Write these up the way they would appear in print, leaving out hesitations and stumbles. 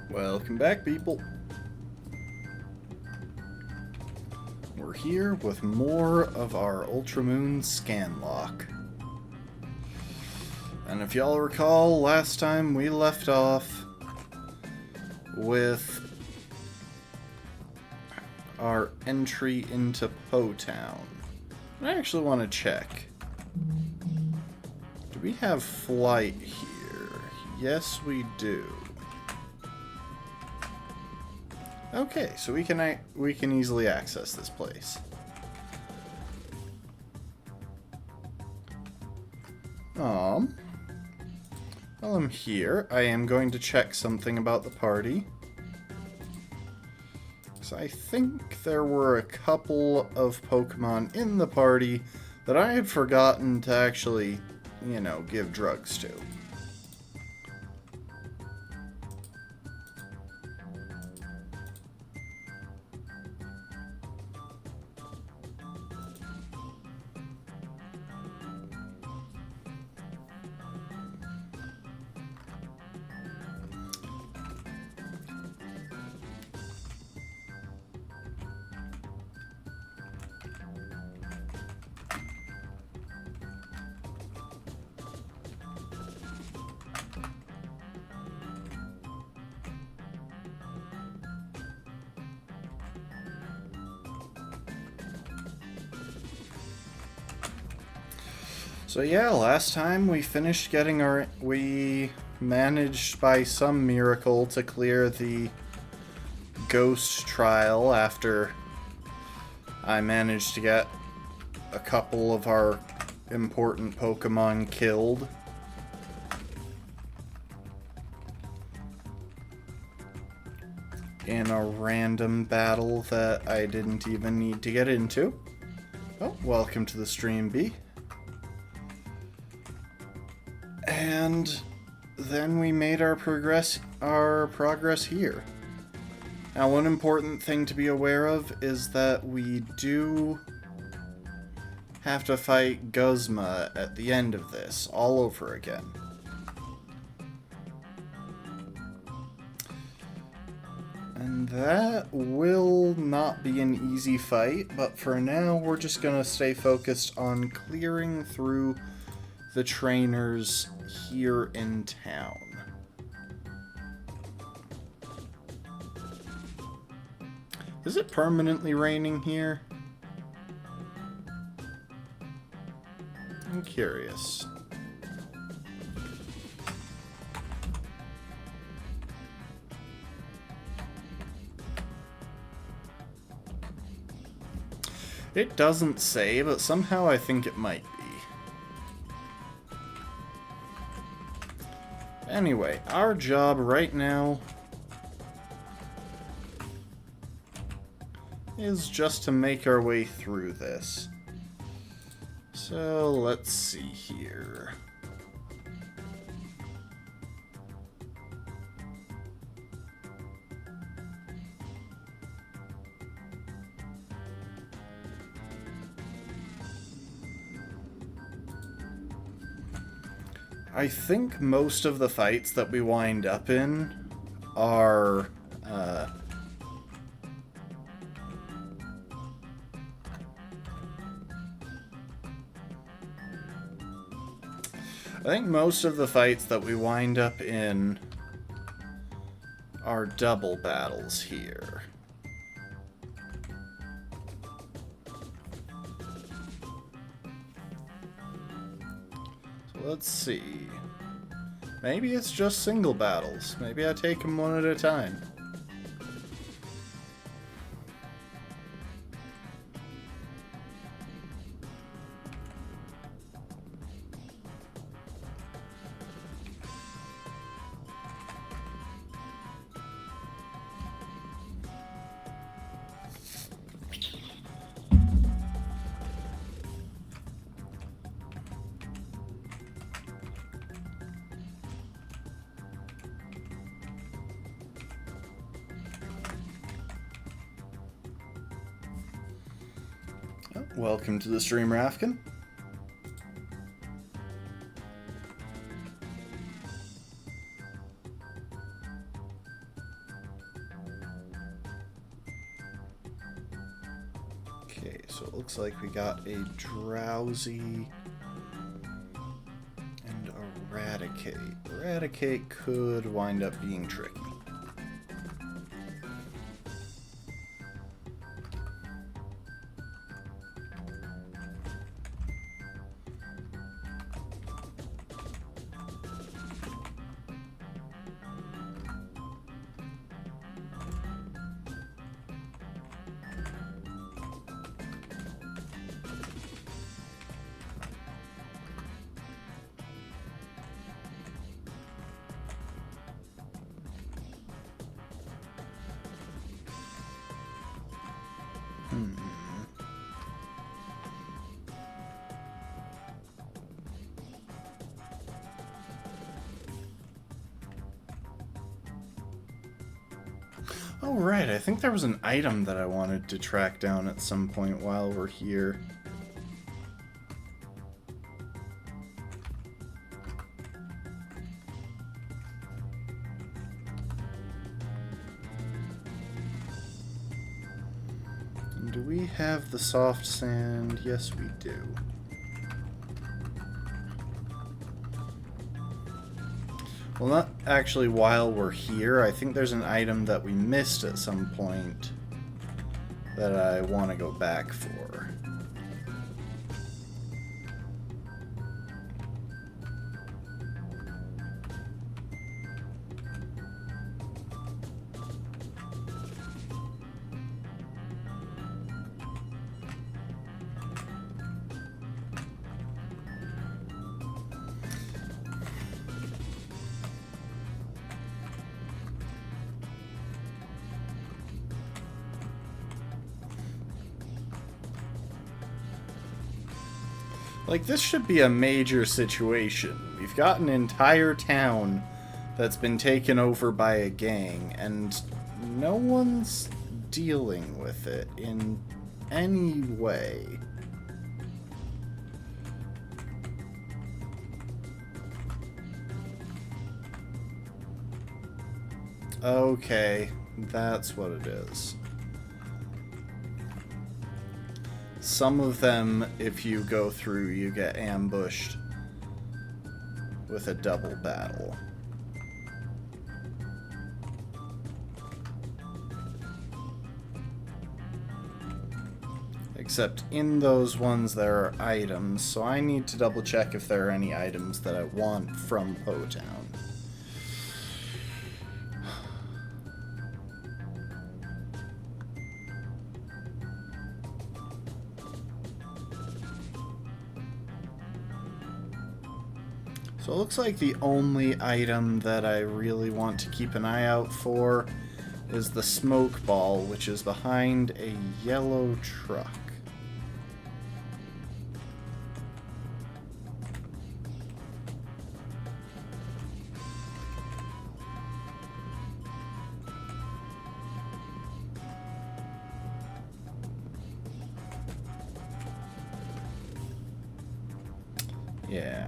Welcome back, people. We're here with more of our Ultramoon Scanlock. And if y'all recall, last time we left off with our entry into Po Town. I actually want to check. Do we have flight here? Yes, we do. Okay, so we can easily access this place. While I'm here, I am going to check something about the party. So I think there were a couple of Pokemon in the party that I had forgotten to actually, give drugs to. So yeah, last time we finished getting we managed by some miracle to clear the ghost trial after I managed to get a couple of our important Pokemon killed. In a random battle that I didn't even need to get into. Oh, welcome to the stream, B. And then we made our progress here. Now, one important thing to be aware of is that we do have to fight Guzma at the end of this, all over again. And that will not be an easy fight, but for now we're just gonna stay focused on clearing through the trainers here in town. Is it permanently raining here? I'm curious. It doesn't say, but somehow I think it might be. Anyway, our job right now is just to make our way through this. So let's see here. I think most of the fights that we wind up in are, double battles here. Let's see. Maybe it's just single battles. Maybe I take them one at a time. Welcome to the stream, Rafkin. Okay, so it looks like we got a drowsy and eradicate. Eradicate could wind up being tricky. Oh, right. I think there was an item that I wanted to track down at some point while we're here. And do we have the soft sand? Yes, we do. Well, not actually while we're here. I think there's an item that we missed at some point that I want to go back for. Like, this should be a major situation. We've got an entire town that's been taken over by a gang, and no one's dealing with it in any way. Okay, that's what it is. Some of them, if you go through, you get ambushed with a double battle. Except in those ones there are items, so I need to double check if there are any items that I want from Po Town. So it looks like the only item that I really want to keep an eye out for is the smoke ball, which is behind a yellow truck. Yeah.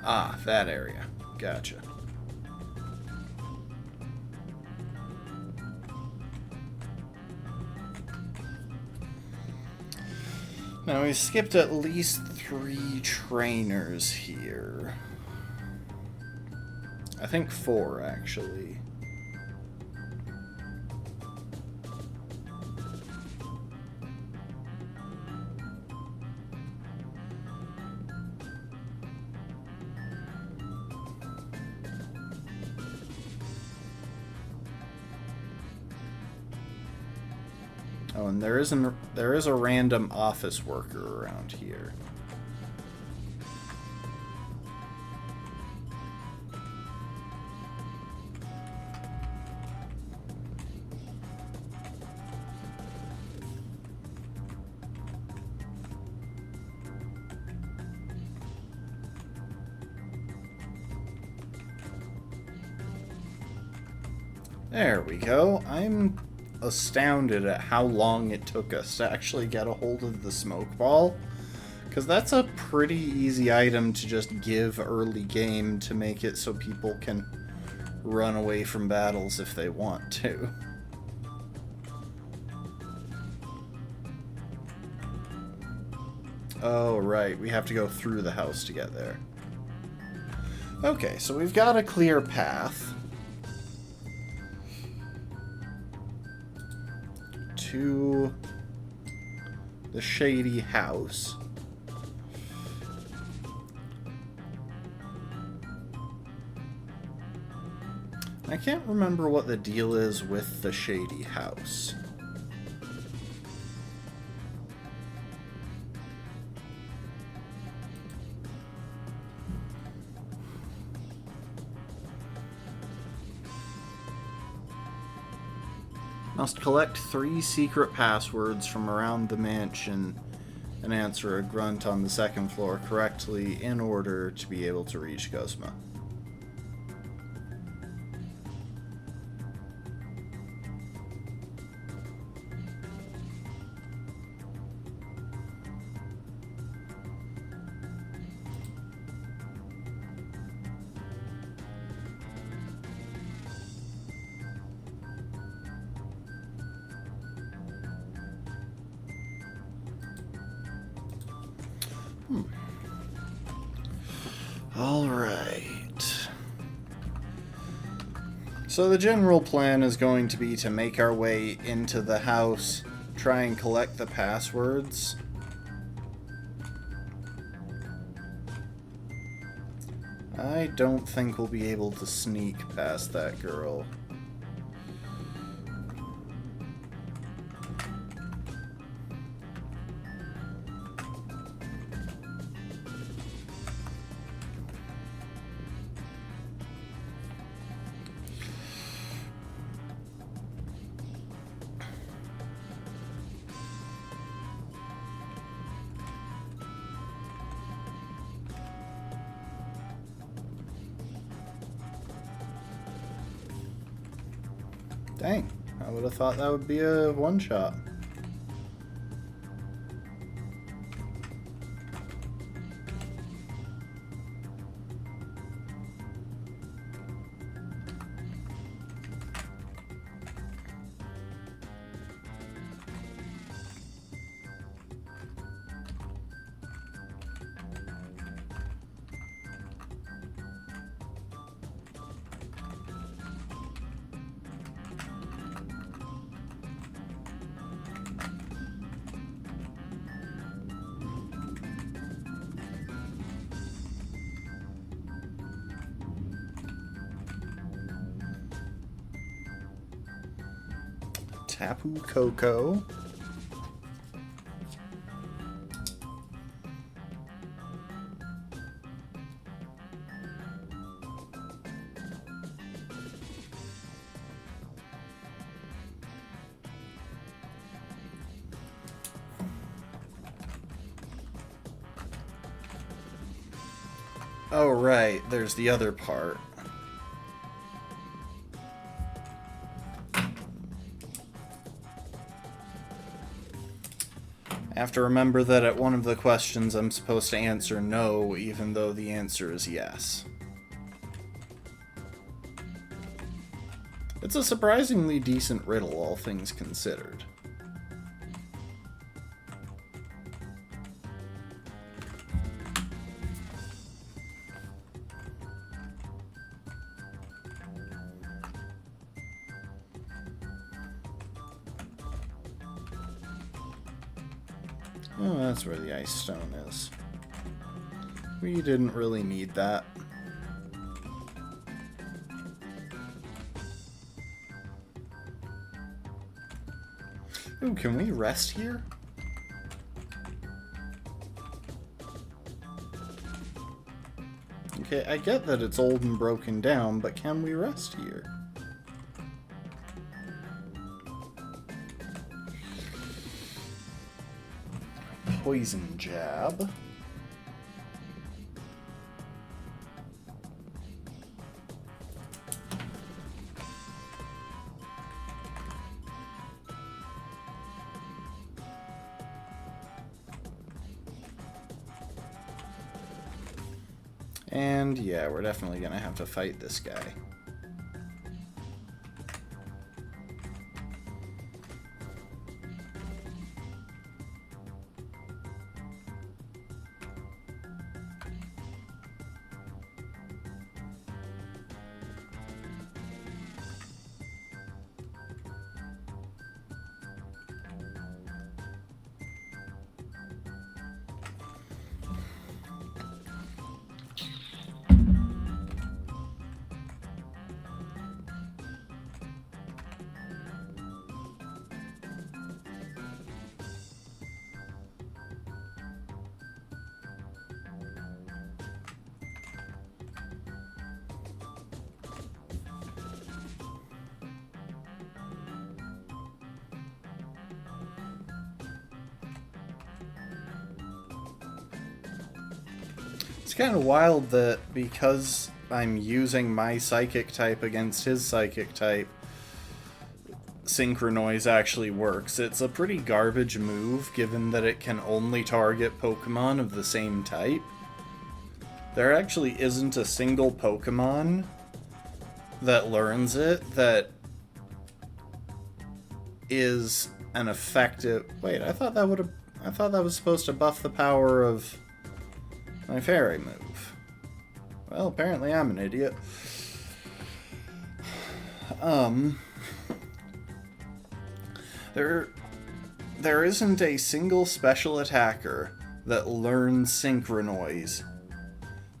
Ah, that area. Gotcha. Now, we skipped at least 3 trainers here. I think 4, actually. Oh, and there is a random office worker around here. There we go. I'm astounded at how long it took us to actually get a hold of the smoke ball. Because that's a pretty easy item to just give early game to make it so people can run away from battles if they want to. Oh, right. We have to go through the house to get there. Okay, so we've got a clear path to the shady house. I can't remember what the deal is with the shady house. Must collect 3 secret passwords from around the mansion and answer a grunt on the 2nd floor correctly in order to be able to reach Guzma. Alright. So the general plan is going to be to make our way into the house, try and collect the passwords. I don't think we'll be able to sneak past that girl. Dang, I would have thought that would be a one-shot. Tapu Koko. Oh, right, there's the other part. I have to remember that at one of the questions I'm supposed to answer no, even though the answer is yes. It's a surprisingly decent riddle, all things considered. Oh, that's where the ice stone is. We didn't really need that. Ooh, can we rest here? Okay, I get that it's old and broken down, but can we rest here? Poison jab. And yeah, we're definitely gonna have to fight this guy. It's kind of wild that because I'm using my psychic type against his psychic type, Synchronoise actually works. It's a pretty garbage move given that it can only target Pokemon of the same type. There actually isn't a single Pokemon that learns it that is an effective... Wait, I thought that was supposed to buff the power of my fairy move. Well, apparently I'm an idiot. There isn't a single special attacker that learns Synchronoise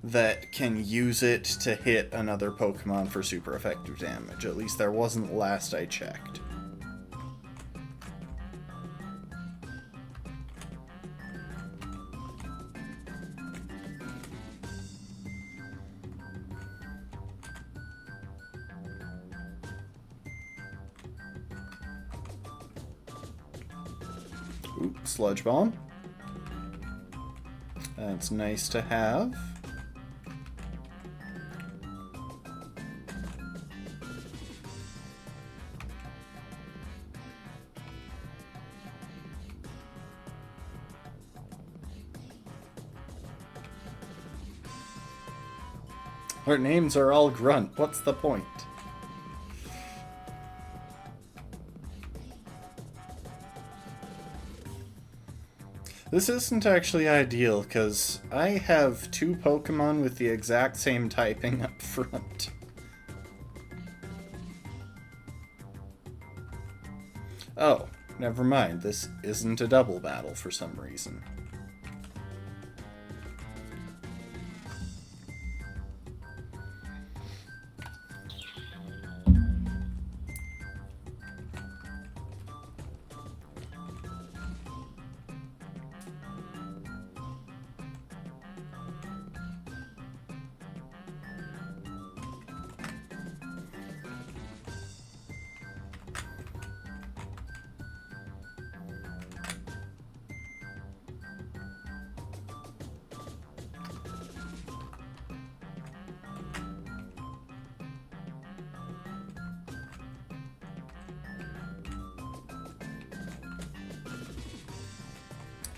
that can use it to hit another Pokemon for super effective damage. At least there wasn't last I checked. Ooh, Sludge Bomb. That's nice to have. Our names are all grunt. What's the point? This isn't actually ideal, because I have two Pokemon with the exact same typing up front. Oh, never mind. This isn't a double battle for some reason.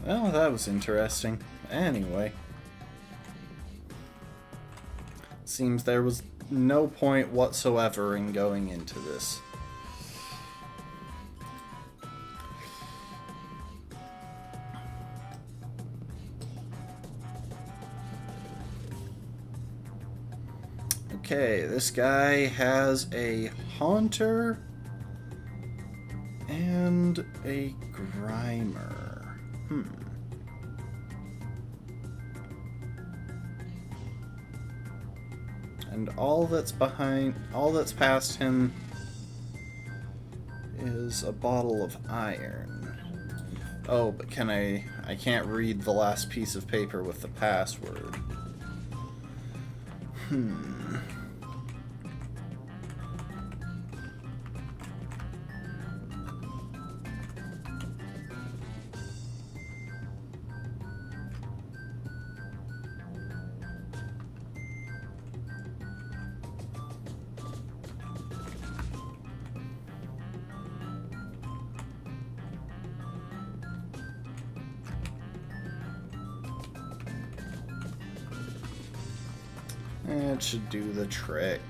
Well, that was interesting. Anyway. Seems there was no point whatsoever in going into this. Okay, this guy has a Haunter and a Grimer. And all that's past him is a bottle of iron. Oh, but I can't read the last piece of paper with the password. It should do the trick.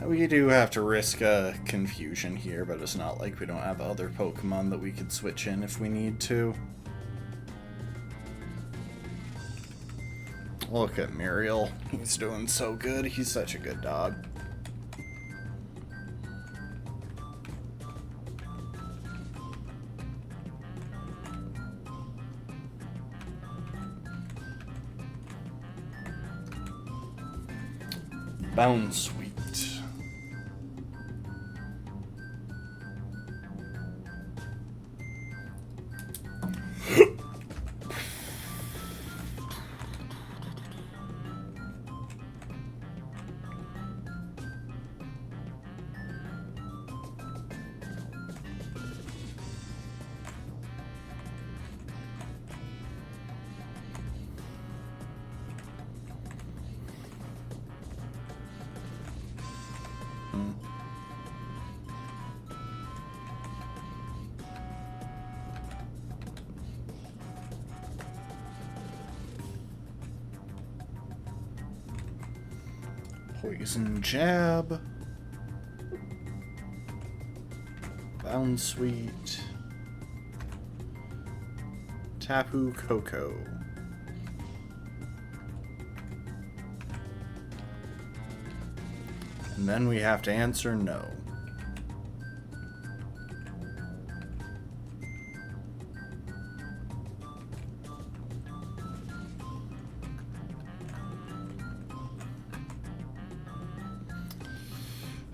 We do have to risk a confusion here, but it's not like we don't have other Pokemon that we could switch in if we need to. Look at Muriel. He's doing so good. He's such a good dog. Bounsweet. Poison Jab. Bounsweet. Tapu Koko. And then we have to answer no.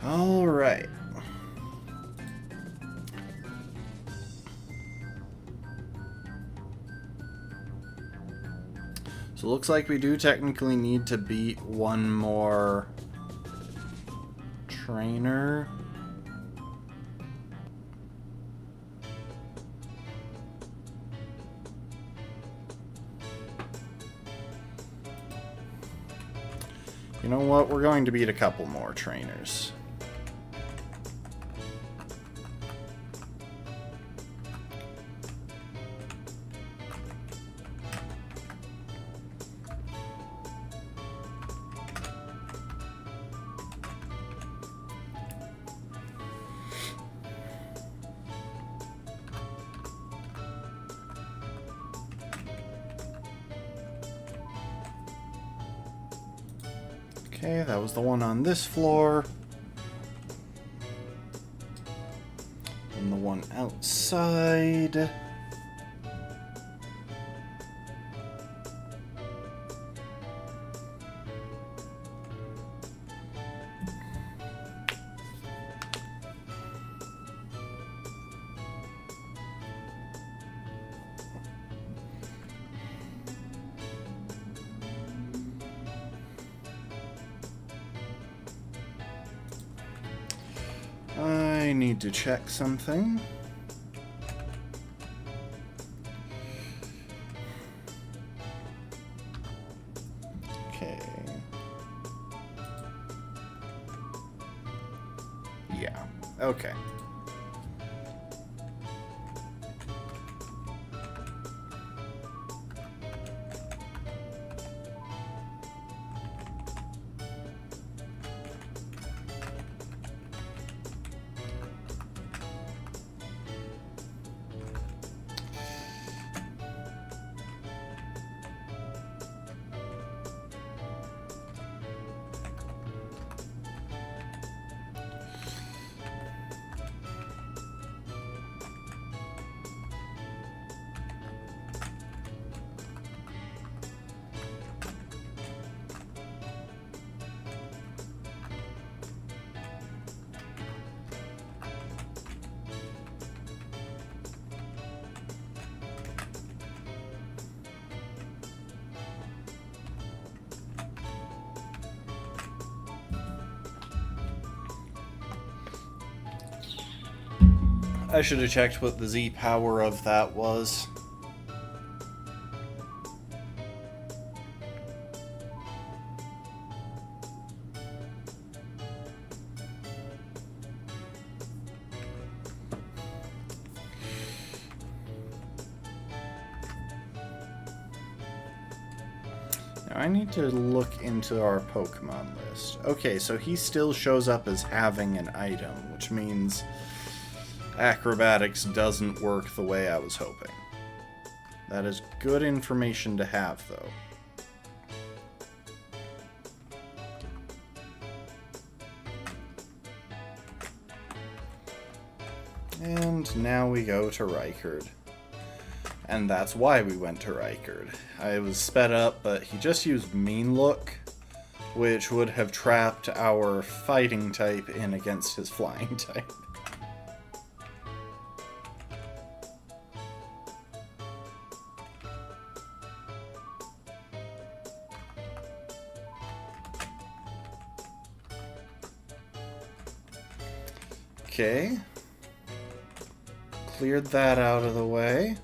All right. So it looks like we do technically need to beat one more trainer. You know what? We're going to beat a couple more trainers. Okay, that was the one on this floor. And the one outside. I need to check something. Okay. Yeah, okay. I should have checked what the Z power of that was. I need to look into our Pokemon list. Okay, so he still shows up as having an item, which means acrobatics doesn't work the way I was hoping. That is good information to have, though. And now we go to Rykard. And that's why we went to Rykard. I was sped up, but he just used Mean Look, which would have trapped our fighting type in against his flying type. Okay. Cleared that out of the way.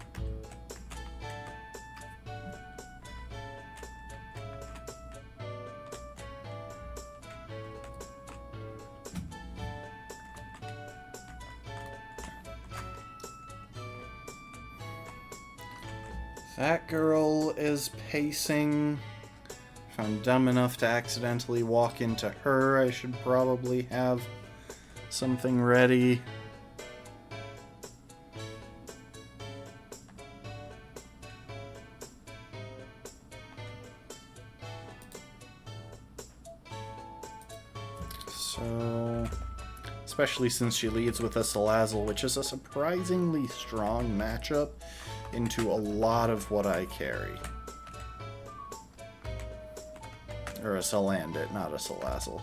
That girl is pacing. If I'm dumb enough to accidentally walk into her, I should probably have something ready. So, especially since she leads with a Salazzle, which is a surprisingly strong matchup into a lot of what I carry. Or a Salandit, not a Salazzle.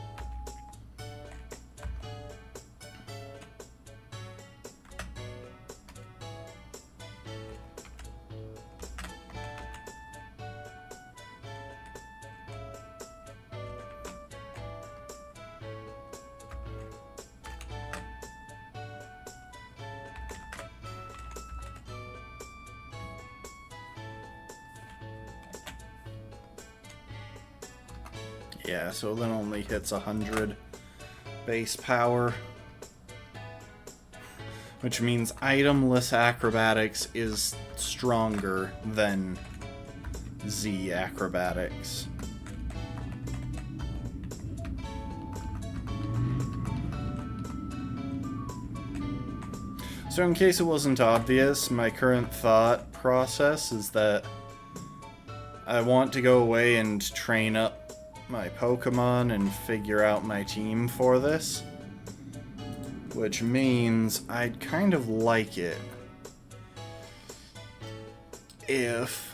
Yeah, so then only hits 100 base power. Which means itemless acrobatics is stronger than Z acrobatics. So in case it wasn't obvious, my current thought process is that I want to go away and train up my Pokemon and figure out my team for this. Which means I'd kind of like it if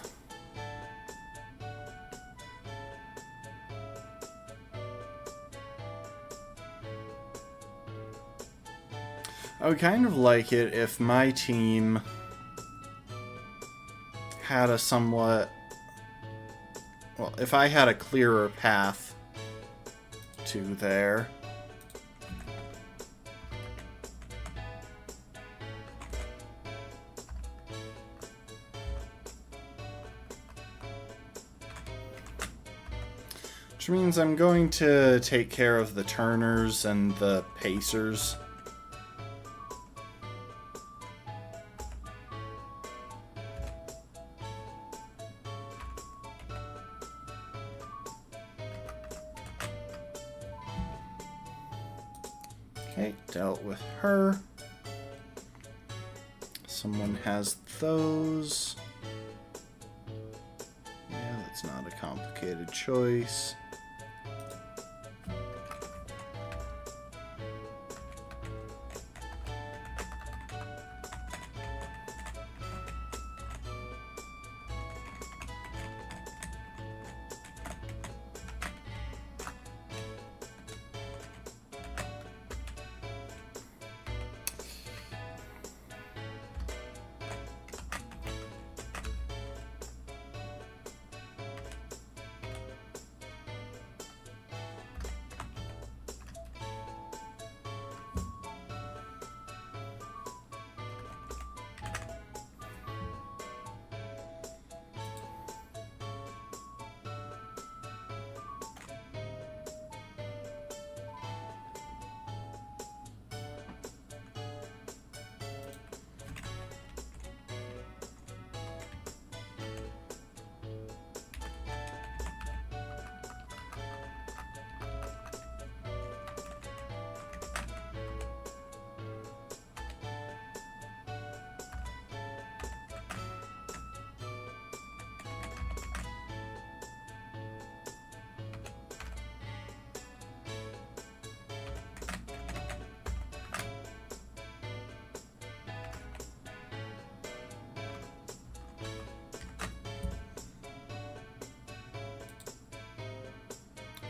I would kind of like it if my team had a somewhat, well, if I had a clearer path to there. Which means I'm going to take care of the turners and the pacers. Okay, dealt with her. Someone has those. Yeah, that's not a complicated choice.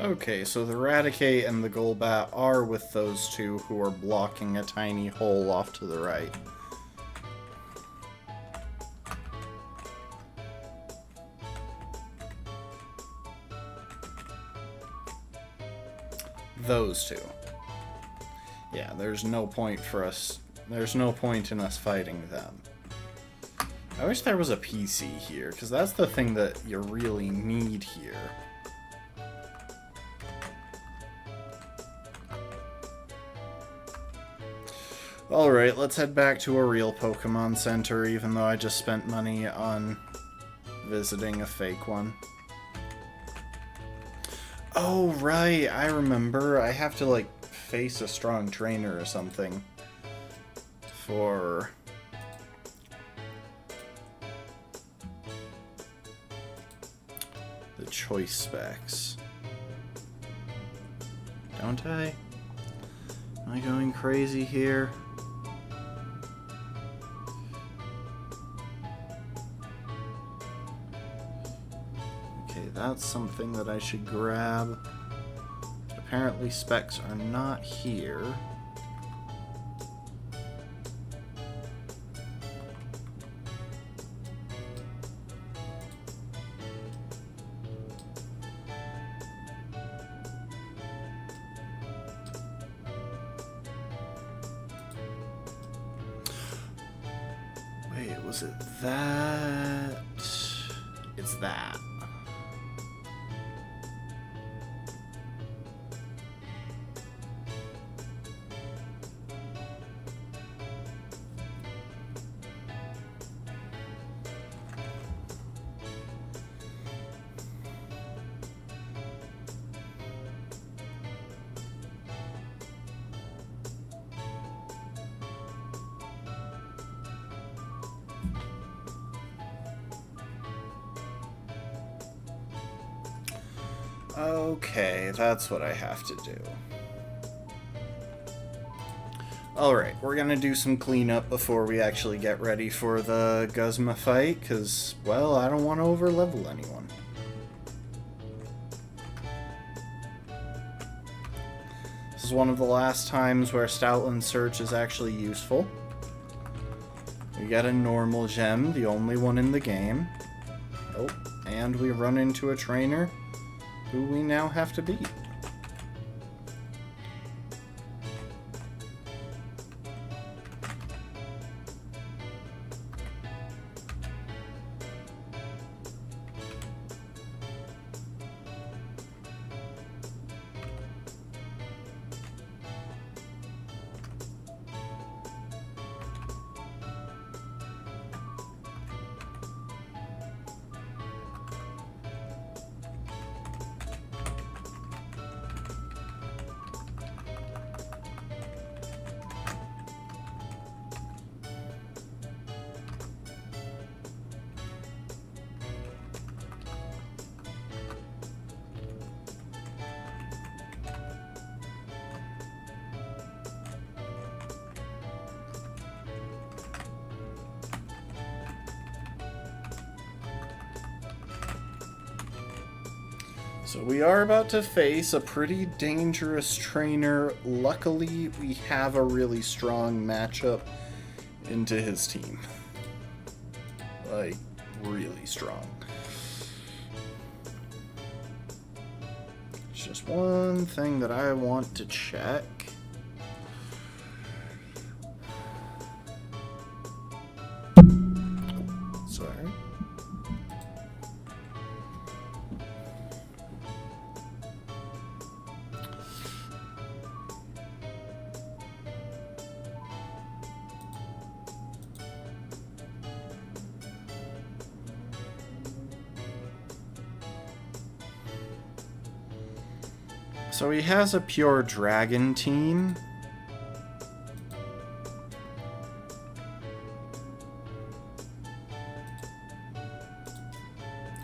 Okay, so the Raticate and the Golbat are with those two who are blocking a tiny hole off to the right. Those two. Yeah, there's no point for us. There's no point in us fighting them. I wish there was a PC here, because that's the thing that you really need here. Alright, let's head back to a real Pokemon Center, even though I just spent money on visiting a fake one. Oh, right, I remember. I have to, like, face a strong trainer or something for the choice specs. Don't I? Am I going crazy here? Okay, that's something that I should grab. Apparently specs are not here. Wait, was it that? It's that. Okay, that's what I have to do. Alright, we're gonna do some cleanup before we actually get ready for the Guzma fight, because, well, I don't want to overlevel anyone. This is one of the last times where Stoutland Search is actually useful. We get a normal gem, the only one in the game. Oh, and we run into a trainer who we now have to beat. So we are about to face a pretty dangerous trainer. Luckily, we have a really strong matchup into his team. Like, really strong. It's just one thing that I want to check. Sorry. So he has a pure dragon team.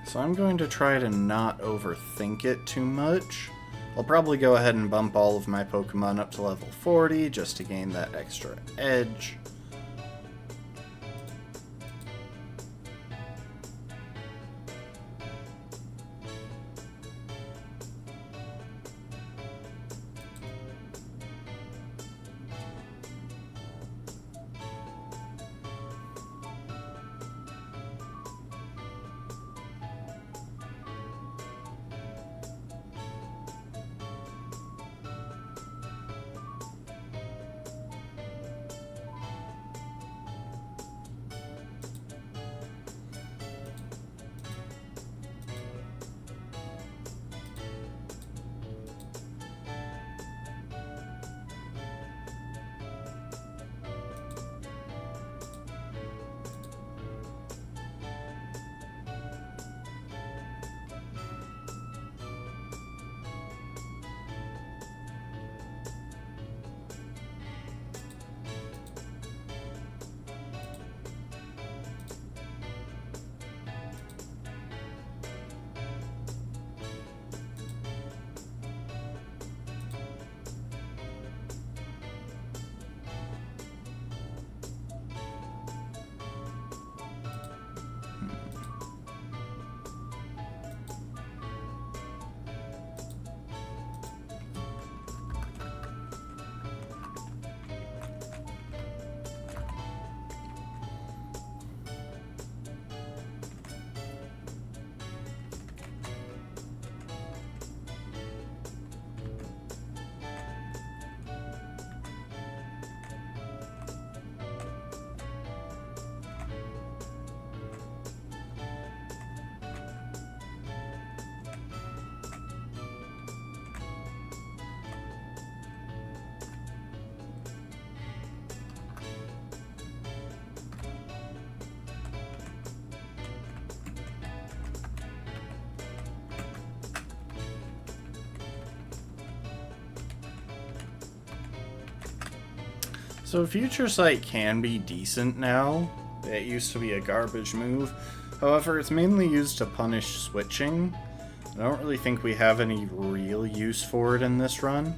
So I'm going to try to not overthink it too much. I'll probably go ahead and bump all of my Pokemon up to level 40 just to gain that extra edge. So Future Sight can be decent now. It used to be a garbage move. However, it's mainly used to punish switching. I don't really think we have any real use for it in this run.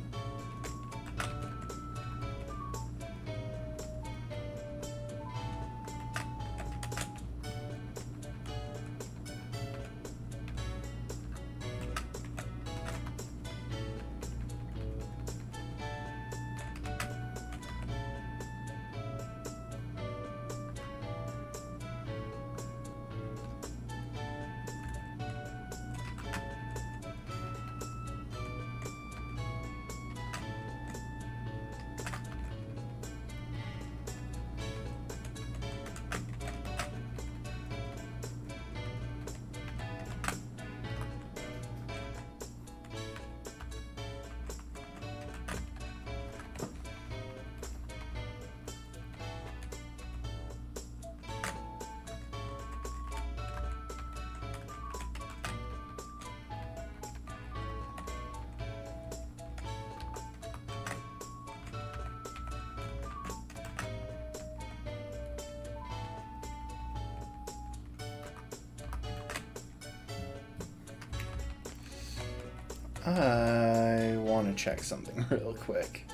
I want to check something real quick.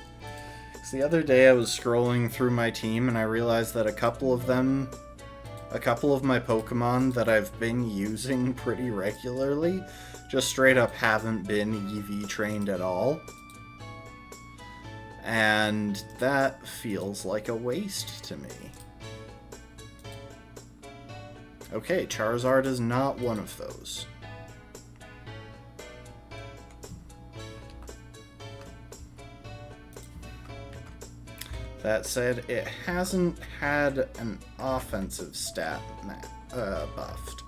Because the other day I was scrolling through my team and I realized that a couple of my Pokemon that I've been using pretty regularly just straight up haven't been EV trained at all. And that feels like a waste to me. Okay, Charizard is not one of those. That said, it hasn't had an offensive stat buffed.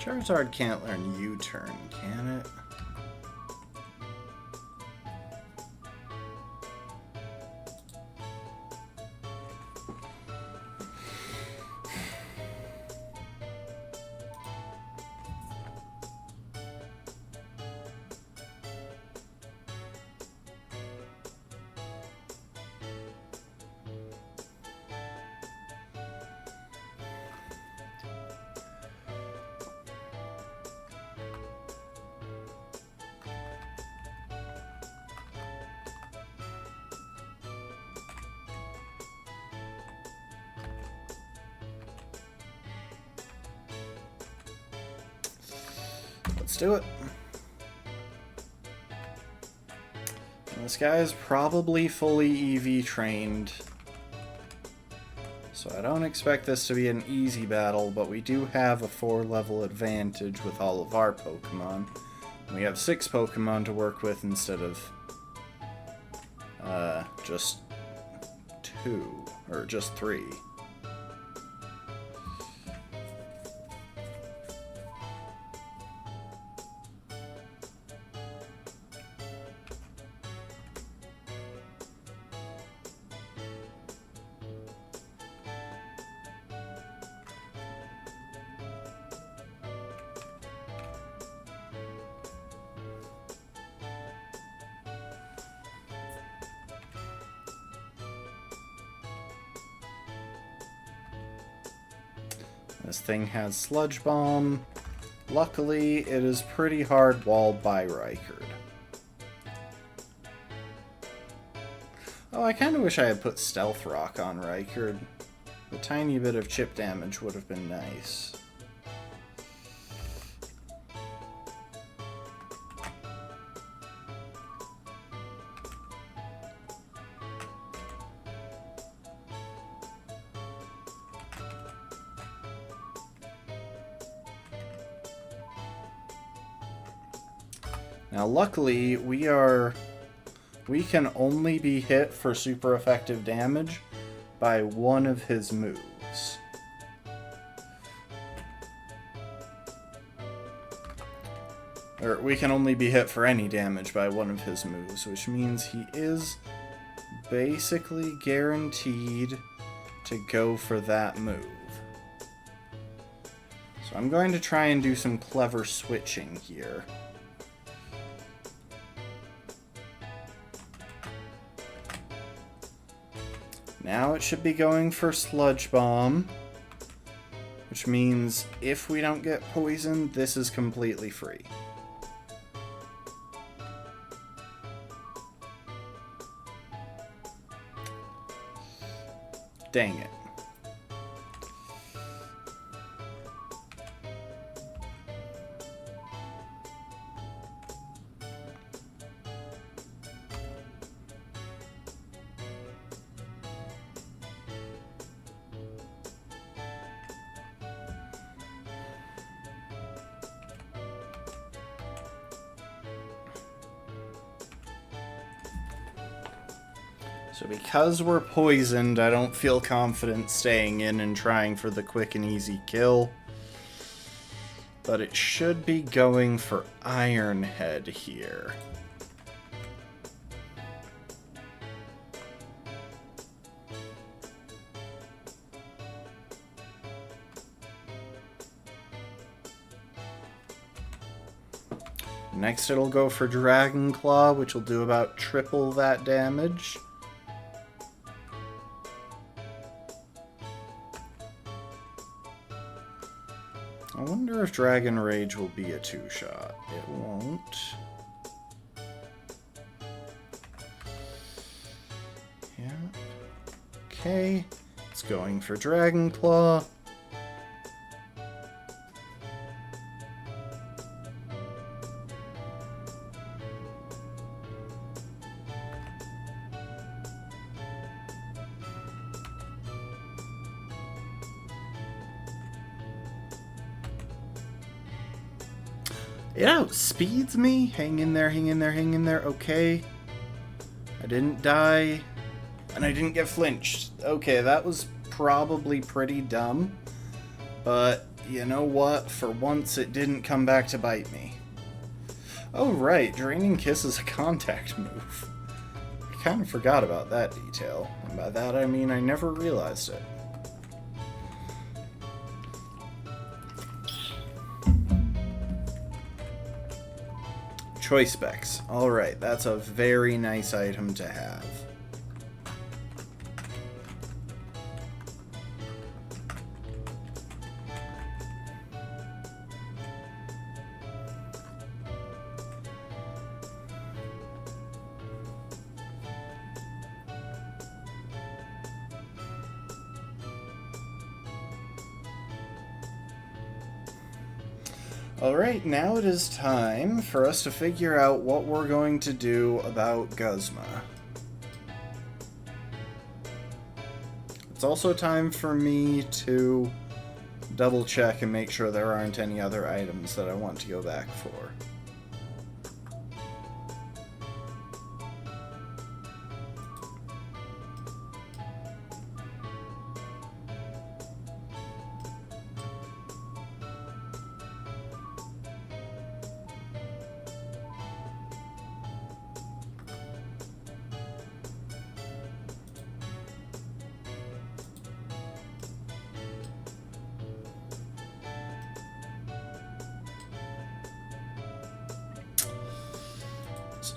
Charizard can't learn U-turn, can it? Let's do it. This guy is probably fully EV trained, so I don't expect this to be an easy battle, but we do have a 4-level advantage with all of our Pokemon. We have 6 Pokemon to work with instead of just 2, or just 3. This thing has Sludge Bomb. Luckily, it is pretty hard walled by Rykard. Oh, I kind of wish I had put Stealth Rock on Rykard. A tiny bit of chip damage would have been nice. Now, luckily, we can only be hit for super effective damage by one of his moves. Or we can only be hit for any damage by one of his moves, which means he is basically guaranteed to go for that move. So I'm going to try and do some clever switching here. Now it should be going for Sludge Bomb, which means if we don't get poisoned, this is completely free. Dang it. So because we're poisoned, I don't feel confident staying in and trying for the quick and easy kill. But it should be going for Iron Head here. Next it'll go for Dragon Claw, which will do about triple that damage. I wonder if Dragon Rage will be a two-shot. It won't. Yeah. Okay. It's going for Dragon Claw. It outspeeds me. Hang in there, hang in there, hang in there. Okay. I didn't die. And I didn't get flinched. Okay, that was probably pretty dumb. But you know what? For once, it didn't come back to bite me. Oh, right. Draining Kiss is a contact move. I kind of forgot about that detail. And by that, I mean I never realized it. Choice Specs. Alright, that's a very nice item to have. Alright, now it is time for us to figure out what we're going to do about Guzma. It's also time for me to double check and make sure there aren't any other items that I want to go back for.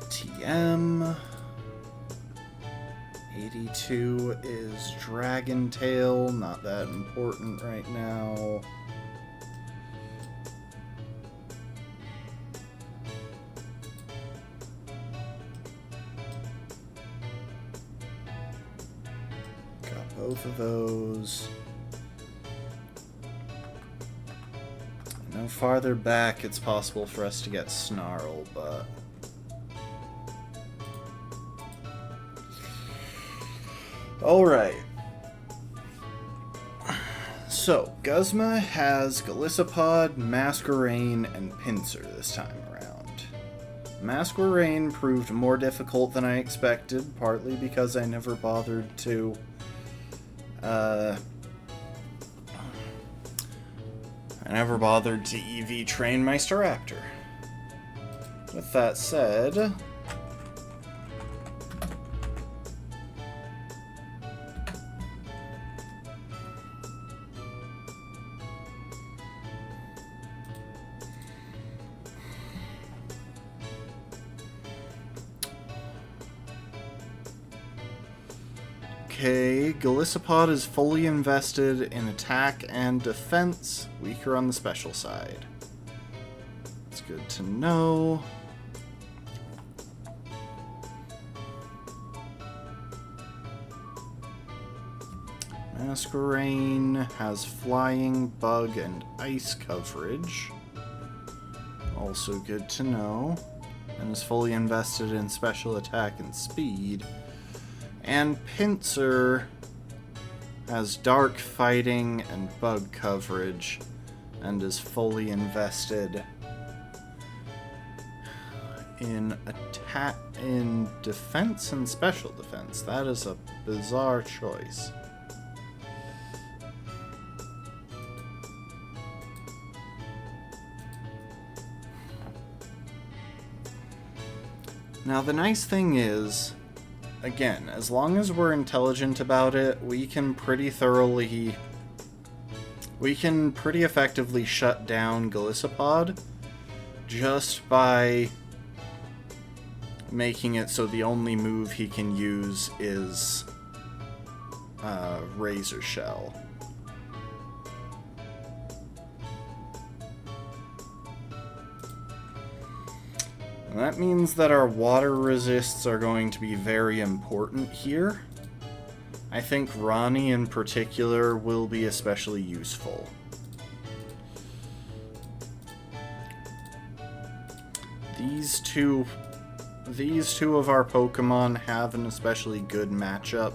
TM. 82 is Dragon Tail, not that important right now. Got both of those. No farther back it's possible for us to get Snarl, but... Alright. So, Guzma has Golisopod, Masquerain, and Pinsir this time around. Masquerain proved more difficult than I expected, partly because I never bothered to, EV train my Staraptor. With that said... Okay, Golisopod is fully invested in attack and defense, weaker on the special side. It's good to know. Masquerain has flying, bug, and ice coverage. Also good to know. And is fully invested in special attack and speed. And Pinsir has dark fighting and bug coverage, and is fully invested in defense and special defense. That is a bizarre choice. Now the nice thing is, again, as long as we're intelligent about it, we can pretty effectively shut down Golisopod just by making it so the only move he can use is Razor Shell. And that means that our water resists are going to be very important here. I think Ronnie in particular will be especially useful. These two of our Pokemon have an especially good matchup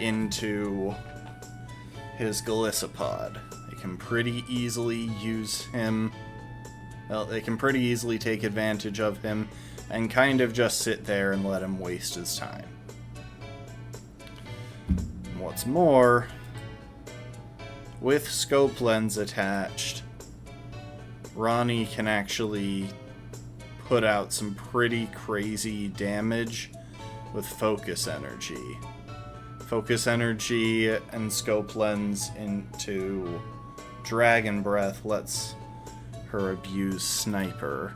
into his Golisopod. They can pretty easily use him. Well, they can pretty easily take advantage of him and kind of just sit there and let him waste his time. What's more, with Scope Lens attached, Ronnie can actually put out some pretty crazy damage with Focus Energy. Focus Energy and Scope Lens into Dragon Breath lets her abuse Sniper.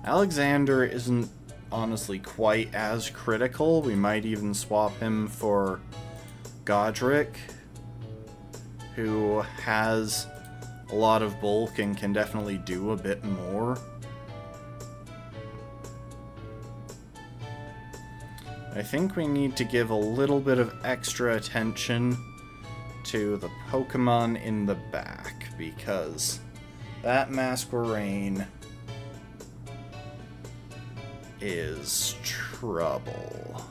Alexander isn't honestly quite as critical. We might even swap him for Godric, who has a lot of bulk and can definitely do a bit more. I think we need to give a little bit of extra attention to the Pokemon in the back, because that Masquerain is trouble.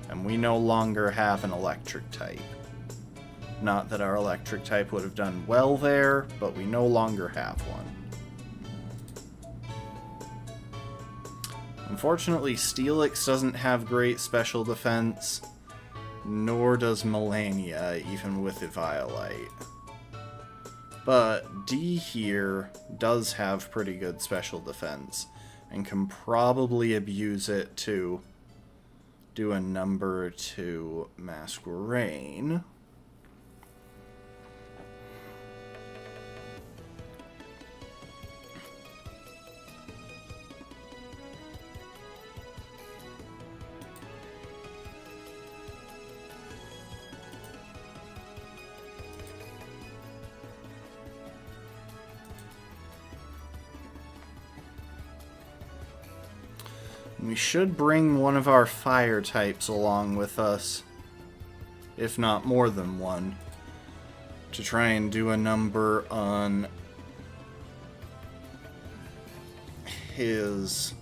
And we no longer have an electric type. Not that our electric type would have done well there, but we no longer have one. Unfortunately, Steelix doesn't have great special defense, nor does Melania, even with Eviolite. But D here does have pretty good special defense, and can probably abuse it to do a number to Masquerain. We should bring one of our fire types along with us. if not more than one, to try and do a number on his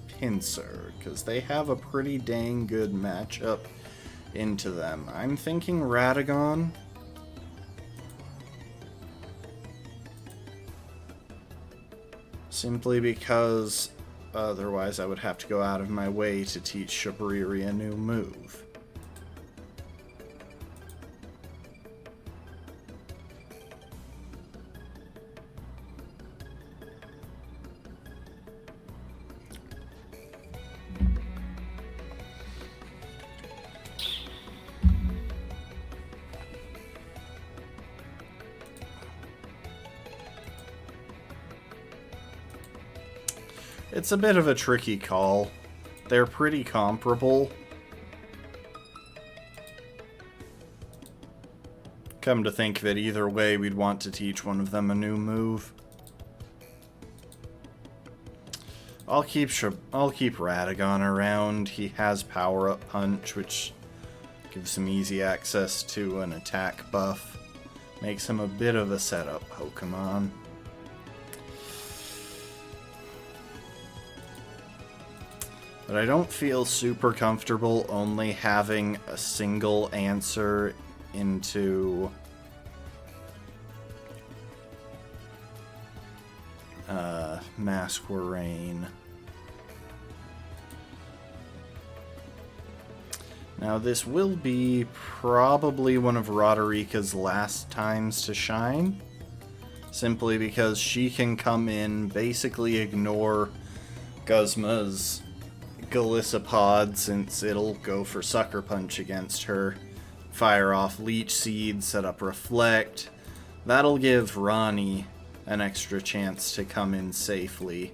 Pinsir, because they have a pretty dang good matchup into them. I'm thinking Radagon. Simply because otherwise I would have to go out of my way to teach Shabriri a new move. It's a bit of a tricky call. They're pretty comparable. Come to think of it, either way, we'd want to teach one of them a new move. I'll keep Radagon around. He has Power-Up Punch, which gives him easy access to an attack buff. Makes him a bit of a setup Pokemon. But I don't feel super comfortable only having a single answer into Masquerain. Now this will be probably one of Roderika's last times to shine, simply because she can come in, basically ignore Guzma's Golisopod, since it'll go for Sucker Punch against her, fire off Leech Seed, set up Reflect. That'll give Ronnie an extra chance to come in safely.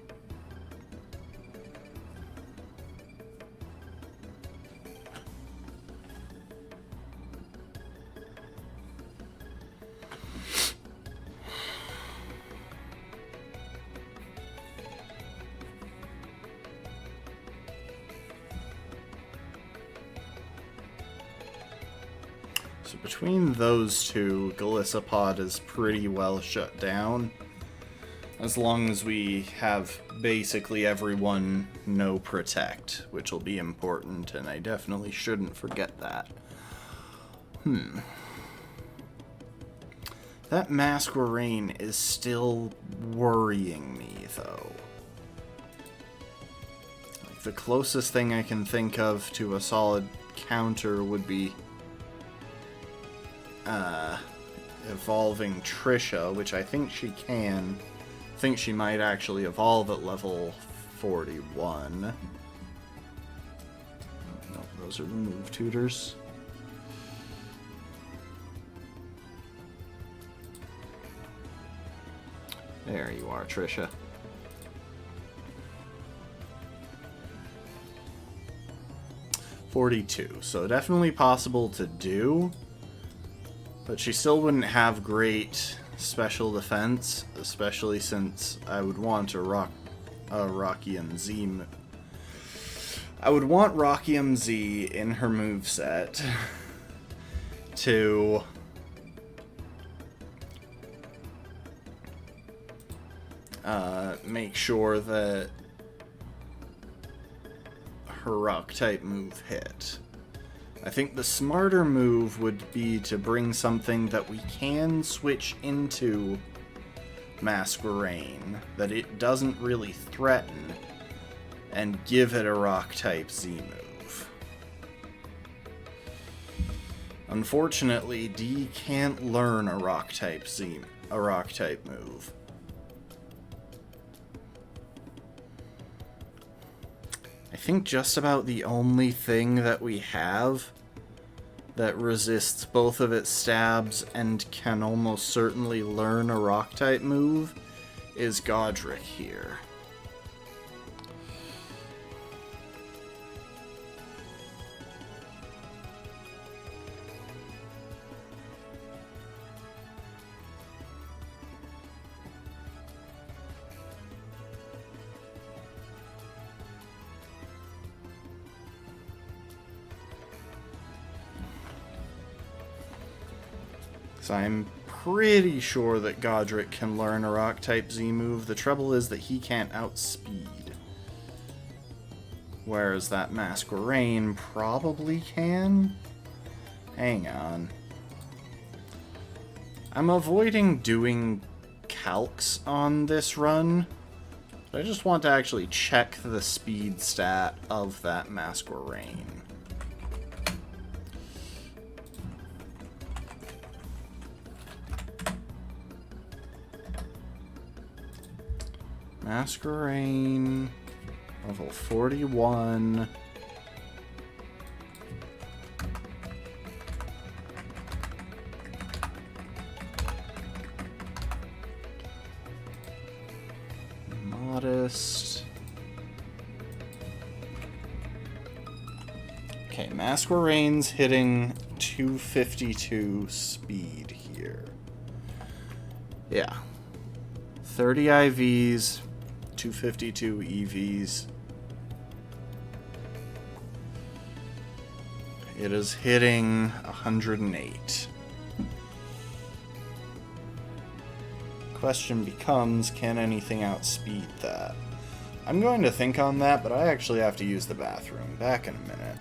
So between those two, Golisopod is pretty well shut down. As long as we have basically everyone no Protect, which will be important, and I definitely shouldn't forget that. That Masquerain is still worrying me, though. Like, the closest thing I can think of to a solid counter would be evolving Trisha, which I think she can. I think she might actually evolve at level 41. No, those are the move tutors. There you are, Trisha. .42, so definitely possible to do. But she still wouldn't have great special defense, especially since I would want a Rockium Z. I would want Rockium Z in her moveset to make sure that her Rock-type move hit. I think the smarter move would be to bring something that we can switch into Masquerain, that it doesn't really threaten, and give it a Rock-type Z move. Unfortunately, D can't learn a Rock-type move. I think just about the only thing that we have that resists both of its stabs and can almost certainly learn a Rock-type move is Godric here. So I'm pretty sure that Godric can learn a Rock-type Z-move. The trouble is that he can't outspeed. Whereas that Masquerain probably can? Hang on. I'm avoiding doing calcs on this run, but I just want to actually check the speed stat of that Masquerain. Masquerain, level 41. Modest. Okay, Masquerain's hitting 252 speed here. Yeah. 30 IVs, 252 EVs. It is hitting 108. Question becomes, can anything outspeed that? I'm going to think on that, but I actually have to use the bathroom. Back in a minute.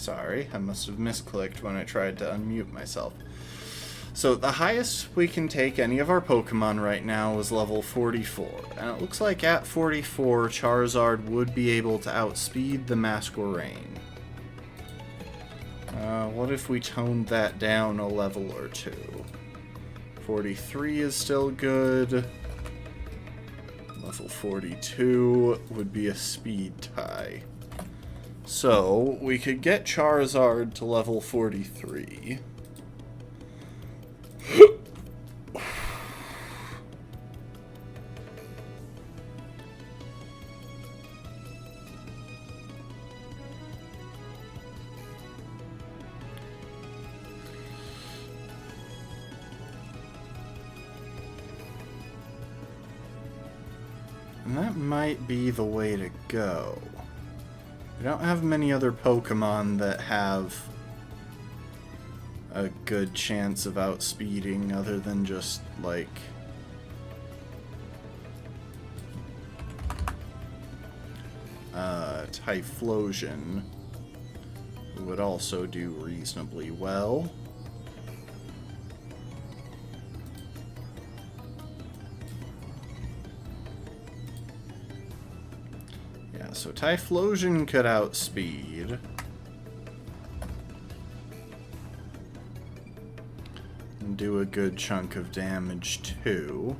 Sorry, I must have misclicked when I tried to unmute myself. So the highest we can take any of our Pokemon right now is level 44. And it looks like at 44, Charizard would be able to outspeed the Masquerain. What if we toned that down a level or two? 43 is still good. Level 42 would be a speed tie. So, we could get Charizard to level 43. And that might be the way to go. We don't have many other Pokemon that have a good chance of outspeeding other than just, like, Typhlosion, who would also do reasonably well. So Typhlosion could outspeed. And do a good chunk of damage too.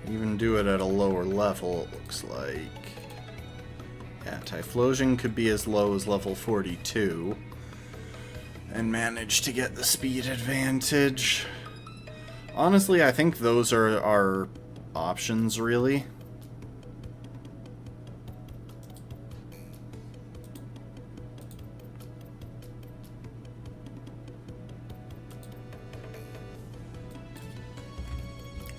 Even do it at a lower level, it looks like. Yeah, Typhlosion could be as low as level 42 and manage to get the speed advantage. Honestly, I think those are our options, really.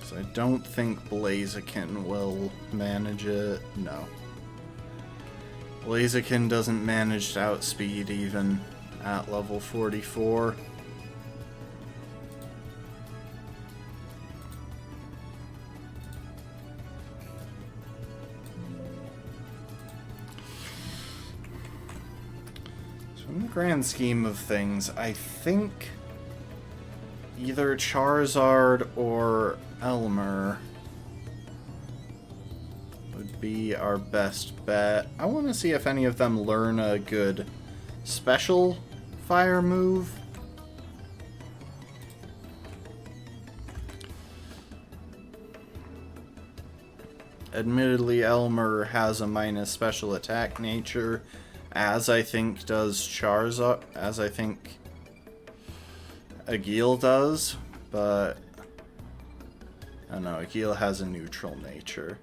So I don't think Blaziken will manage it. No. Blaziken doesn't manage to outspeed even at level 44. So in the grand scheme of things, I think either Charizard or Elmer would be our best bet. I want to see if any of them learn a good special fire move. Admittedly, Elmer has a minus special attack nature, as I think does Charizard, as I think Agil does, but I don't know, Agil has a neutral nature.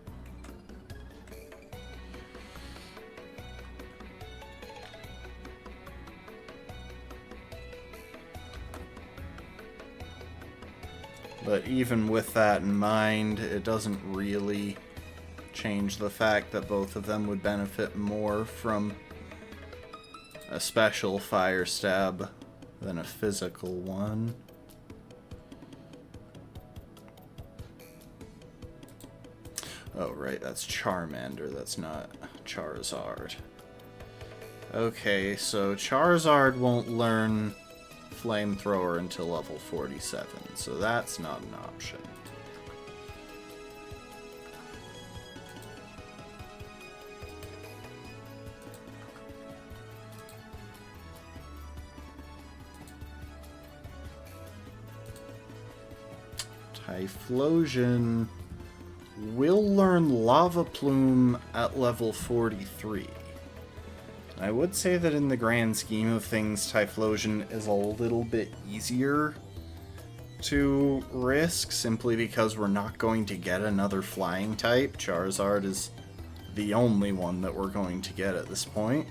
But even with that in mind, it doesn't really change the fact that both of them would benefit more from a special fire stab than a physical one. Oh, right, that's Charmander, that's not Charizard. Okay, so Charizard won't learn Flamethrower until level 47, so that's not an option. Typhlosion will learn Lava Plume at level 43. I would say that in the grand scheme of things, Typhlosion is a little bit easier to risk, simply because we're not going to get another flying type. Charizard is the only one that we're going to get at this point.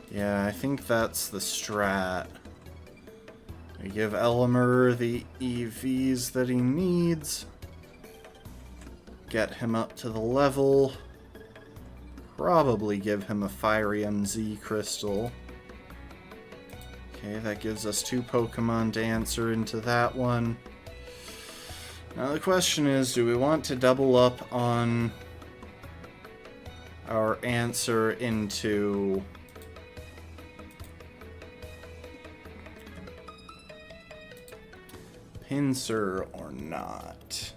Yeah, I think that's the strat. We give Elmer the EVs that he needs. Get him up to the level probably give him a Fiery MZ crystal. Okay, that gives us 2 Pokemon to answer into that one. Now the question is, do we want to double up on our answer into Pinsir or not?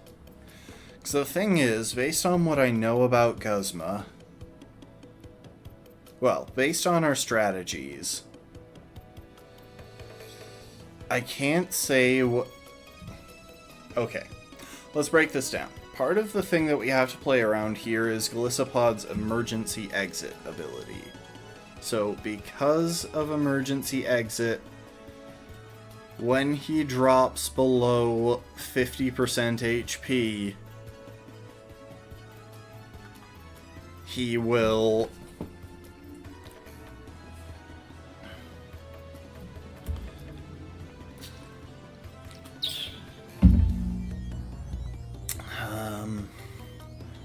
Because the thing is, based on what I know about Guzma, well, based on our strategies, I can't say what... Okay, let's break this down. Part of the thing that we have to play around here is Golisopod's emergency exit ability. So, because of emergency exit, when he drops below 50% HP, he will...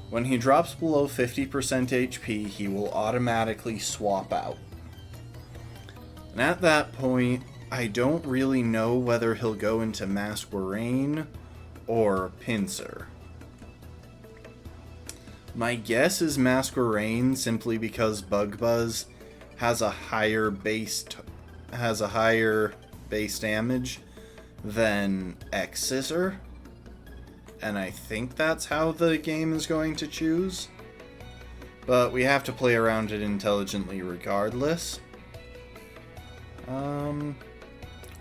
When he drops below 50% HP, he will automatically swap out. And at that point, I don't really know whether he'll go into Masquerain or Pinsir. My guess is Masquerain, simply because Bug Buzz has a higher base damage than X-Scissor. And I think that's how the game is going to choose. But we have to play around it intelligently regardless.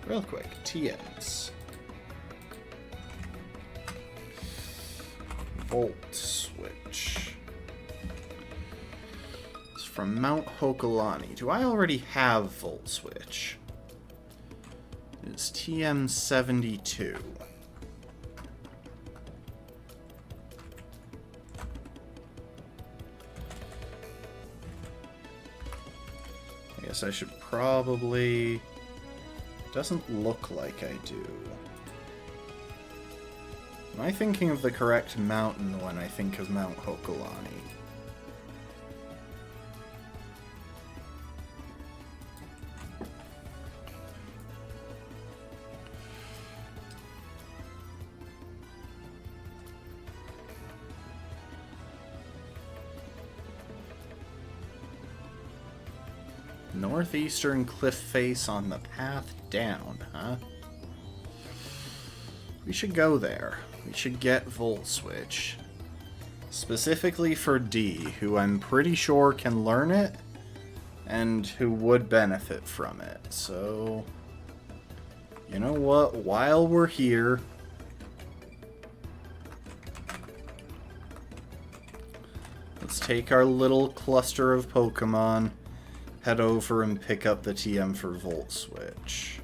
Real quick, TMs. Volt Switch. It's from Mount Hokulani. Do I already have Volt Switch? It's TM72. I guess I should probably... Doesn't look like I do. Am I thinking of the correct mountain when I think of Mount Hokulani? Northeastern cliff face on the path down, huh? We should go there. We should get Volt Switch. Specifically for D, who I'm pretty sure can learn it, and who would benefit from it. So, you know what? While we're here, let's take our little cluster of Pokemon, head over and pick up the TM for Volt Switch.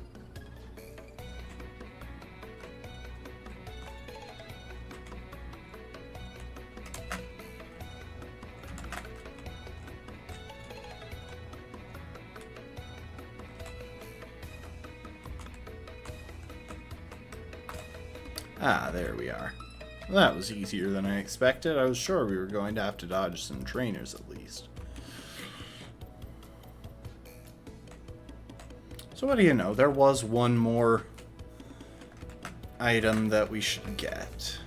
Ah, there we are. Well, that was easier than I expected. I was sure we were going to have to dodge some trainers at least. So what do you know, there was one more item that we should get.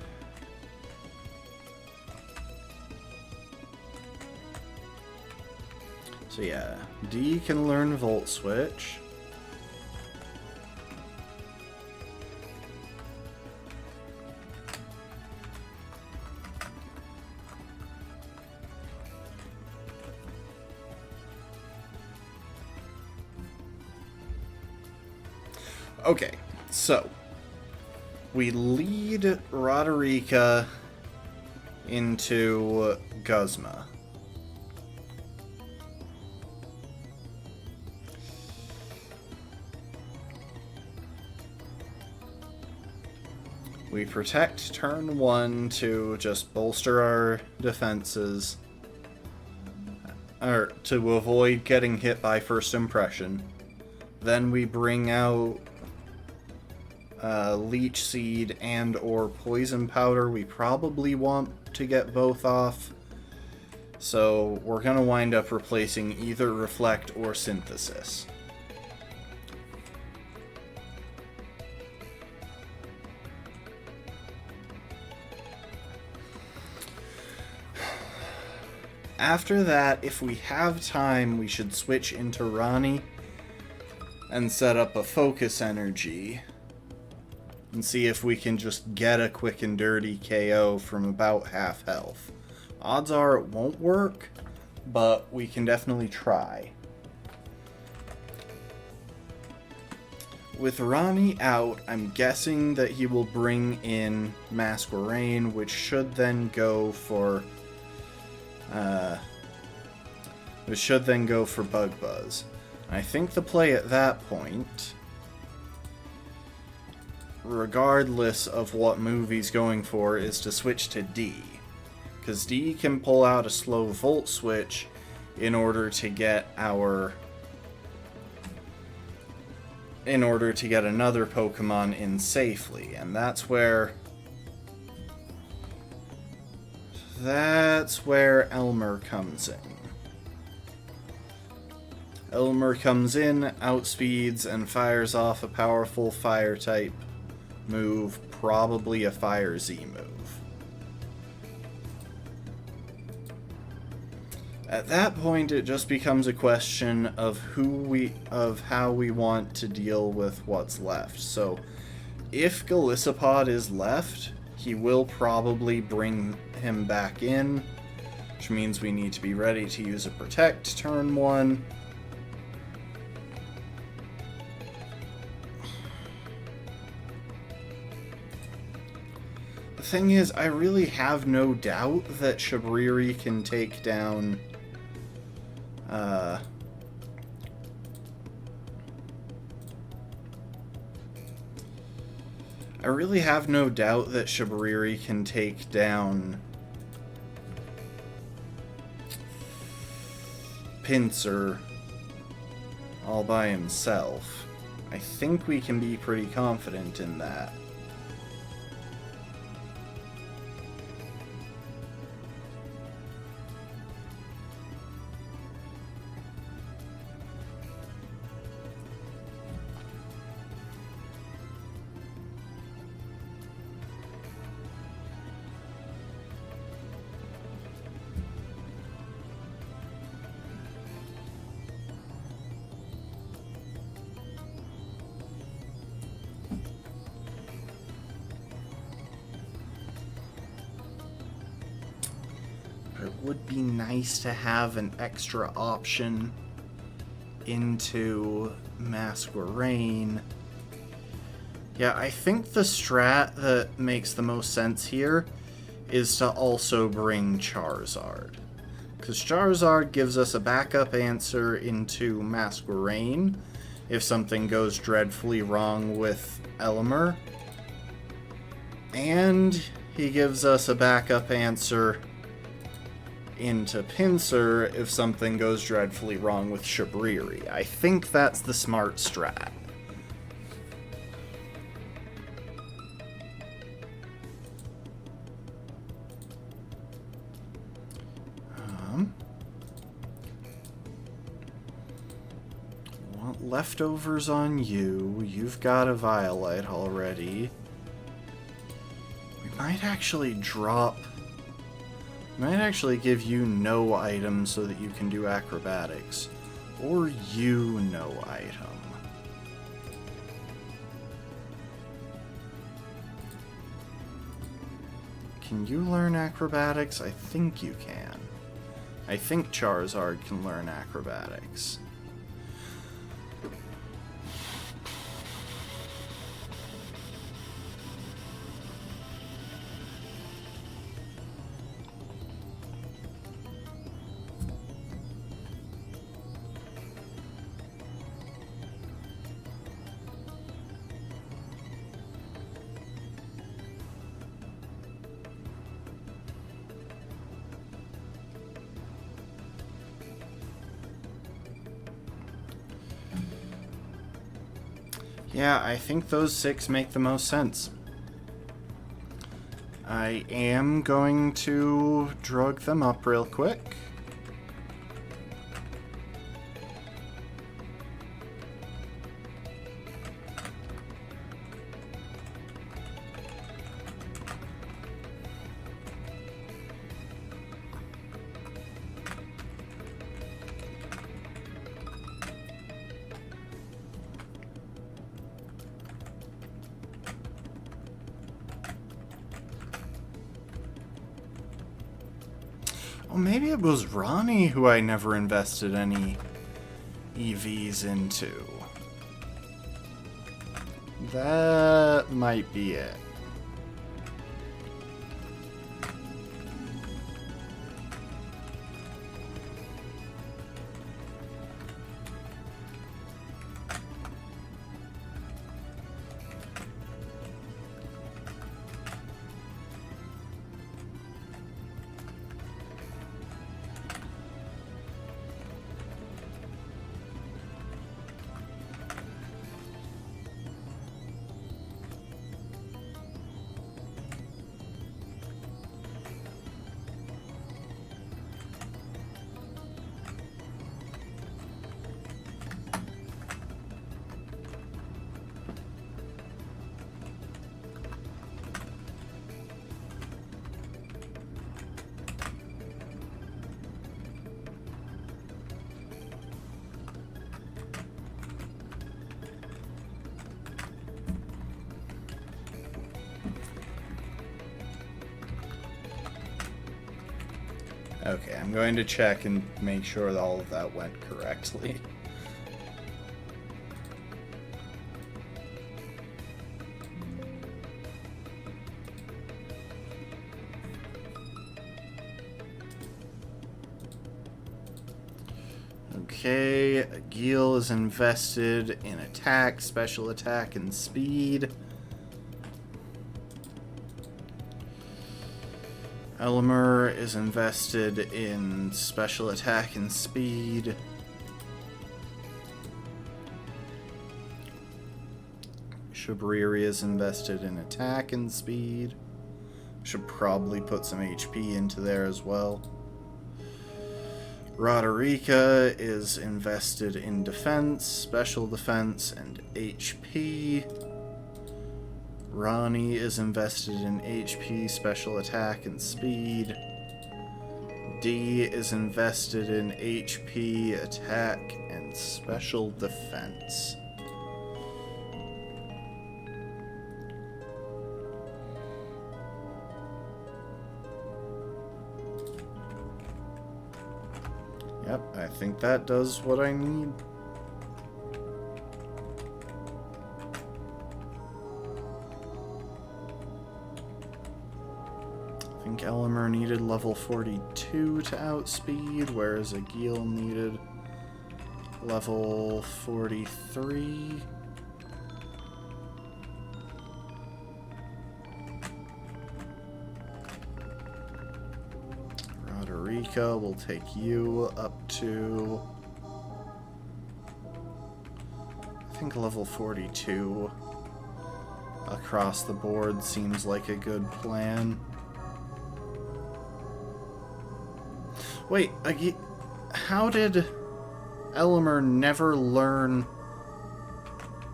So yeah, D can learn Volt Switch. Okay, so we lead Roderica into Guzma. We protect turn 1 to just bolster our defenses, or to avoid getting hit by first impression. Then we bring out Leech Seed and or Poison Powder. We probably want to get both off So we're going to wind up replacing either Reflect or Synthesis. After that, if we have time, we should switch into Rani and set up a Focus Energy and see if we can just get a quick and dirty KO from about half health. Odds are it won't work, but we can definitely try. With Rani out, I'm guessing that he will bring in Masquerain, which should then go for Bug Buzz. I think the play at that point, regardless of what move he's going for, is to switch to D. Because D can pull out a slow Volt Switch in order to get another Pokemon in safely. And that's where Elmer comes in. Elmer comes in, outspeeds, and fires off a powerful Fire-type move, probably a Fire Z move. At that point, it just becomes a question of how we want to deal with what's left. So, if Golisopod is left, he will probably bring him back in, which means we need to be ready to use a Protect turn 1. The thing is, I really have no doubt that Shabriri can take down Pinsir all by himself. I think we can be pretty confident in that. It would be nice to have an extra option into Masquerain. Yeah, I think the strat that makes the most sense here is to also bring Charizard. Because Charizard gives us a backup answer into Masquerain if something goes dreadfully wrong with Elmer. And he gives us a backup answer into Pinsir if something goes dreadfully wrong with Shabriri. I think that's the smart strat. Want leftovers on you. You've got a Violite already. We might actually give you no item so that you can do acrobatics. Or you no item. Can you learn acrobatics? I think you can. I think Charizard can learn acrobatics. Yeah, I think those 6 make the most sense. I am going to drug them up real quick. Oh, maybe it was Ronnie who I never invested any EVs into. That might be it. Okay, I'm going to check and make sure that all of that went correctly. Okay, Gil is invested in attack, special attack, and speed. Elmer is invested in special attack and speed. Shabriri is invested in attack and speed. Should probably put some HP into there as well. Roderica is invested in defense, special defense, and HP. Ronnie is invested in HP, special attack, and speed. D is invested in HP, attack, and special defense. Yep, I think that does what I need. I think Elmer needed level 42 to outspeed, whereas Agil needed level 43. Roderica will take you up to, I think, level 42 across the board seems like a good plan. Wait, how did Elmer never learn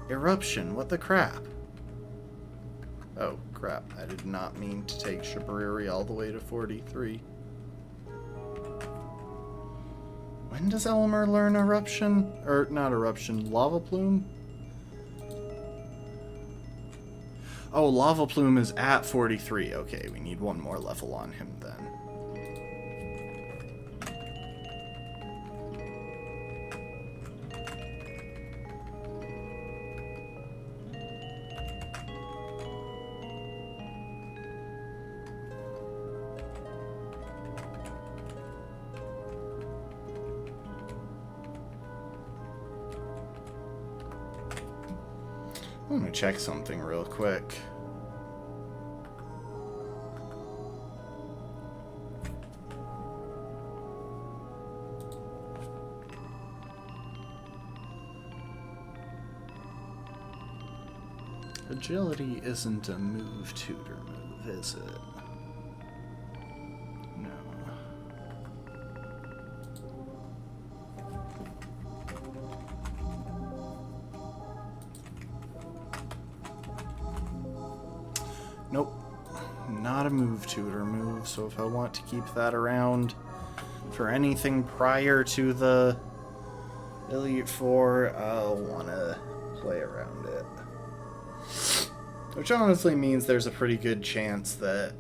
Eruption? What the crap? Oh, crap. I did not mean to take Shabriri all the way to 43. When does Elmer learn Eruption? Or, not Eruption, Lava Plume? Oh, Lava Plume is at 43. Okay, we need one more level on him then. I'm gonna check something real quick. Agility isn't a move tutor move, is it? No. Nope. Not a move tutor move, so if I want to keep that around for anything prior to the Elite Four, I'll want to play around it. Which honestly means there's a pretty good chance that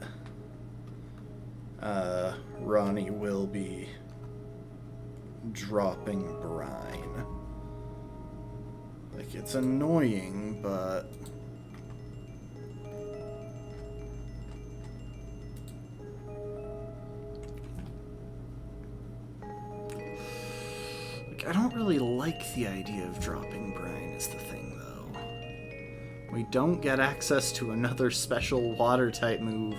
Ronnie will be dropping brine. Like, it's annoying, but... like, I don't really like the idea of dropping brine is the thing, though. We don't get access to another special water-type move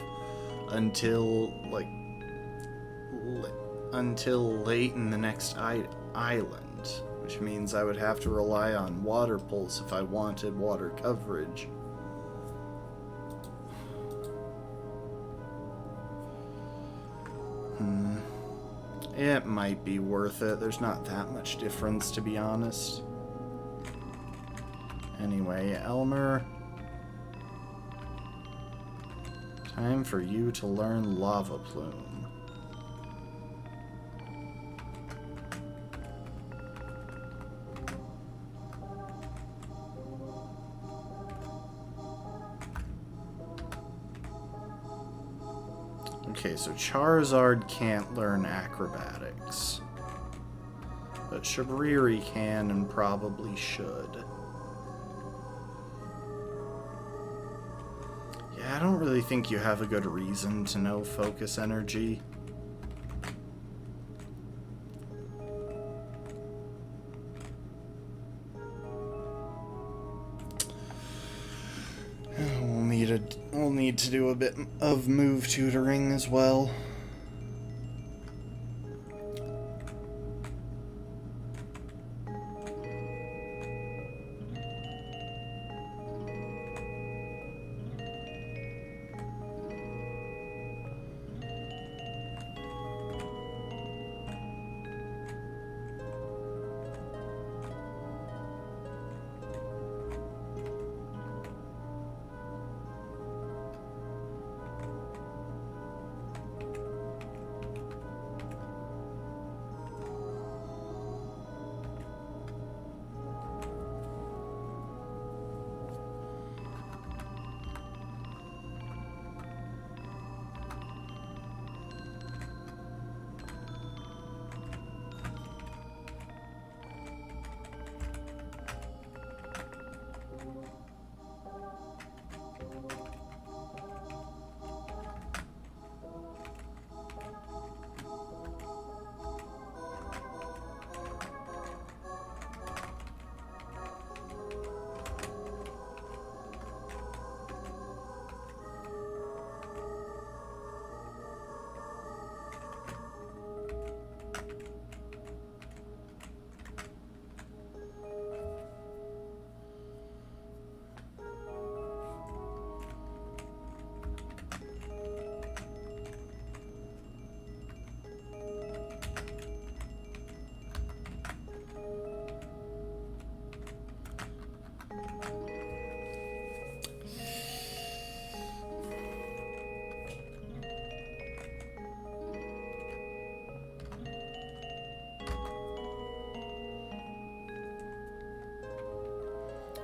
until, like, until late in the next island, which means I would have to rely on Water Pulse if I wanted water coverage. It might be worth it. There's not that much difference, to be honest. Anyway, Elmer, time for you to learn Lava Plume. Okay, so Charizard can't learn Acrobatics, but Shabriri can and probably should. Yeah, I don't really think you have a good reason to know Focus Energy. We'll need to do a bit of move tutoring as well.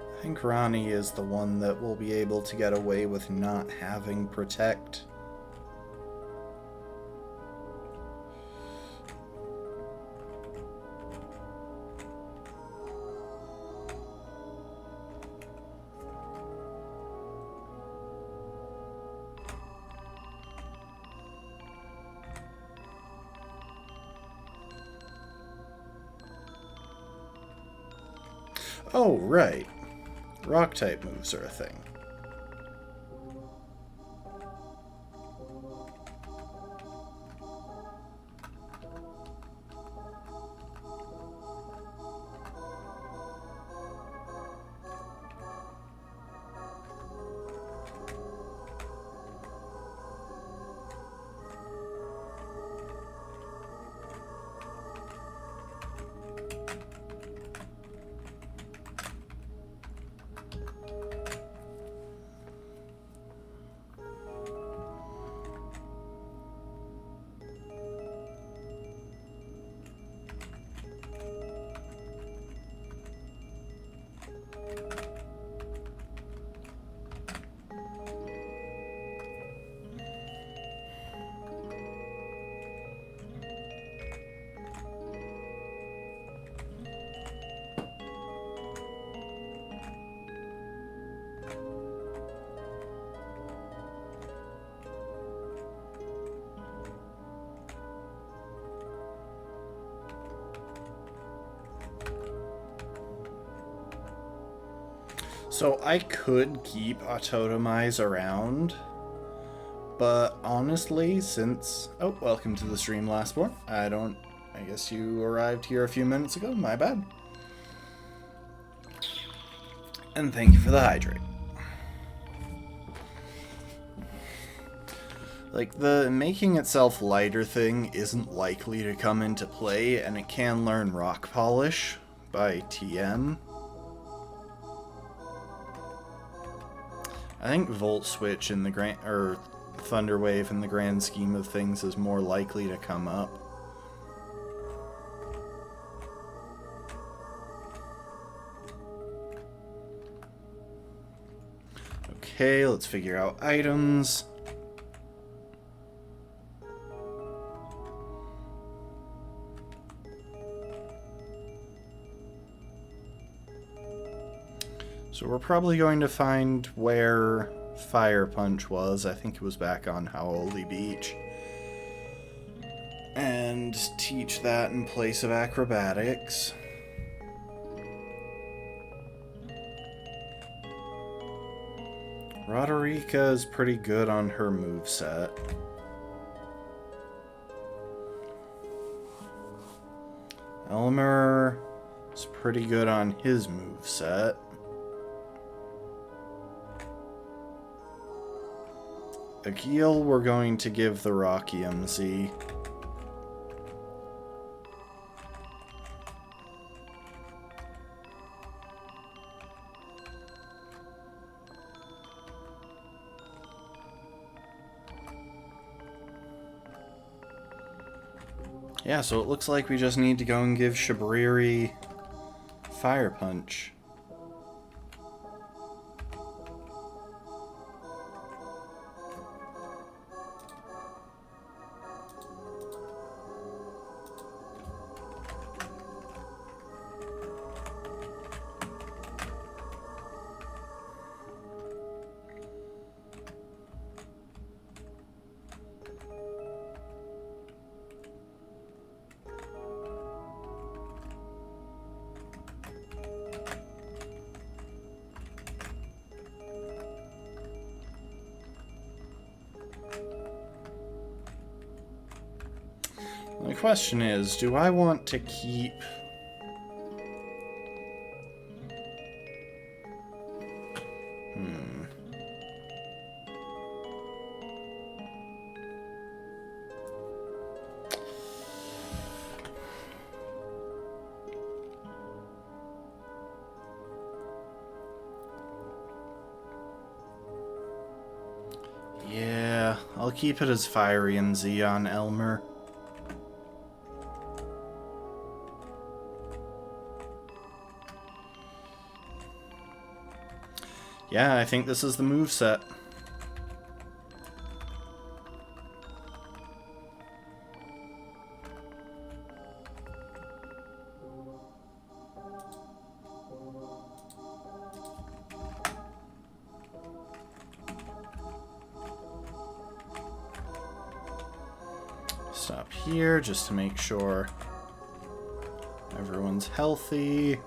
I think Ronnie is the one that will be able to get away with not having Protect. Oh, right. Rock-type moves are a thing. So I could keep Autotomize around, but honestly, since... Oh, welcome to the stream, Lastborn. I guess you arrived here a few minutes ago, my bad. And thank you for the hydrate. Like, the making itself lighter thing isn't likely to come into play, and it can learn Rock Polish by TM. I think Volt Switch in the Thunder Wave in the grand scheme of things is more likely to come up. Okay, let's figure out items. So we're probably going to find where Fire Punch was. I think it was back on Howley Beach. And teach that in place of acrobatics. Roderica is pretty good on her moveset. Elmer is pretty good on his moveset. Akil, we're going to give the Rocky MZ. Yeah, so it looks like we just need to go and give Shabriri Fire Punch. The question is, do I want to keep... Yeah, I'll keep it as Fiery MZ on Elmer. Yeah, I think this is the moveset. Stop here just to make sure everyone's healthy.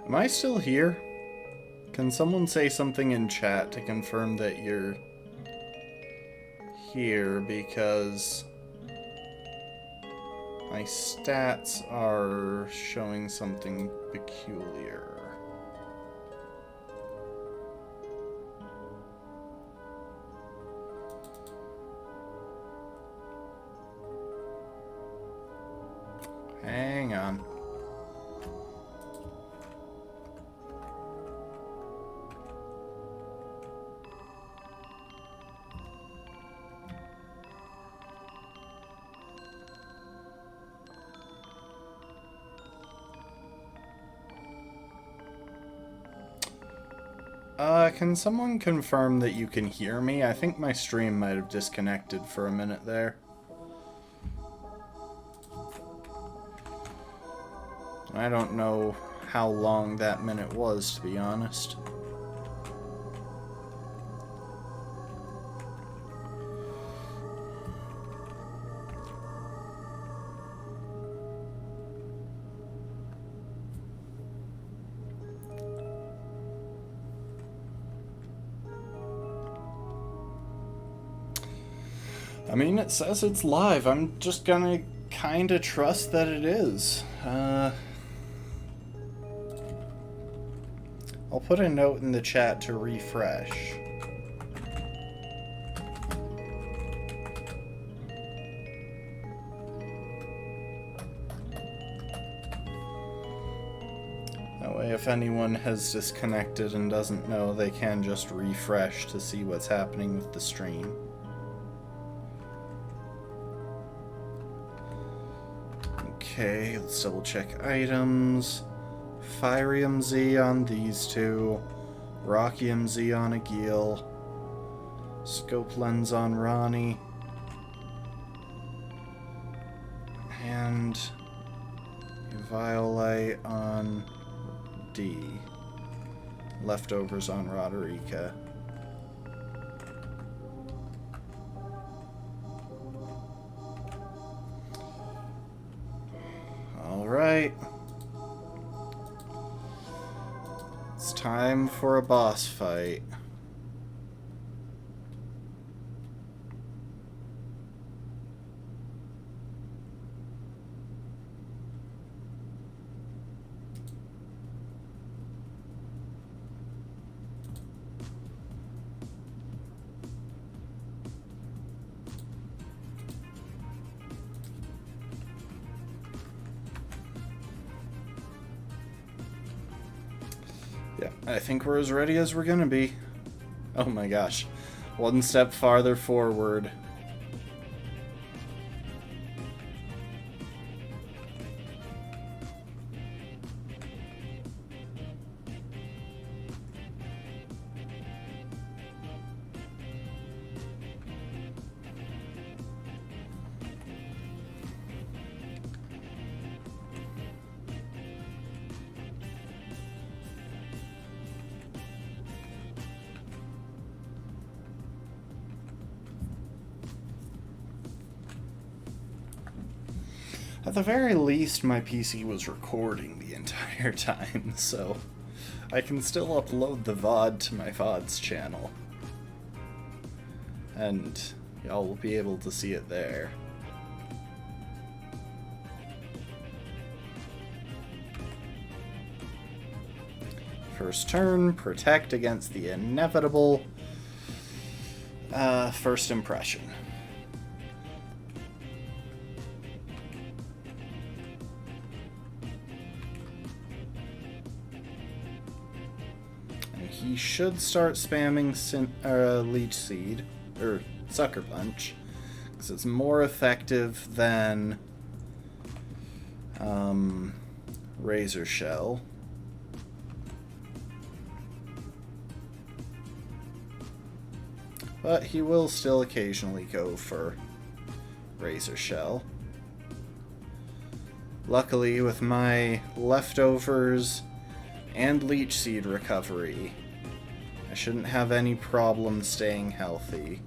Am I still here? Can someone say something in chat to confirm that you're here, because my stats are showing something peculiar. Hang on. Can someone confirm that you can hear me? I think my stream might have disconnected for a minute there. I don't know how long that minute was, to be honest. I mean, it says it's live. I'm just gonna kinda trust that it is. I'll put a note in the chat to refresh. That way, if anyone has disconnected and doesn't know, they can just refresh to see what's happening with the stream. Okay, let's double check items. Firium Z on these two. Rockium Z on Agil. Scope lens on Ronnie. And Violite on D. Leftovers on Roderica. Alright. It's time for a boss fight. Yeah, I think we're as ready as we're gonna be. Oh my gosh. One step farther forward. At the very least, my PC was recording the entire time, so I can still upload the VOD to my VODs channel. And y'all will be able to see it there. First turn, protect against the inevitable first impression. He should start spamming Leech Seed, or Sucker Punch, because it's more effective than Razor Shell. But he will still occasionally go for Razor Shell. Luckily, with my leftovers and Leech Seed recovery, I shouldn't have any problem staying healthy.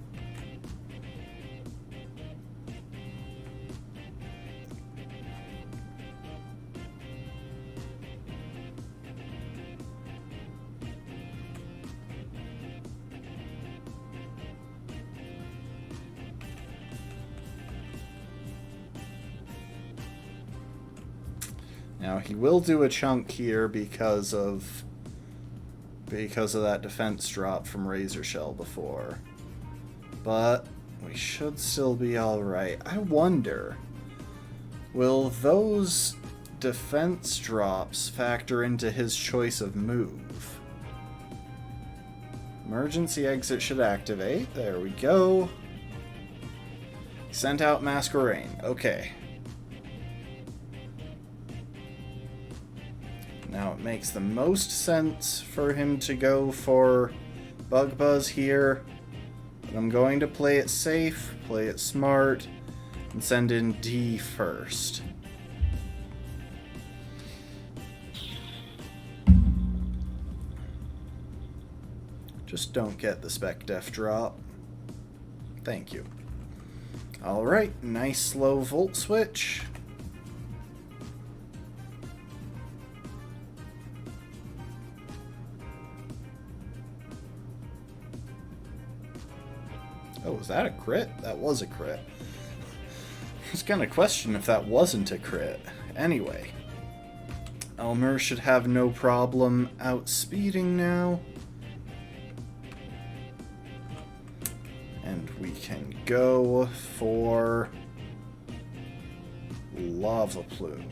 Now he will do a chunk here because of that defense drop from Razor Shell before. But we should still be alright. I wonder, will those defense drops factor into his choice of move? Emergency exit should activate. There we go. Sent out Masquerain. Okay. Now it makes the most sense for him to go for Bug Buzz here, but I'm going to play it safe, play it smart, and send in D first. Just don't get the Spec Def drop. Thank you. Alright, nice slow Volt Switch. Oh, was that a crit? That was a crit. I was gonna question if that wasn't a crit. Anyway. Elmer should have no problem outspeeding now. And we can go for Lava Plume.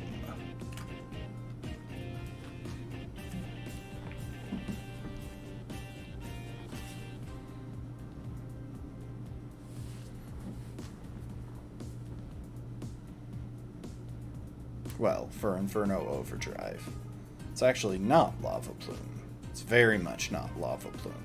Well, for Inferno Overdrive. It's actually not Lava Plume. It's very much not Lava Plume.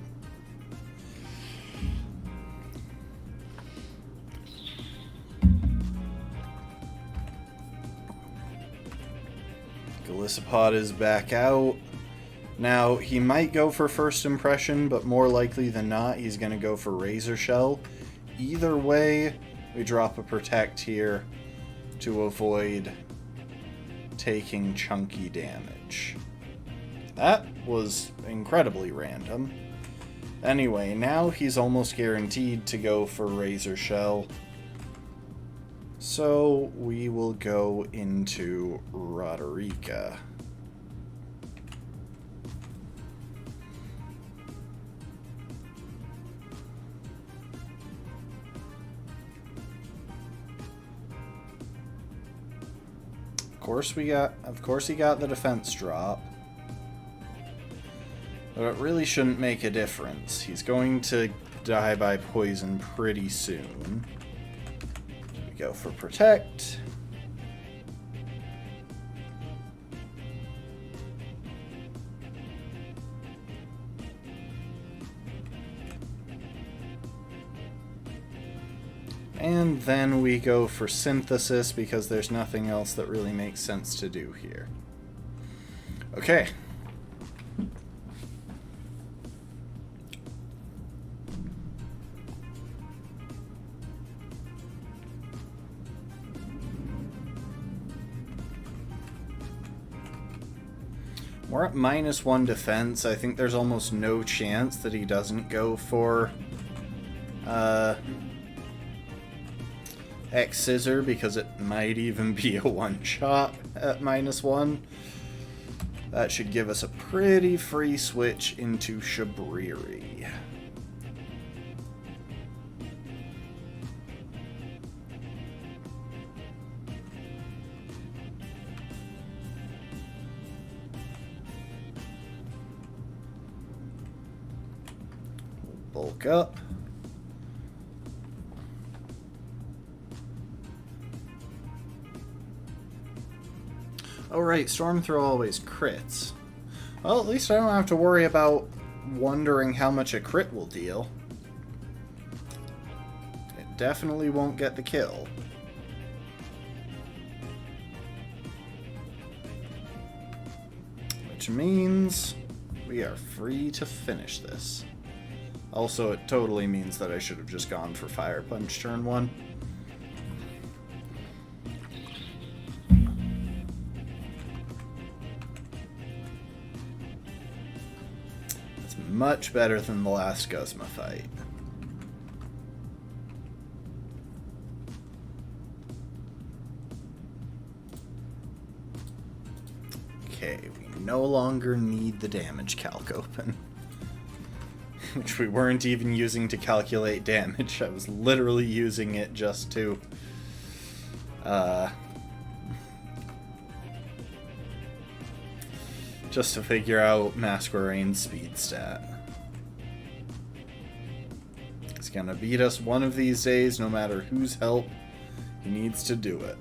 Golisopod is back out. Now, he might go for First Impression, but more likely than not, he's going to go for Razor Shell. Either way, we drop a Protect here to avoid taking chunky damage. That was incredibly random. Anyway, now he's almost guaranteed to go for Razor Shell. So we will go into Roderica. Of course he got the defense drop. But it really shouldn't make a difference. He's going to die by poison pretty soon. We go for Protect. And then we go for Synthesis because there's nothing else that really makes sense to do here. Okay. We're at -1 defense. I think there's almost no chance that he doesn't go for X Scissor because it might even be a one-shot at -1. That should give us a pretty free switch into Shabriri. Bulk up. Oh right, Storm Throw always crits. Well, at least I don't have to worry about wondering how much a crit will deal. It definitely won't get the kill. Which means we are free to finish this. Also, it totally means that I should have just gone for Fire Punch turn 1. Much better than the last Guzma fight. Okay, we no longer need the damage calc open. Which we weren't even using to calculate damage. I was literally using it just to figure out Masquerade's speed stat. He's gonna beat us one of these days, no matter whose help he needs to do it.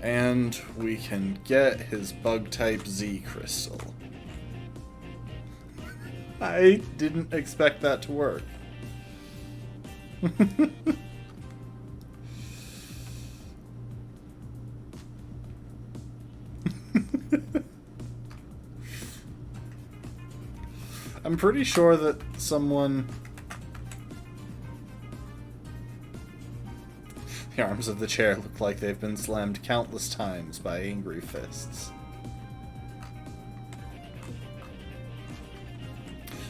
And we can get his bug-type Z crystal. I didn't expect that to work. I'm pretty sure that someone... The arms of the chair look like they've been slammed countless times by angry fists.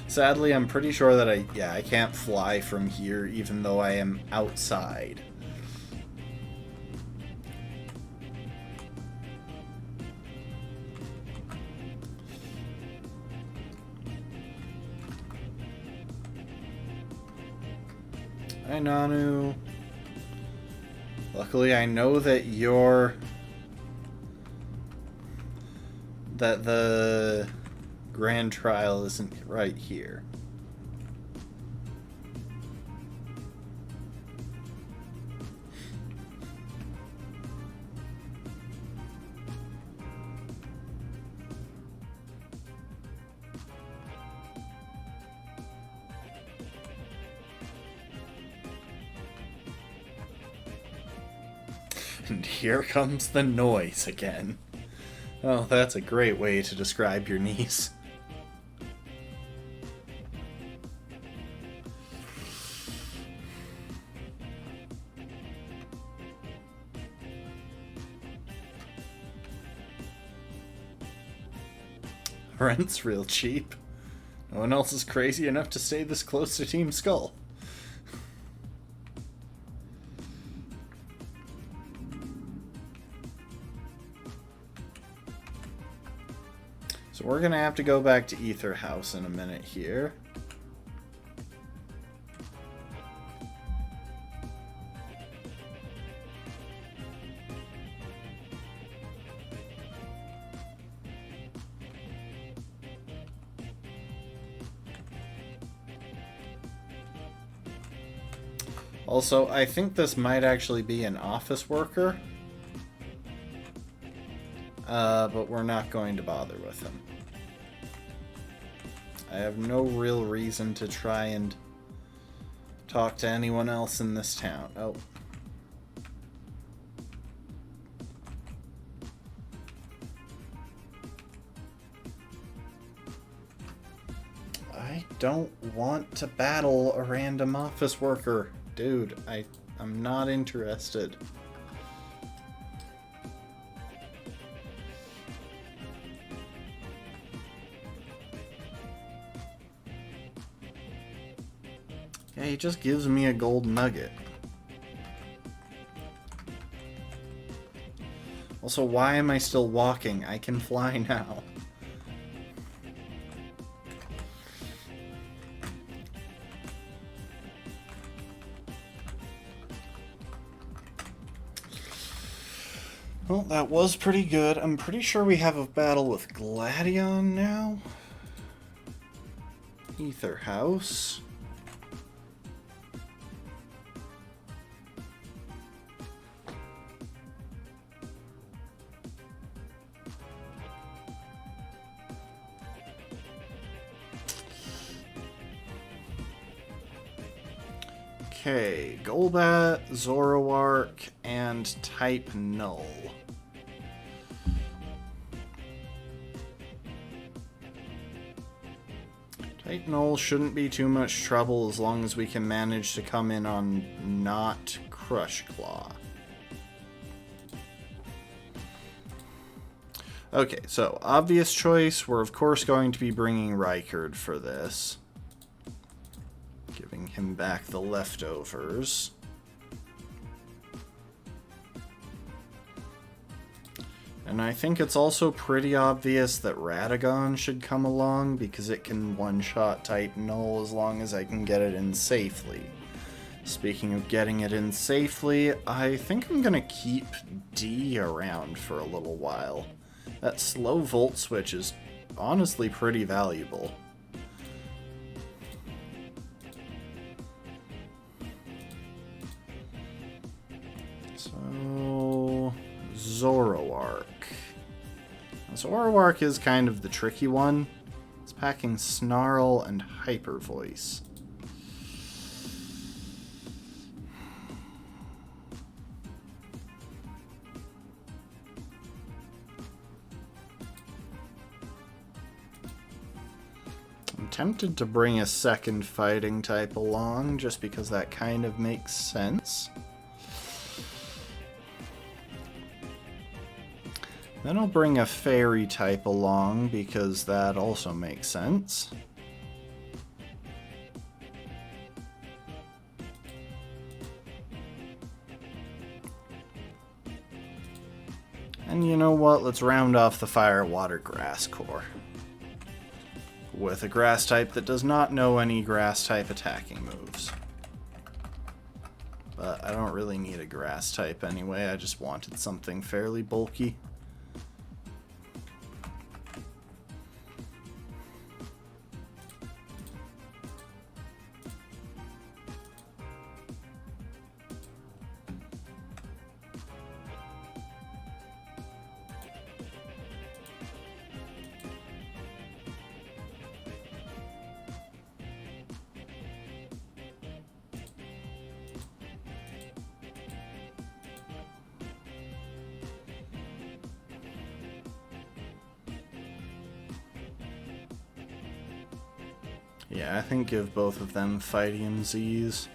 Sadly, I'm pretty sure that I can't fly from here even though I am outside. Hi, Nanu. Luckily, I know that that the grand trial isn't right here. And here comes the noise again. Oh, that's a great way to describe your niece. Rent's real cheap. No one else is crazy enough to stay this close to Team Skull. So we're gonna have to go back to Ether House in a minute here. Also, I think this might actually be an office worker. But we're not going to bother with him. I have no real reason to try and talk to anyone else in this town. Oh. I don't want to battle a random office worker. Dude, I'm not interested. Yeah, he just gives me a gold nugget. Also, why am I still walking? I can fly now. Well, that was pretty good. I'm pretty sure we have a battle with Gladion now. Ether House. Okay, Golbat, Zoroark, and Type Null. Type Null shouldn't be too much trouble as long as we can manage to come in on not Crush Claw. Okay, so obvious choice. We're of course going to be bringing Rykard for this. Giving him back the leftovers. And I think it's also pretty obvious that Radagon should come along because it can one-shot Type Null as long as I can get it in safely. Speaking of getting it in safely, I think I'm gonna keep D around for a little while. That slow Volt Switch is honestly pretty valuable. So Zoroark. Zoroark is kind of the tricky one. It's packing Snarl and Hyper Voice. I'm tempted to bring a second fighting type along, just because that kind of makes sense. Then I'll bring a fairy type along, because that also makes sense. And you know what? Let's round off the fire, water, grass core with a grass type that does not know any grass type attacking moves. But I don't really need a grass type anyway, I just wanted something fairly bulky. Yeah, I think give both of them Fighting Zs.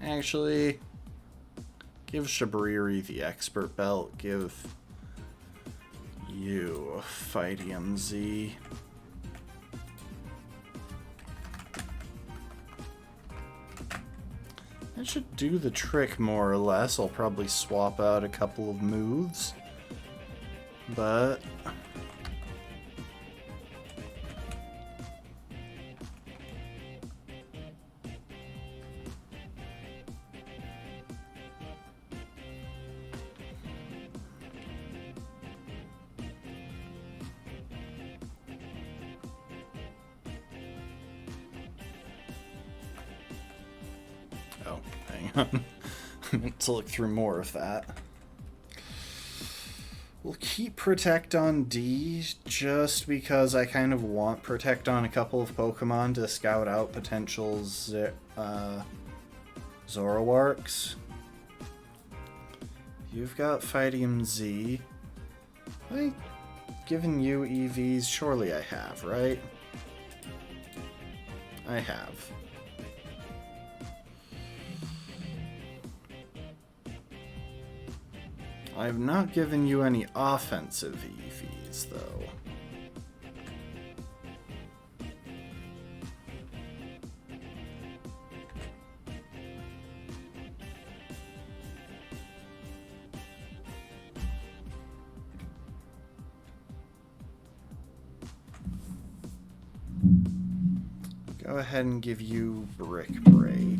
Actually, give Shabriri the Expert Belt, give you a Fighting Z. That should do the trick more or less. I'll probably swap out a couple of moves. But oh, hang on. I meant to look through more of that. We'll keep Protect on D, just because I kind of want Protect on a couple of Pokemon to scout out potential Zoroarks. You've got Fighting Z. I've given you EVs, surely I have, right? I have. I've not given you any offensive EVs, though. Go ahead and give you Brick Break.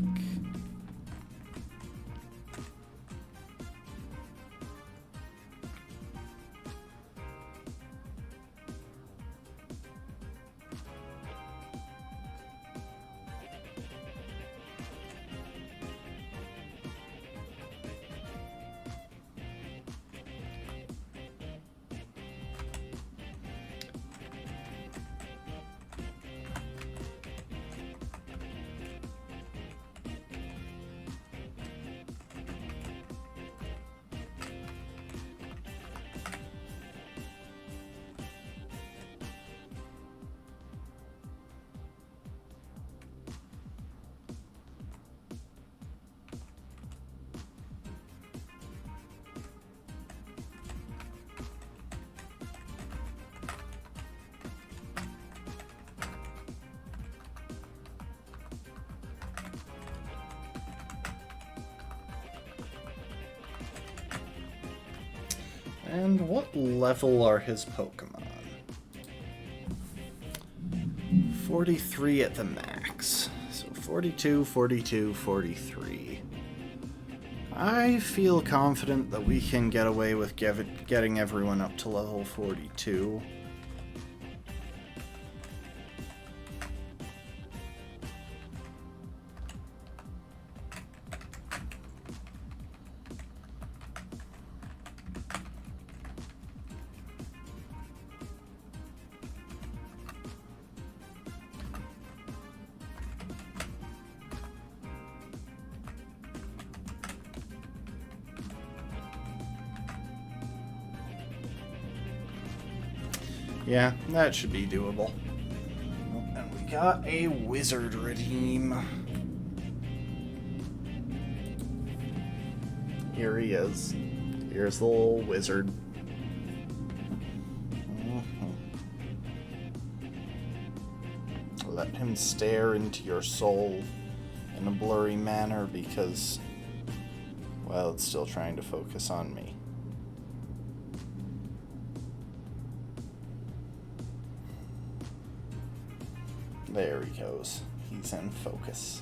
And what level are his Pokemon? 43 at the max. So 42, 42, 43. I feel confident that we can get away with getting everyone up to level 42. Yeah, that should be doable. And we got a wizard redeem. Here he is. Here's the little wizard. Let him stare into your soul in a blurry manner because, well, it's still trying to focus on me. There he goes. He's in focus.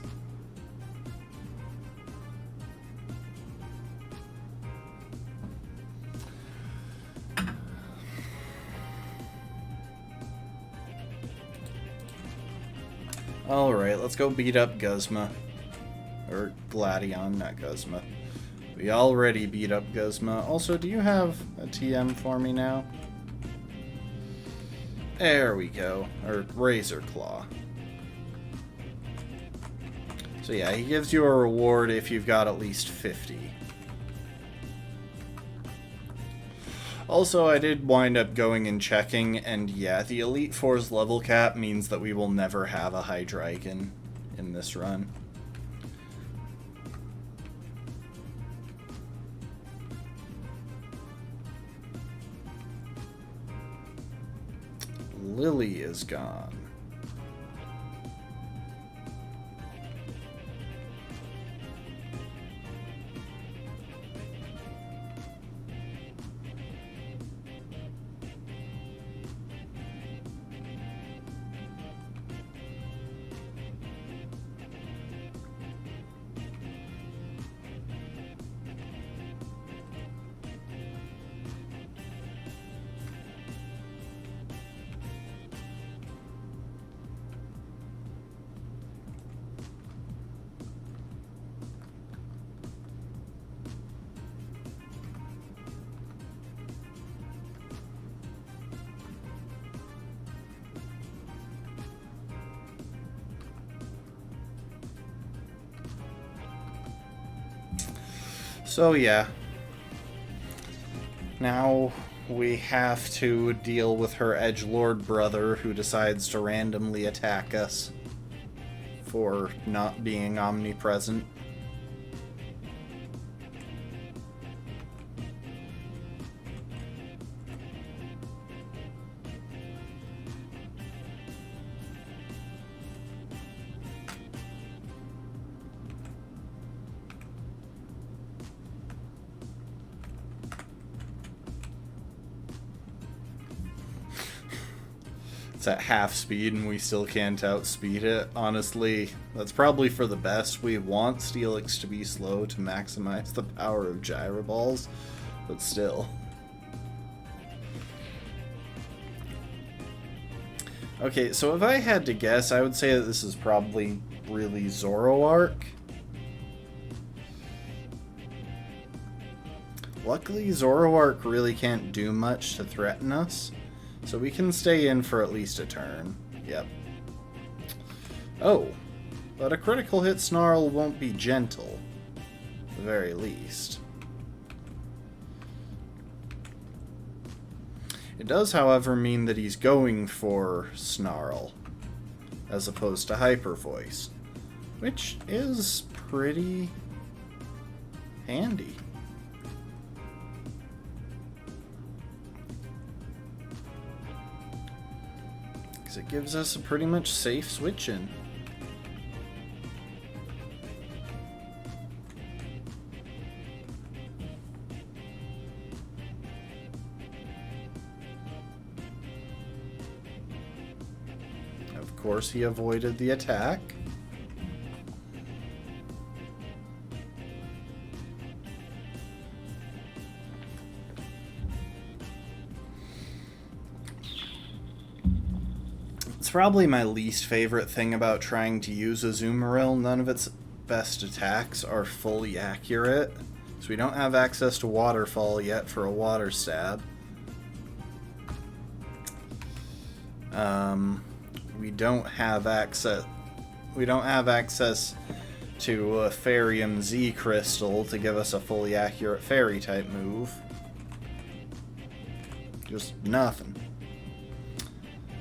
Alright, let's go beat up Guzma. Or Gladion, not Guzma. We already beat up Guzma. Also, do you have a TM for me now? There we go. Or Razor Claw. So yeah, he gives you a reward if you've got at least 50. Also, I did wind up going and checking, and yeah, the Elite Four's level cap means that we will never have a Hydreigon in this run. Lily is gone. So yeah, now we have to deal with her edgelord brother who decides to randomly attack us for not being omnipresent. It's at half speed and we still can't outspeed it. Honestly, that's probably for the best. We want Steelix to be slow to maximize the power of Gyro Balls, but still. Okay, so if I had to guess, I would say that this is probably really Zoroark. Luckily, Zoroark really can't do much to threaten us. So we can stay in for at least a turn. Yep. Oh, but a critical hit Snarl won't be gentle, at the very least. It does, however, mean that he's going for Snarl, as opposed to Hyper Voice, which is pretty handy. It gives us a pretty much safe switch in. Of course, he avoided the attack. Probably my least favorite thing about trying to use Azumarill. None of its best attacks are fully accurate. So we don't have access to Waterfall yet for a Water Stab. We don't have access to a Fairyum Z Crystal to give us a fully accurate Fairy type move. Just nothing.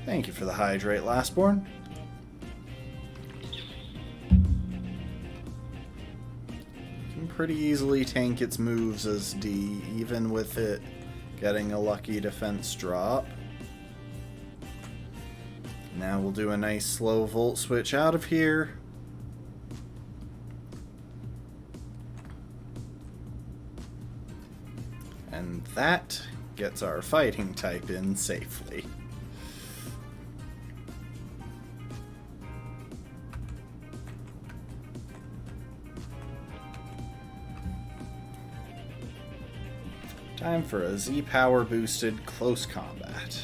Thank you for the hydrate, Lastborn. Can pretty easily tank its moves as D, even with it getting a lucky defense drop. Now we'll do a nice slow volt switch out of here. And that gets our fighting type in safely. Time for a Z-Power boosted close combat.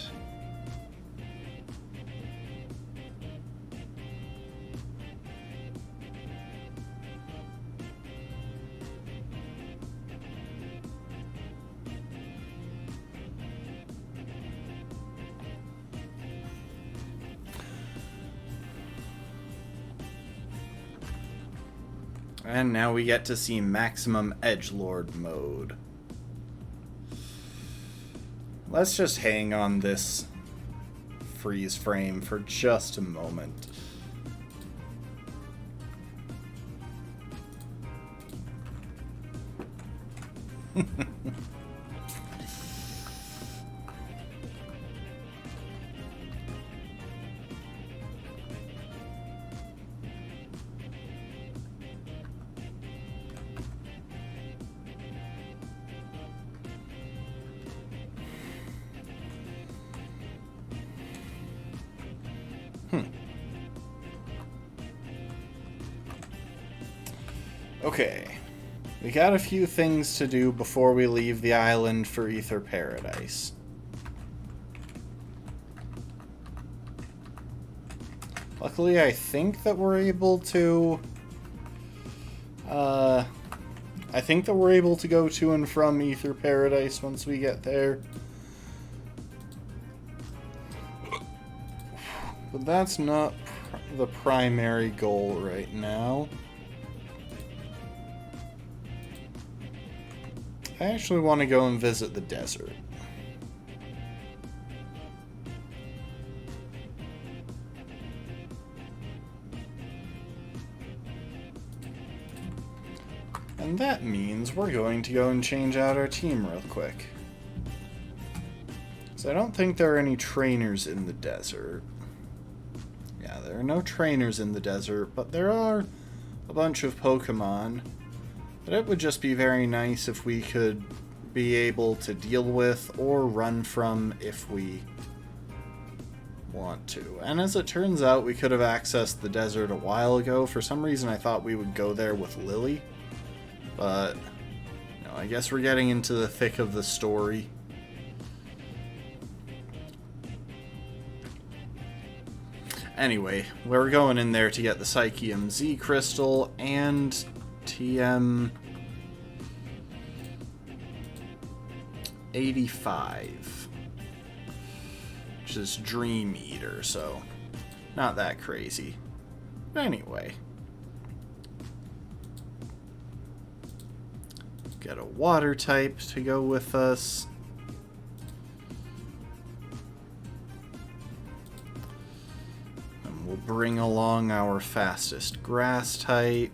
And now we get to see maximum edgelord mode. Let's just hang on this freeze frame for just a moment. Okay, we got a few things to do before we leave the island for Ether Paradise. Luckily, I think that we're able to... I think that we're able to go to and from Ether Paradise once we get there. But that's not the primary goal right now. I actually want to go and visit the desert. And that means we're going to go and change out our team real quick. So I don't think there are any trainers in the desert. Yeah, there are no trainers in the desert, but there are a bunch of Pokémon. But it would just be very nice if we could be able to deal with or run from if we want to. And as it turns out, we could have accessed the desert a while ago. For some reason, I thought we would go there with Lily. But, no, I guess we're getting into the thick of the story. Anyway, we're going in there to get the Psychium Z Crystal and TM 85, which is Dream Eater, so not that crazy. But anyway, get a water type to go with us. And we'll bring along our fastest grass type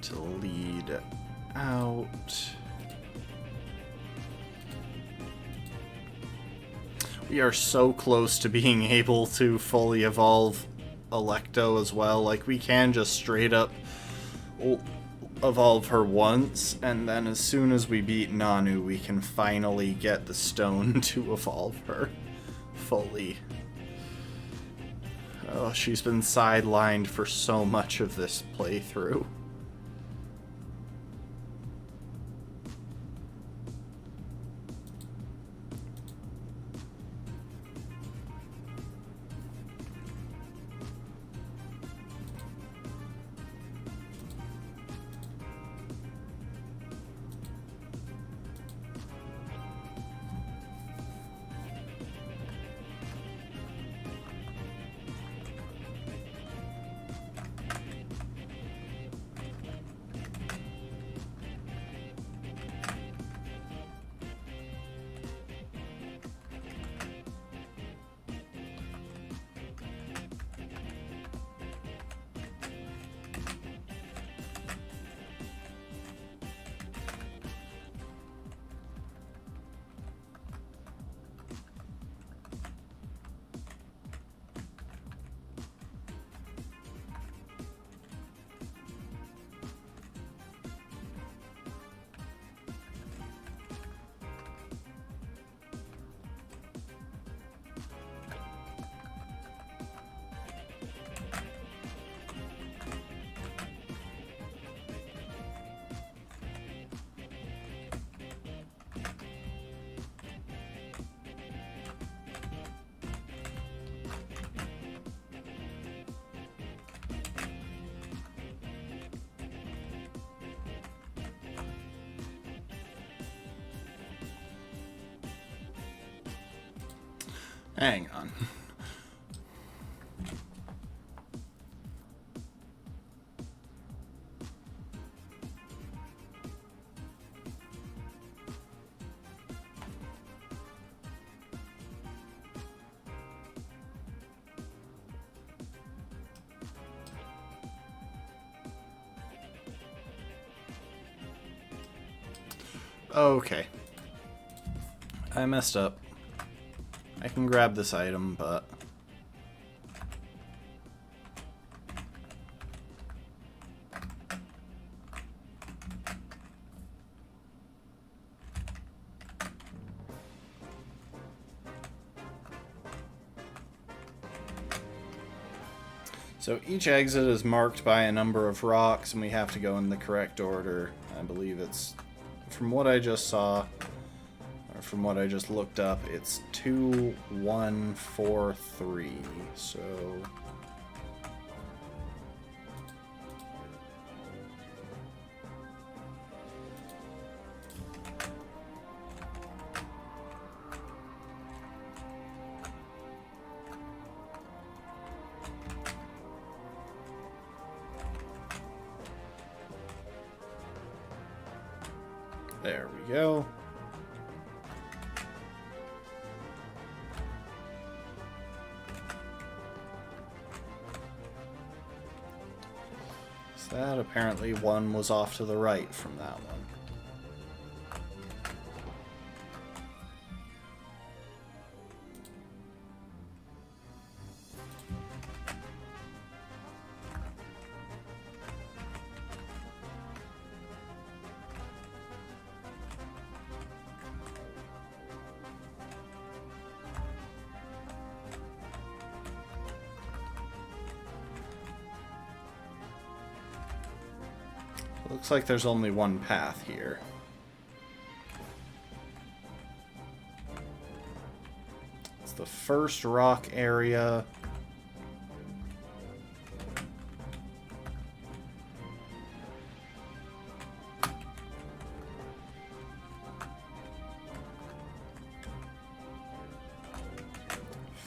to lead out. We are so close to being able to fully evolve Electo as well. Like, we can just straight up evolve her once, and then as soon as we beat Nanu, we can finally get the stone to evolve her fully. Oh, she's been sidelined for so much of this playthrough. Hang on. Okay. I messed up. I can grab this item, but... So each exit is marked by a number of rocks, and we have to go in the correct order. I believe it's, from what I just saw, or from what I just looked up, it's 2, 1, 4, 3. So... There we go. So that apparently one was off to the right from that one. Looks like there's only one path here. It's the first rock area.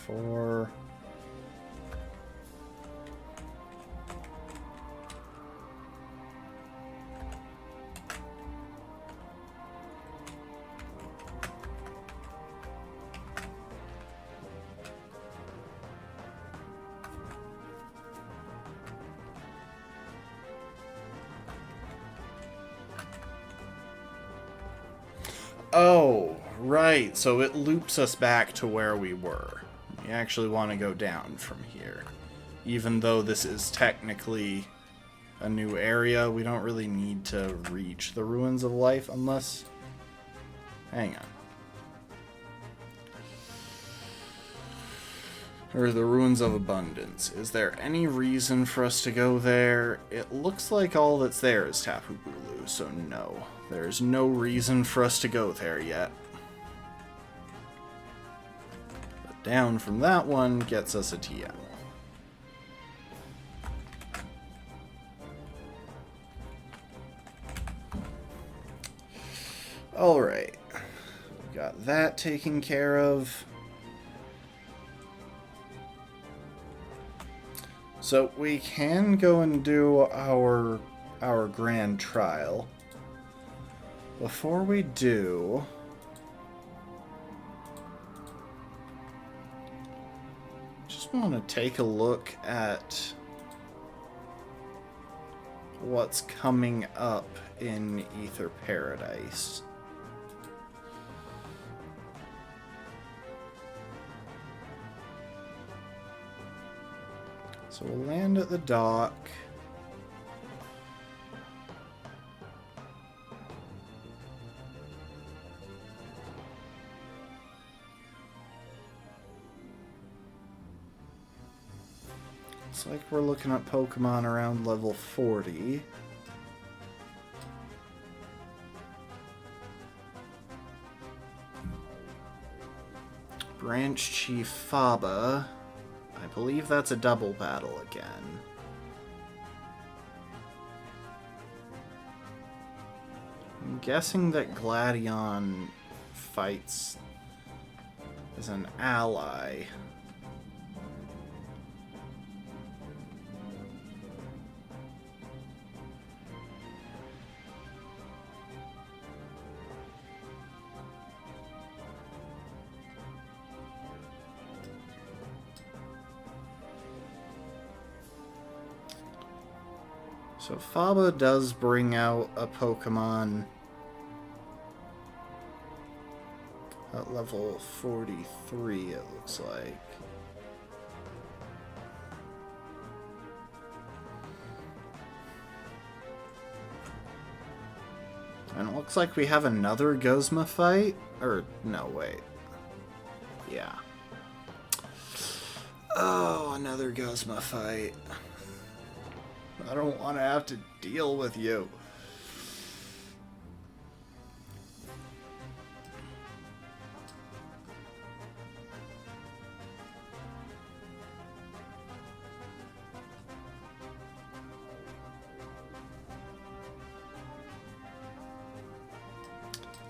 Four. Oh, right. So it loops us back to where we were. We actually want to go down from here. Even though this is technically a new area, we don't really need to reach the Ruins of Life unless... Hang on. Or the Ruins of Abundance. Is there any reason for us to go there? It looks like all that's there is Tapu Bulu, so no. There's no reason for us to go there yet. But down from that one gets us a TM. Alright. Got that taken care of. So we can go and do our grand trial. Before we do, just want to take a look at what's coming up in Ether Paradise. So we'll land at the dock. Looks like we're looking at Pokemon around level 40. Branch Chief Faba. I believe that's a double battle again. I'm guessing that Gladion fights as an ally. So Faba does bring out a Pokemon at level 43, it looks like. And it looks like we have another Guzma fight. Or, no, wait. Yeah. Oh, another Guzma fight. I don't want to have to deal with you.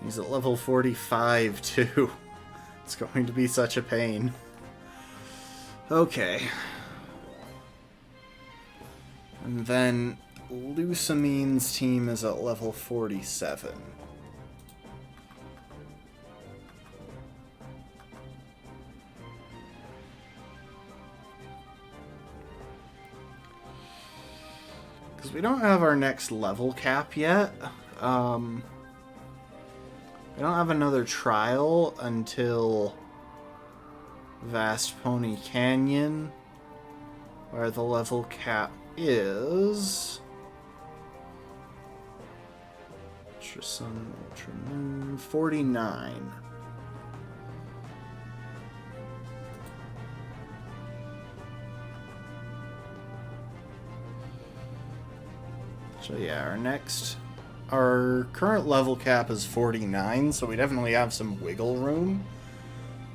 He's at level 45 too. It's going to be such a pain. Okay. And then Lucamine's team is at level 47. Because we don't have our next level cap yet. We don't have another trial until Vast Pony Canyon, where the level cap is Ultra Sun, Ultra Moon, 49. So yeah, our current level cap is 49, so we definitely have some wiggle room.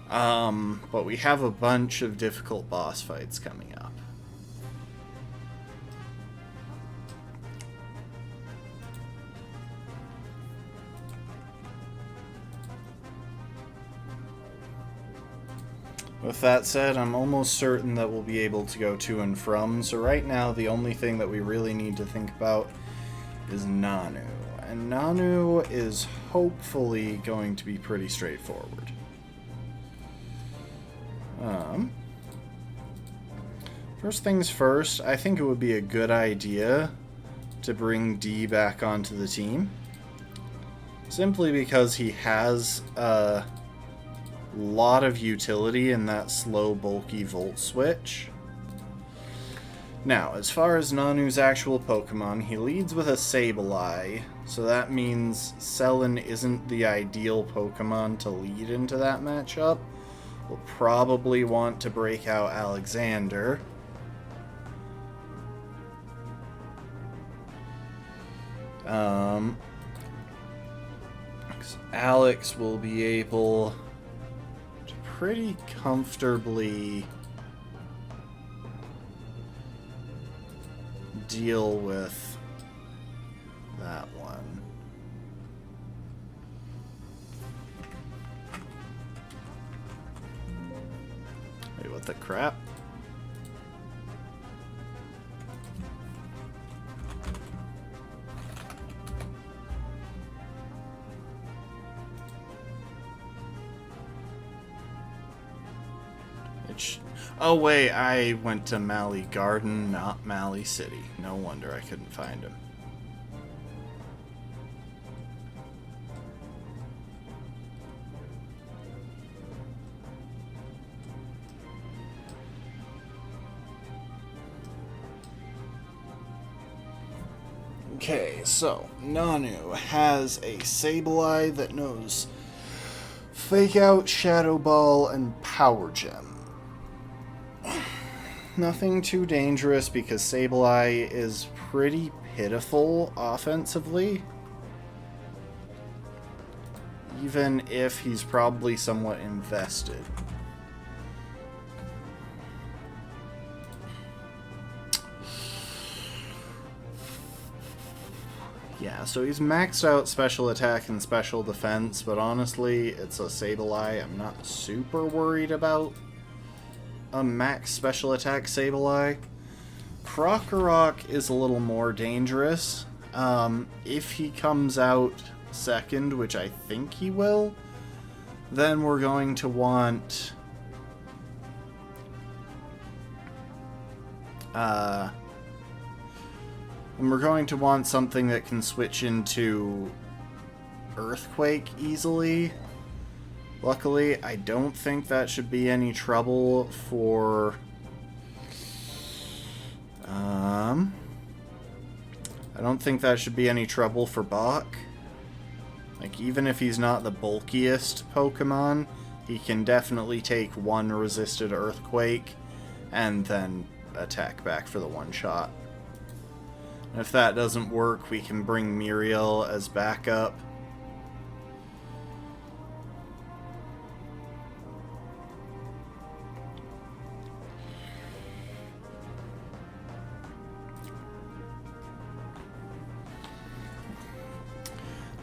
But we have a bunch of difficult boss fights coming up. With that said, I'm almost certain that we'll be able to go to and from, so right now the only thing that we really need to think about is Nanu. And Nanu is hopefully going to be pretty straightforward. First things first, I think it would be a good idea to bring D back onto the team. Simply because he has a lot of utility in that slow, bulky Volt Switch. Now, as far as Nanu's actual Pokemon, he leads with a Sableye, so that means Cellin isn't the ideal Pokemon to lead into that matchup. We'll probably want to break out Alexander. Alex will be able to pretty comfortably deal with that one. Wait, what the crap? Oh wait, I went to Mally Garden, not Mally City. No wonder I couldn't find him. Okay, so Nanu has a Sableye that knows Fake Out, Shadow Ball, and Power Gem. Nothing too dangerous because Sableye is pretty pitiful offensively. Even if he's probably somewhat invested. Yeah, Yeah, so he's maxed out special attack and special defense, but honestly, it's a Sableye. I'm not super worried about a max special attack Sableye. Krokorok is a little more dangerous. If he comes out second, which I think he will, then we're going to want... and we're going to want something that can switch into Earthquake easily. Luckily, I don't think that should be any trouble for... I don't think that should be any trouble for Bach. Like, even if he's not the bulkiest Pokemon, he can definitely take one resisted Earthquake and then attack back for the one-shot. If that doesn't work, we can bring Muriel as backup.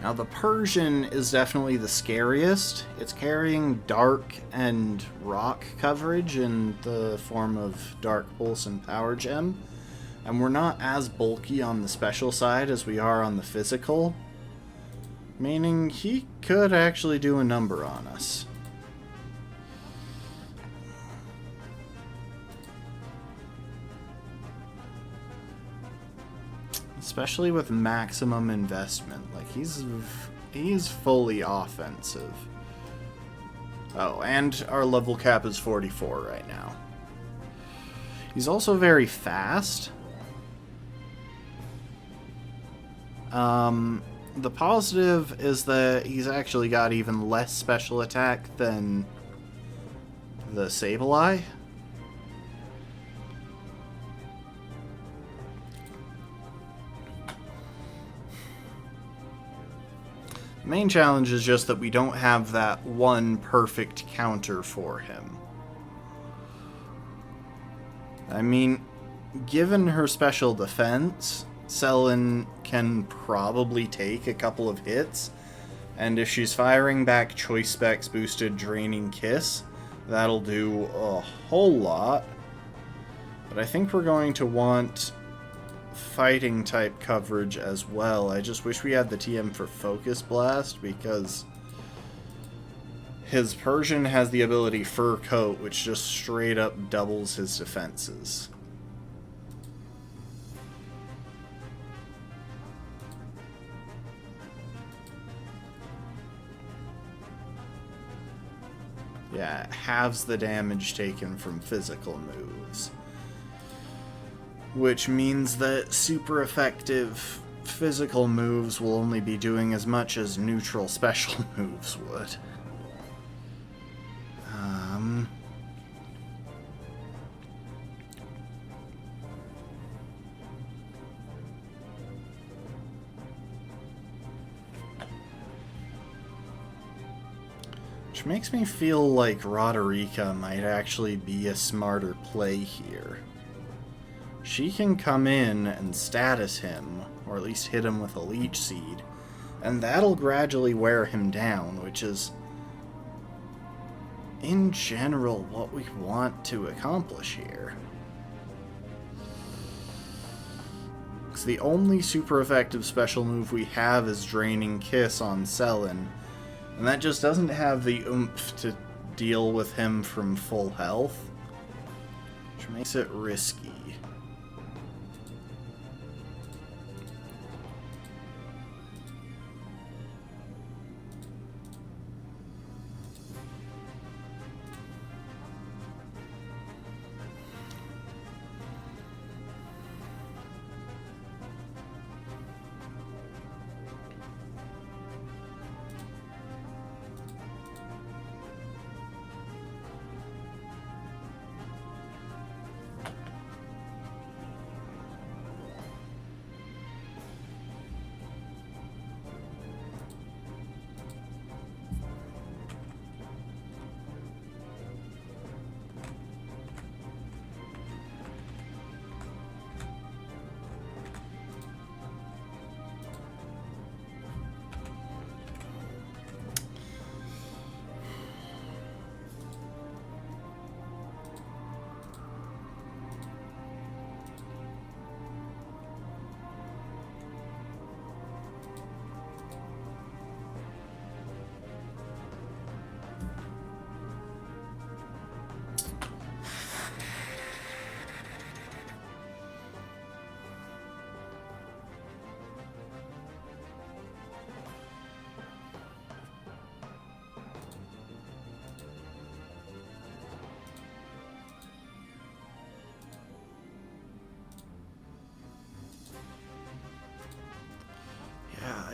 Now the Persian is definitely the scariest. It's carrying dark and rock coverage in the form of Dark Pulse and Power Gem. And we're not as bulky on the special side as we are on the physical. Meaning he could actually do a number on us. Especially with maximum investment. Like, he's fully offensive. Oh, and our level cap is 44 right now. He's also very fast. The positive is that he's actually got even less special attack than the Sableye. The main challenge is just that we don't have that one perfect counter for him. I mean, given her special defense, Selin can probably take a couple of hits, and if she's firing back Choice Specs boosted Draining Kiss, that'll do a whole lot. But I think we're going to want fighting type coverage as well. I just wish we had the TM for Focus Blast, because his Persian has the ability Fur Coat, which just straight up doubles his defenses. Yeah, it halves the damage taken from physical moves. Which means that super effective physical moves will only be doing as much as neutral special moves would. Which makes me feel like Roderica might actually be a smarter play here. She can come in and status him, or at least hit him with a Leech Seed, and that'll gradually wear him down, which is, in general, what we want to accomplish here. Because the only super effective special move we have is Draining Kiss on Selin, and that just doesn't have the oomph to deal with him from full health, which makes it risky.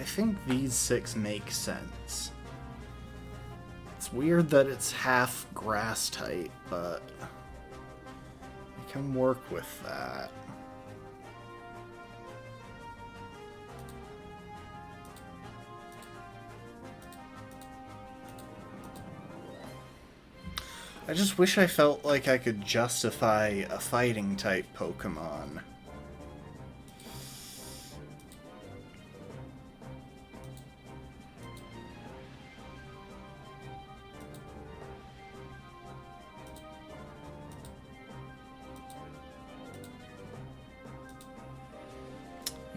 think these 6 make sense. It's weird that it's half grass type, but I can work with that. I just wish I felt like I could justify a fighting type Pokemon.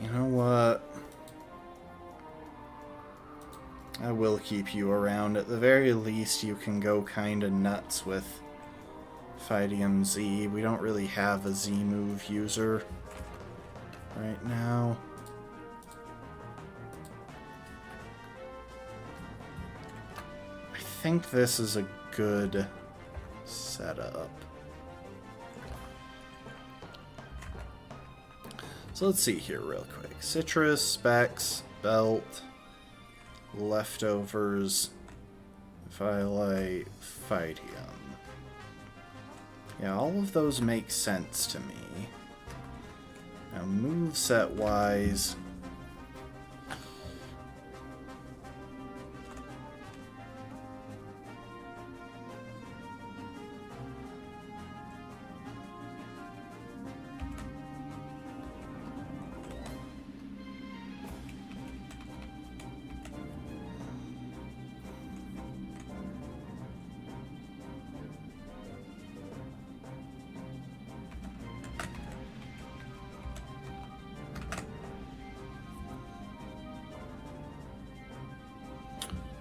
You know what? I will keep you around. At the very least, you can go kinda nuts with Fightium Z. We don't really have a Z move user right now. I think this is a good setup. So let's see here real quick. Citrus, Specs, Belt, Leftovers, Violet, Fightium. Yeah, all of those make sense to me. Now, moveset wise,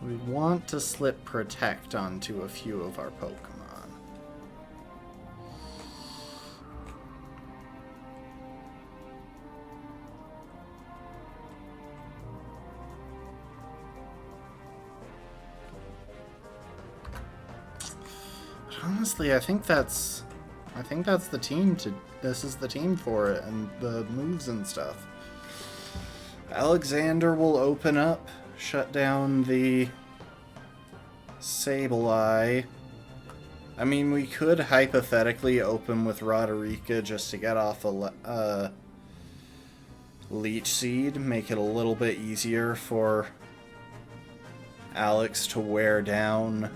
we want to slip Protect onto a few of our Pokemon. But honestly, I think that's the team to. This is the team for it, and the moves and stuff. Alexander will open up, shut down the Sableye. I mean, we could hypothetically open with Roderica just to get off a Leech Seed, make it a little bit easier for Alex to wear down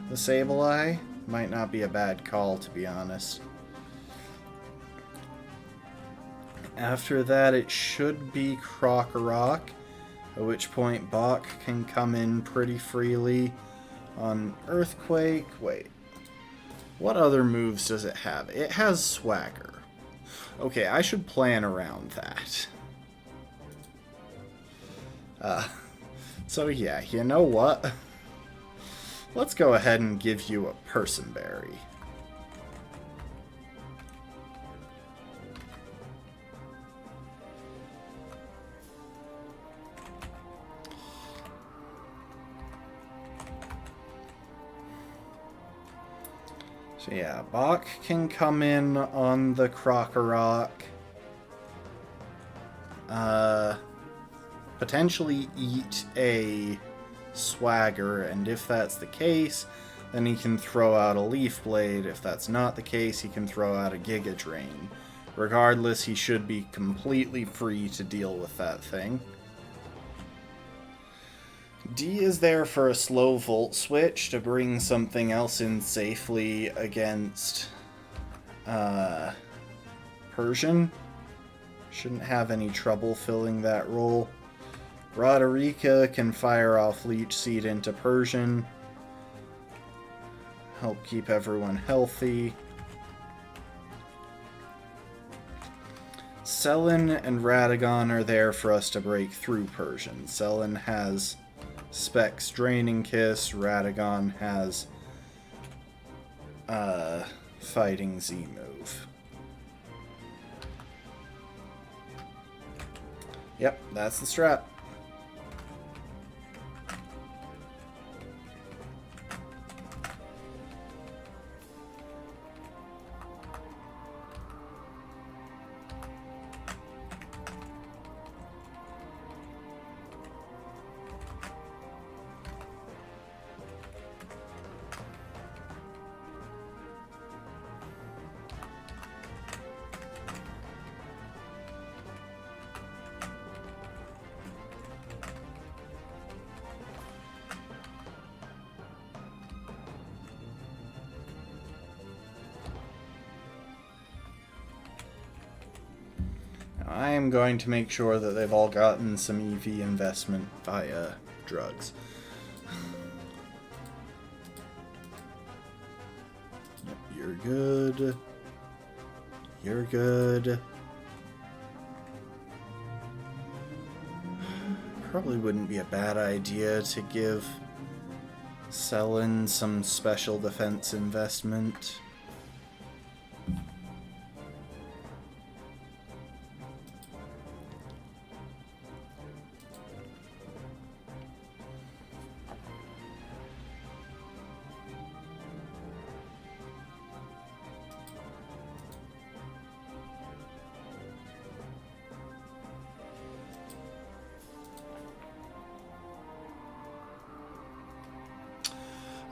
the Sableye. Might not be a bad call, to be honest. After that, it should be Krokorok, at which point Bach can come in pretty freely on Earthquake. Wait, what other moves does it have? It has Swagger. Okay, I should plan around that. So yeah, you know what? Let's go ahead and give you a Personberry. So yeah, Bach can come in on the Krokorok. Potentially eat a Swagger, and if that's the case, then he can throw out a Leaf Blade. If that's not the case, he can throw out a Giga Drain. Regardless, he should be completely free to deal with that thing. D is there for a slow Volt Switch to bring something else in safely against Persian. Shouldn't have any trouble filling that role. Roderica can fire off Leech Seed into Persian. Help keep everyone healthy. Selen and Radagon are there for us to break through Persian. Selen has Specs Draining Kiss, Radagon has Fighting Z move. Yep, that's the strat. I am going to make sure that they've all gotten some EV investment via drugs. Yep, you're good. You're good. Probably wouldn't be a bad idea to give Selen some special defense investment.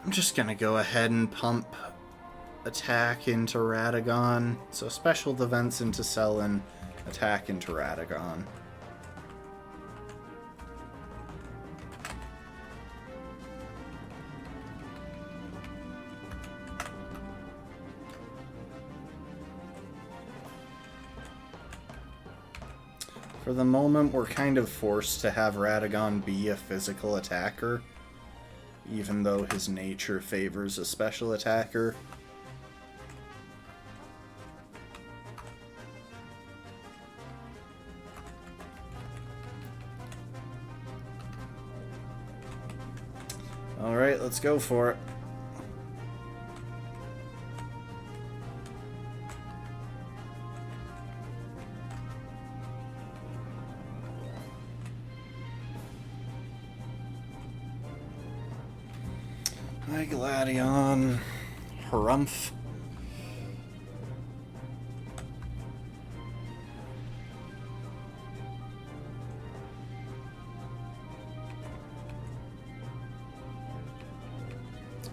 I'm just gonna go ahead and pump attack into Radagon. So special defense into Selen, attack into Radagon. For the moment, we're kind of forced to have Radagon be a physical attacker, even though his nature favors a special attacker. Alright, let's go for it. Hi, Gladion. Harumph.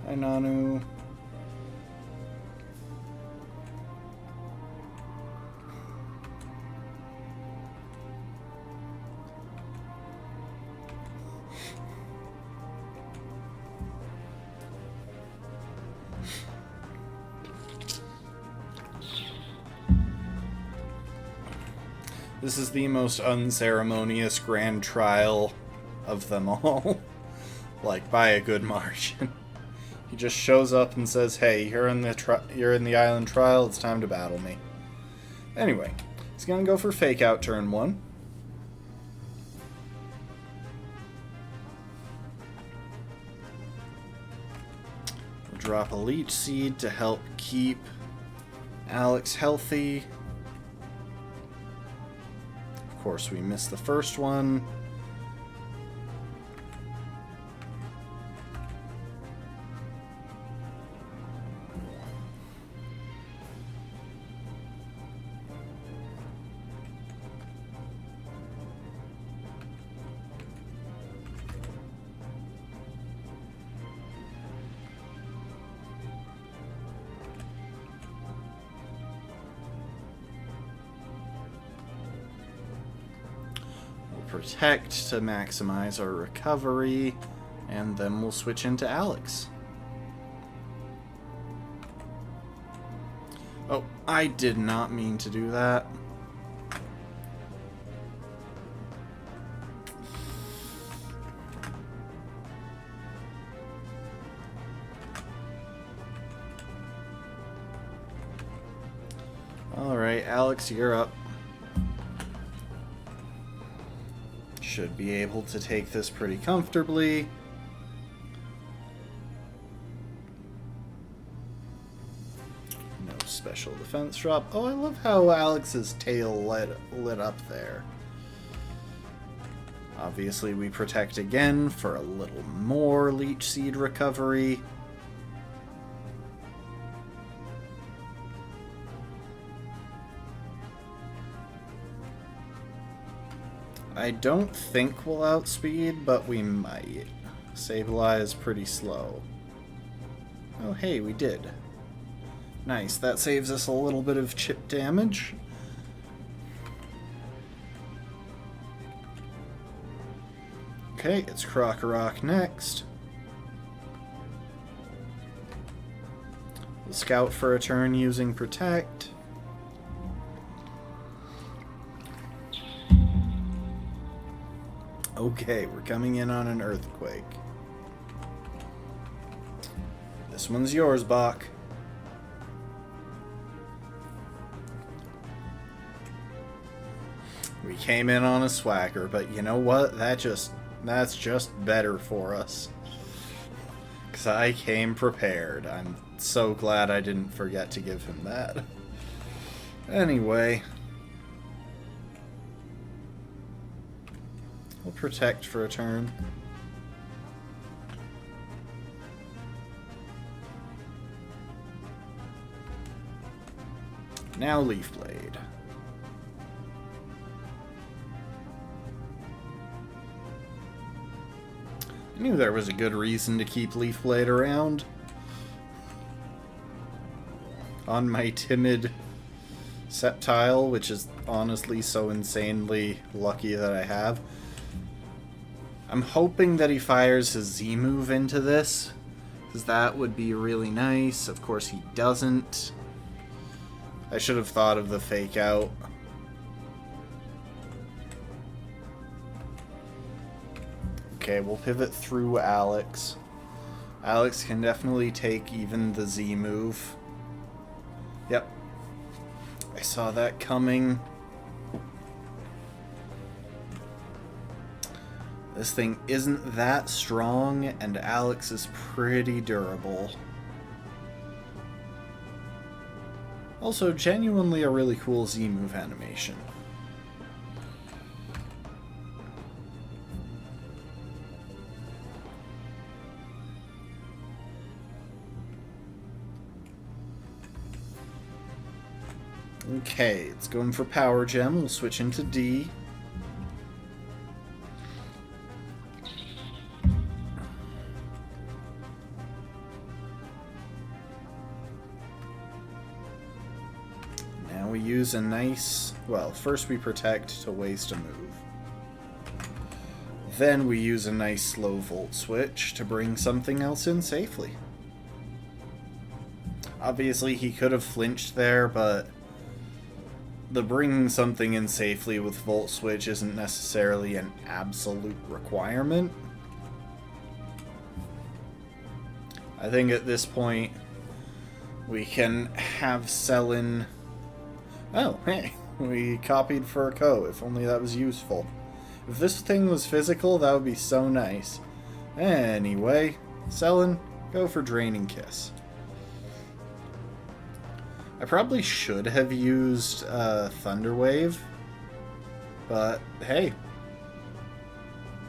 Hi, Nanu. This is the most unceremonious grand trial of them all. Like, by a good margin. He just shows up and says, hey, you're in the island trial, it's time to battle me. Anyway, he's gonna go for Fake Out turn 1. We'll drop a Leech Seed to help keep Alex healthy. Of course, we missed the first one. Protect to maximize our recovery, and then we'll switch into Alex. Oh, I did not mean to do that. Alright, Alex, you're up. Should be able to take this pretty comfortably. No special defense drop. Oh, I love how Alex's tail lit up there. Obviously, we protect again for a little more Leech Seed recovery. I don't think we'll outspeed, but we might. Sableye pretty slow. Oh, hey, we did. Nice, that saves us a little bit of chip damage. Okay, it's Krokorok next. We'll scout for a turn using Protect. Okay, we're coming in on an earthquake. This one's yours, Bach. We came in on a swagger, but you know what? That's just better for us. Because I came prepared. I'm so glad I didn't forget to give him that. Anyway. We'll protect for a turn. Now Leaf Blade. I knew there was a good reason to keep Leaf Blade around. On my timid Sceptile, which is honestly so insanely lucky that I have. I'm hoping that he fires his Z move into this, because that would be really nice. Of course he doesn't. I should have thought of the fake out. Okay, we'll pivot through Alex. Alex can definitely take even the Z move. Yep. I saw that coming. This thing isn't that strong, and Alex is pretty durable. Also, genuinely a really cool Z-move animation. Okay, it's going for Power Gem. We'll switch into D. Now we use a nice... Well, first we protect to waste a move. Then we use a nice slow Volt Switch to bring something else in safely. Obviously, he could have flinched there, but... the bringing something in safely with Volt Switch isn't necessarily an absolute requirement. I think at this point we can have Selin... Oh, hey, we copied Furco, if only that was useful. If this thing was physical, that would be so nice. Anyway, Selin, go for Draining Kiss. I probably should have used Thunder Wave, but hey,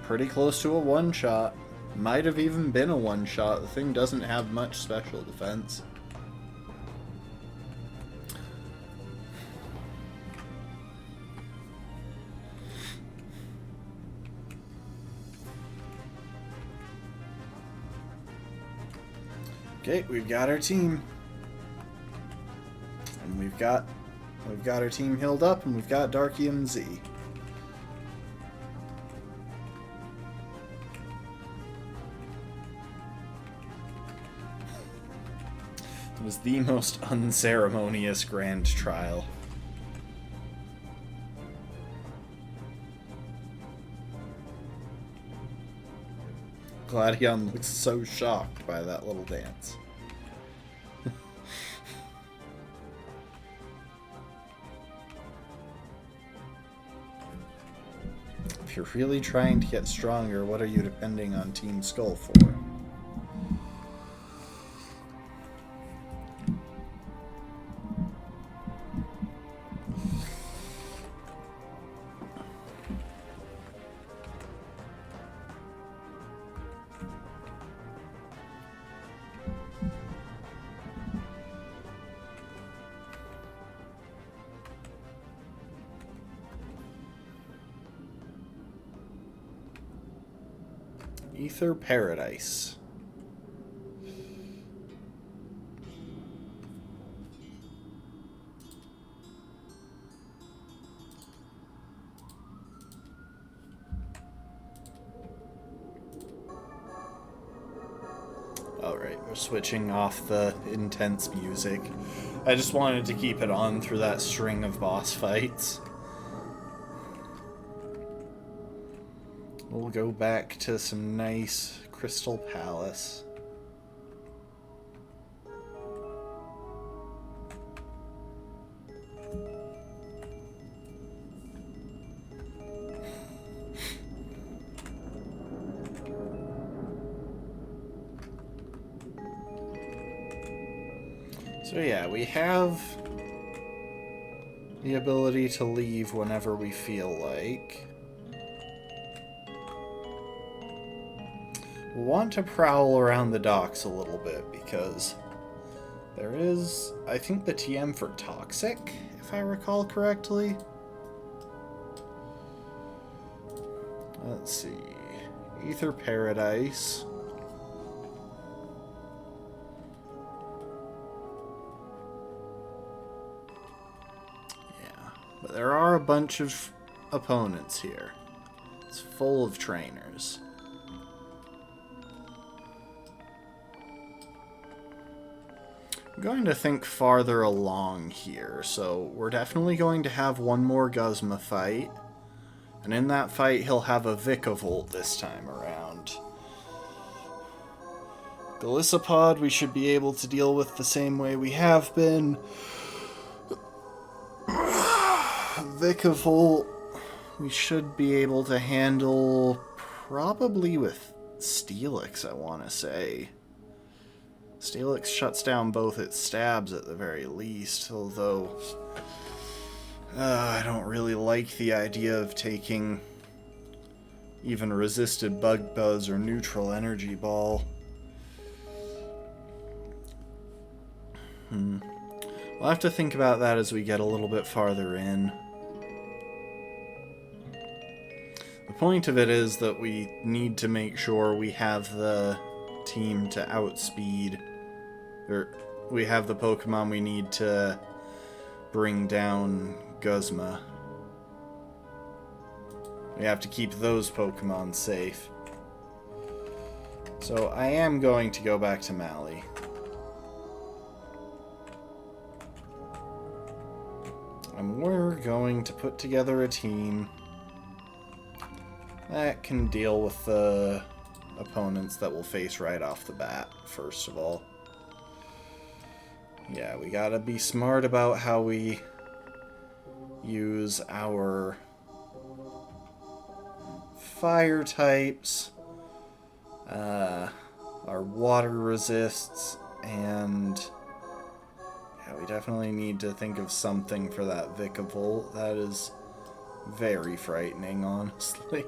pretty close to a one-shot. Might have even been a one-shot. The thing doesn't have much special defense. Okay, we've got our team. And we've got our team healed up, and we've got Darkium Z. It was the most unceremonious grand trial. Gladion looks so shocked by that little dance. If you're really trying to get stronger, what are you depending on Team Skull for? Ether Paradise. Alright, we're switching off the intense music. I just wanted to keep it on through that string of boss fights. We'll go back to some nice Crystal Palace. So yeah, we have the ability to leave whenever we feel like. We'll want to prowl around the docks a little bit because there is, I think, the TM for Toxic, if I recall correctly. Let's see. Ether Paradise. But there are a bunch of opponents here. It's full of trainers. I'm going to think farther along here, so we're definitely going to have one more Guzma fight. And in that fight, he'll have a Vikavolt this time around. Golisopod we should be able to deal with the same way we have been. Vikavolt we should be able to handle probably with Steelix, I want to say. Steelix shuts down both its stabs at the very least, although I don't really like the idea of taking even resisted Bug Buzz or Neutral Energy Ball. We'll have to think about that as we get a little bit farther in. The point of it is that we need to make sure we have the team to outspeed, or we have the Pokemon we need to bring down Guzma. We have to keep those Pokemon safe. So I am going to go back to Mali. And we're going to put together a team that can deal with the opponents that we'll face right off the bat, first of all. Yeah, we gotta be smart about how we use our fire types, our water resists, and yeah, we definitely need to think of something for that Vikavolt. That is very frightening, honestly.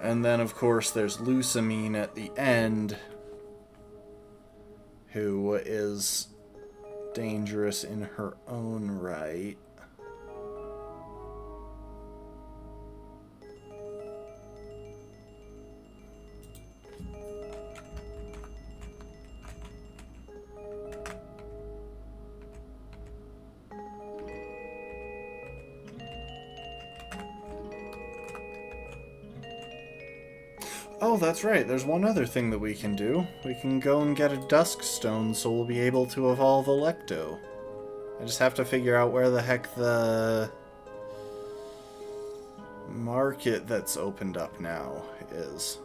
And then, of course, there's Lusamine at the end, who is dangerous in her own right. Oh, that's right. There's one other thing that we can do. We can go and get a Dusk Stone, so we'll be able to evolve Electo. I just have to figure out where the heck the market that's opened up now is.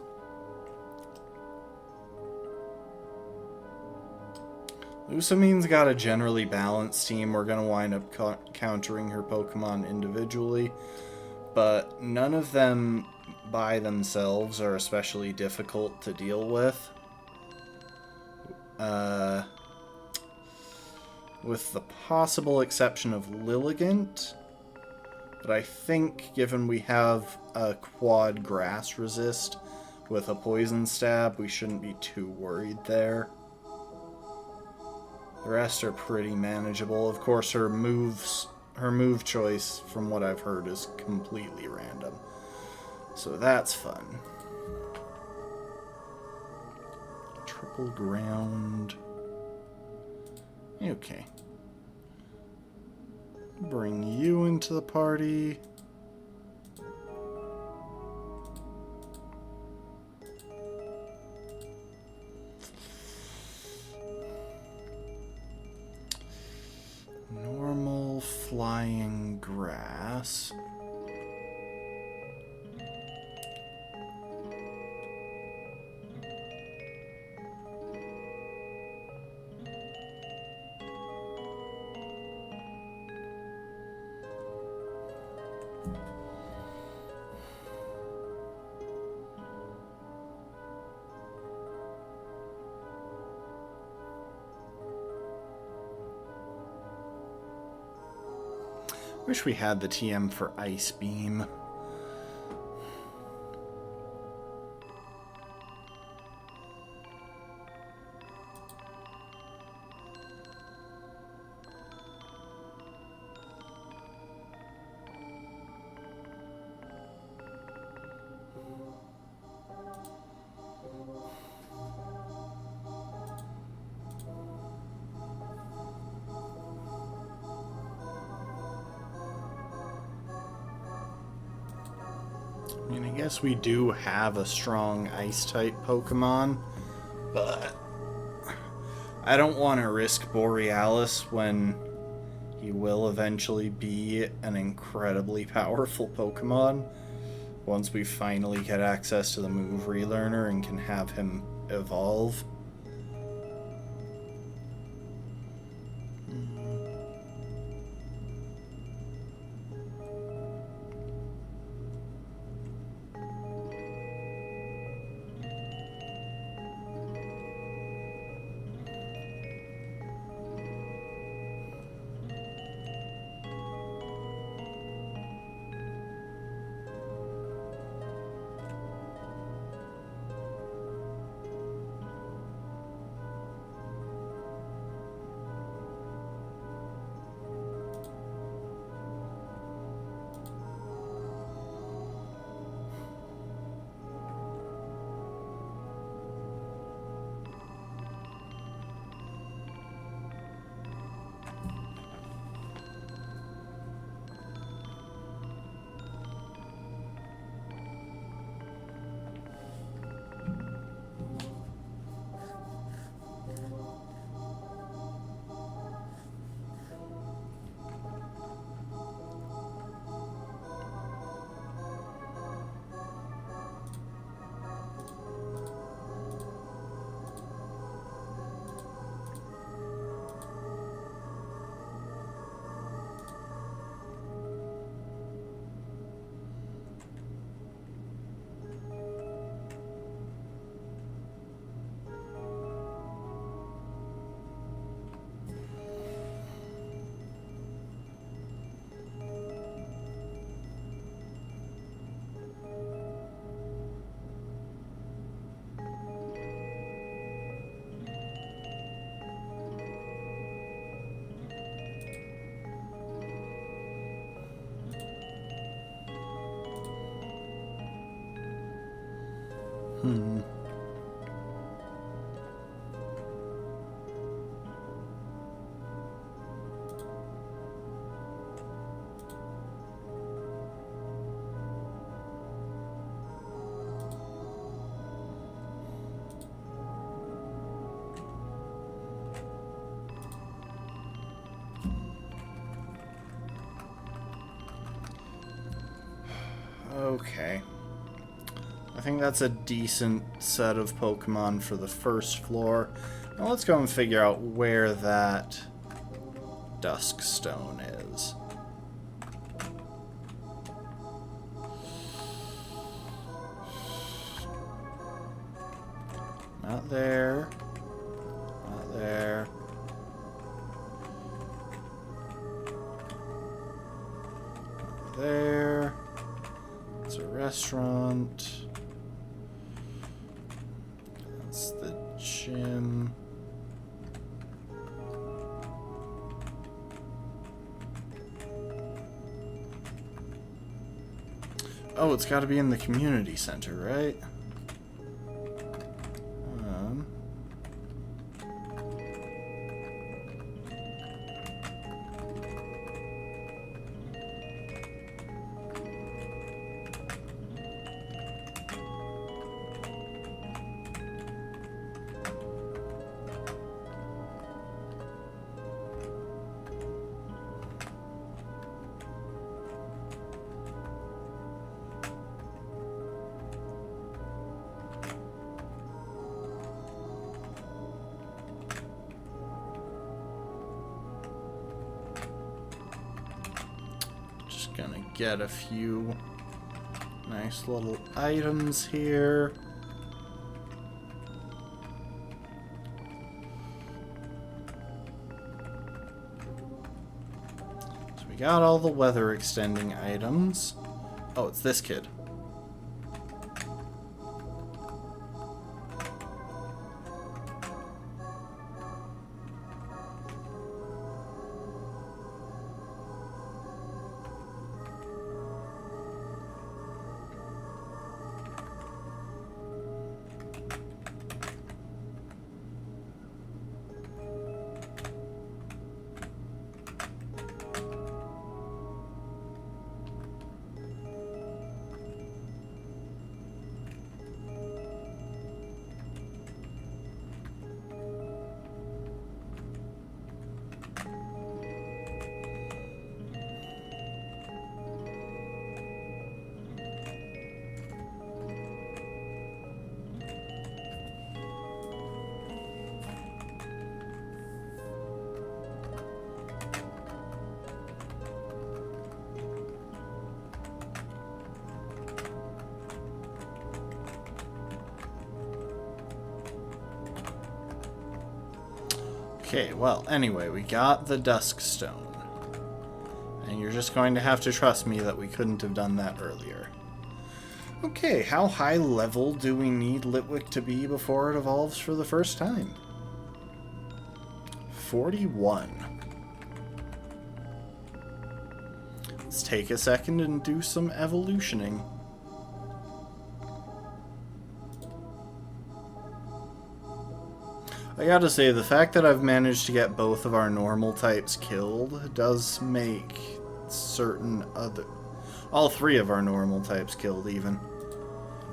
Lusamine's got a generally balanced team. We're going to wind up countering her Pokemon individually, but none of them by themselves are especially difficult to deal with. With the possible exception of Lilligant. But I think, given we have a quad grass resist with a poison stab, we shouldn't be too worried there. The rest are pretty manageable. Of course, her move choice, from what I've heard, is completely random. So that's fun. Triple ground. Okay. Bring you into the party. Normal flying grass. Wish we had the TM for Ice Beam. I mean, I guess we do have a strong Ice-type Pokemon, but I don't want to risk Borealis when he will eventually be an incredibly powerful Pokemon once we finally get access to the move relearner and can have him evolve. Okay. I think that's a decent set of Pokemon for the first floor. Now let's go and figure out where that Dusk Stone is. Not there. Not there. Not there. It's a restaurant. That's the gym. Oh, it's got to be in the community center, right? Gonna get a few nice little items here. So we got all the weather extending items. Oh, it's this kid. Okay, well, anyway, we got the Dusk Stone. And you're just going to have to trust me that we couldn't have done that earlier. Okay, how high level do we need Litwick to be before it evolves for the first time? 41. Let's take a second and do some evolutioning. I gotta say, the fact that I've managed to get both of our normal types killed does make certain other... all three of our normal types killed, even.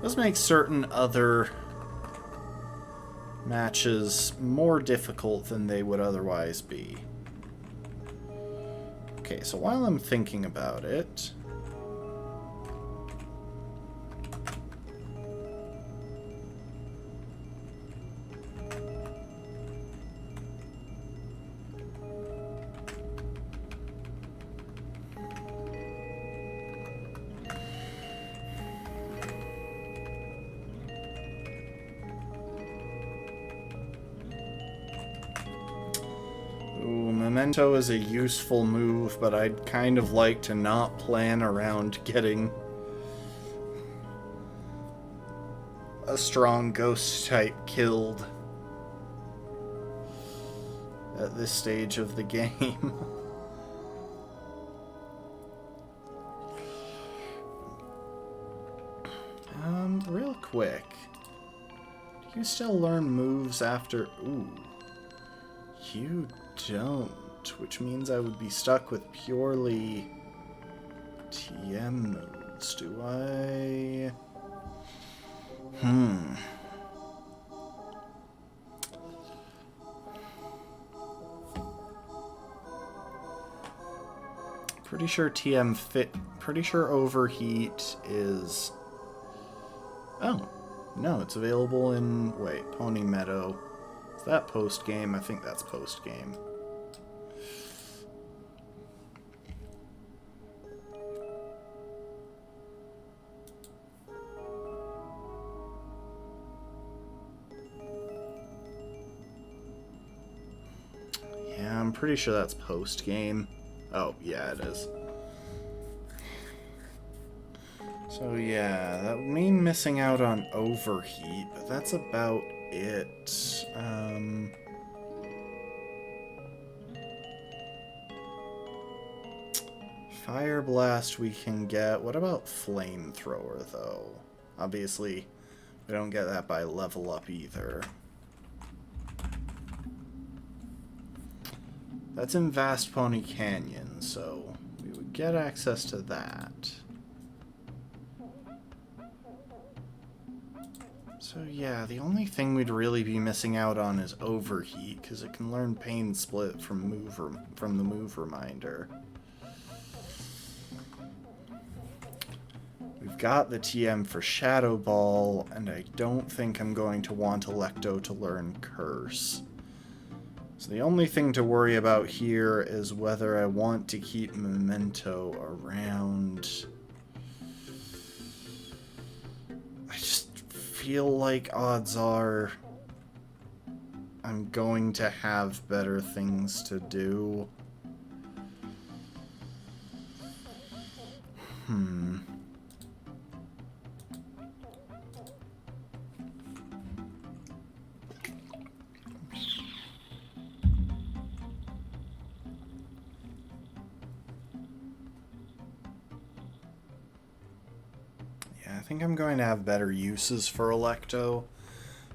Does make certain other matches more difficult than they would otherwise be. Okay, so while I'm thinking about it... Memento is a useful move, but I'd kind of like to not plan around getting a strong ghost type killed at this stage of the game. Real quick. Do you still learn moves after... Ooh. You don't, which means I would be stuck with purely TM moves. Do I? Pretty sure TM fit. Pretty sure Overheat is... Oh, no, it's available in... Wait, Pony Meadow. Is that post-game? I think that's post-game. Yeah, I'm pretty sure that's post-game. Oh, yeah, it is. So yeah, that would mean missing out on Overheat, but that's about it. Fire Blast we can get. What about Flamethrower, though? Obviously, we don't get that by level up either. That's in Vast Pony Canyon, so we would get access to that. So yeah, the only thing we'd really be missing out on is Overheat, because it can learn Pain Split from the Move Reminder. We've got the TM for Shadow Ball, and I don't think I'm going to want Electo to learn Curse. So the only thing to worry about here is whether I want to keep Memento around. I just feel like odds are I'm going to have better things to do. Yeah, I think I'm going to have better uses for Electo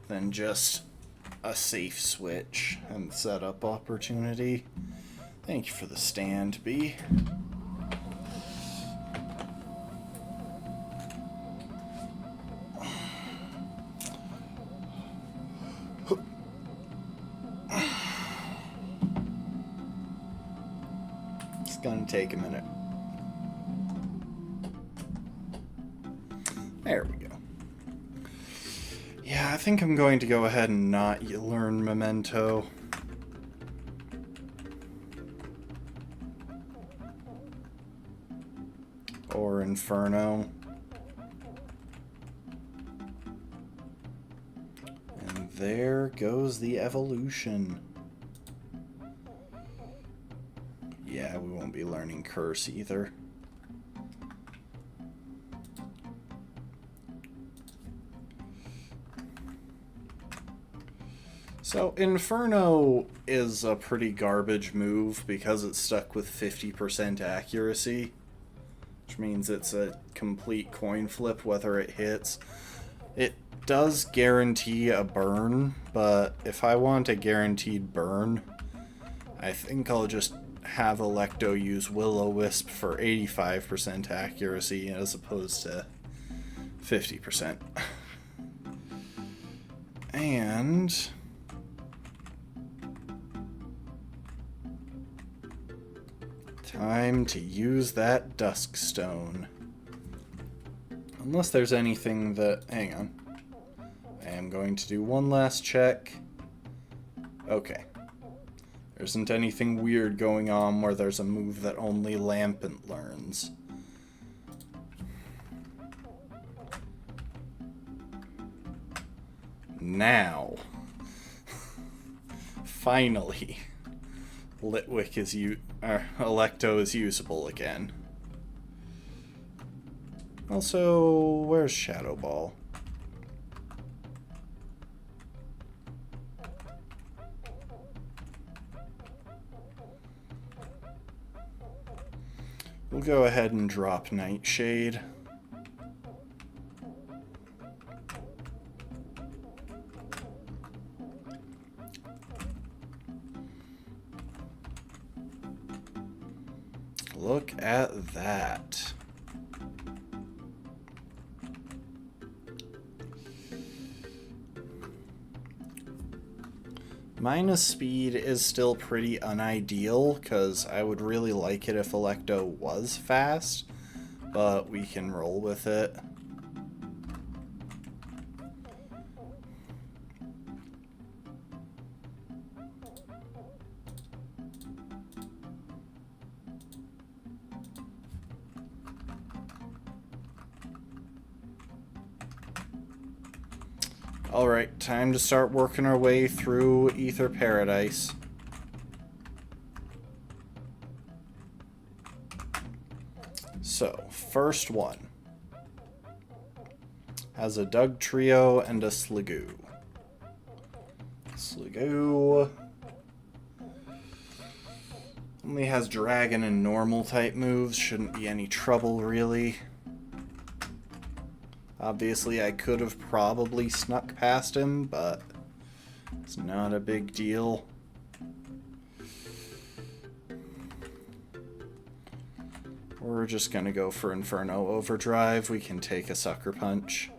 than just a safe switch and setup opportunity. Thank you for the stand, B. It's gonna take a minute. There we go. Yeah, I think I'm going to go ahead and not learn Memento. Or Inferno. And there goes the evolution. Yeah, we won't be learning Curse either. So, Inferno is a pretty garbage move because it's stuck with 50% accuracy, which means it's a complete coin flip whether it hits. It does guarantee a burn, but if I want a guaranteed burn, I think I'll just have Electo use Will-O-Wisp for 85% accuracy as opposed to 50%. And time to use that Dusk Stone. Unless there's anything that... Hang on. I am going to do one last check. Okay. There isn't anything weird going on where there's a move that only Lampent learns. Now. Finally. Litwick is Electo is usable again. Also, where's Shadow Ball? We'll go ahead and drop Nightshade. Look at that. Minus speed is still pretty unideal, because I would really like it if Electo was fast, but we can roll with it. Alright, time to start working our way through Ether Paradise. So, first one has a Dug Trio and a Sligoo. Sligoo only has Dragon and Normal type moves, shouldn't be any trouble really. Obviously, I could have probably snuck past him, but it's not a big deal. We're just gonna go for Inferno Overdrive. We can take a Sucker Punch.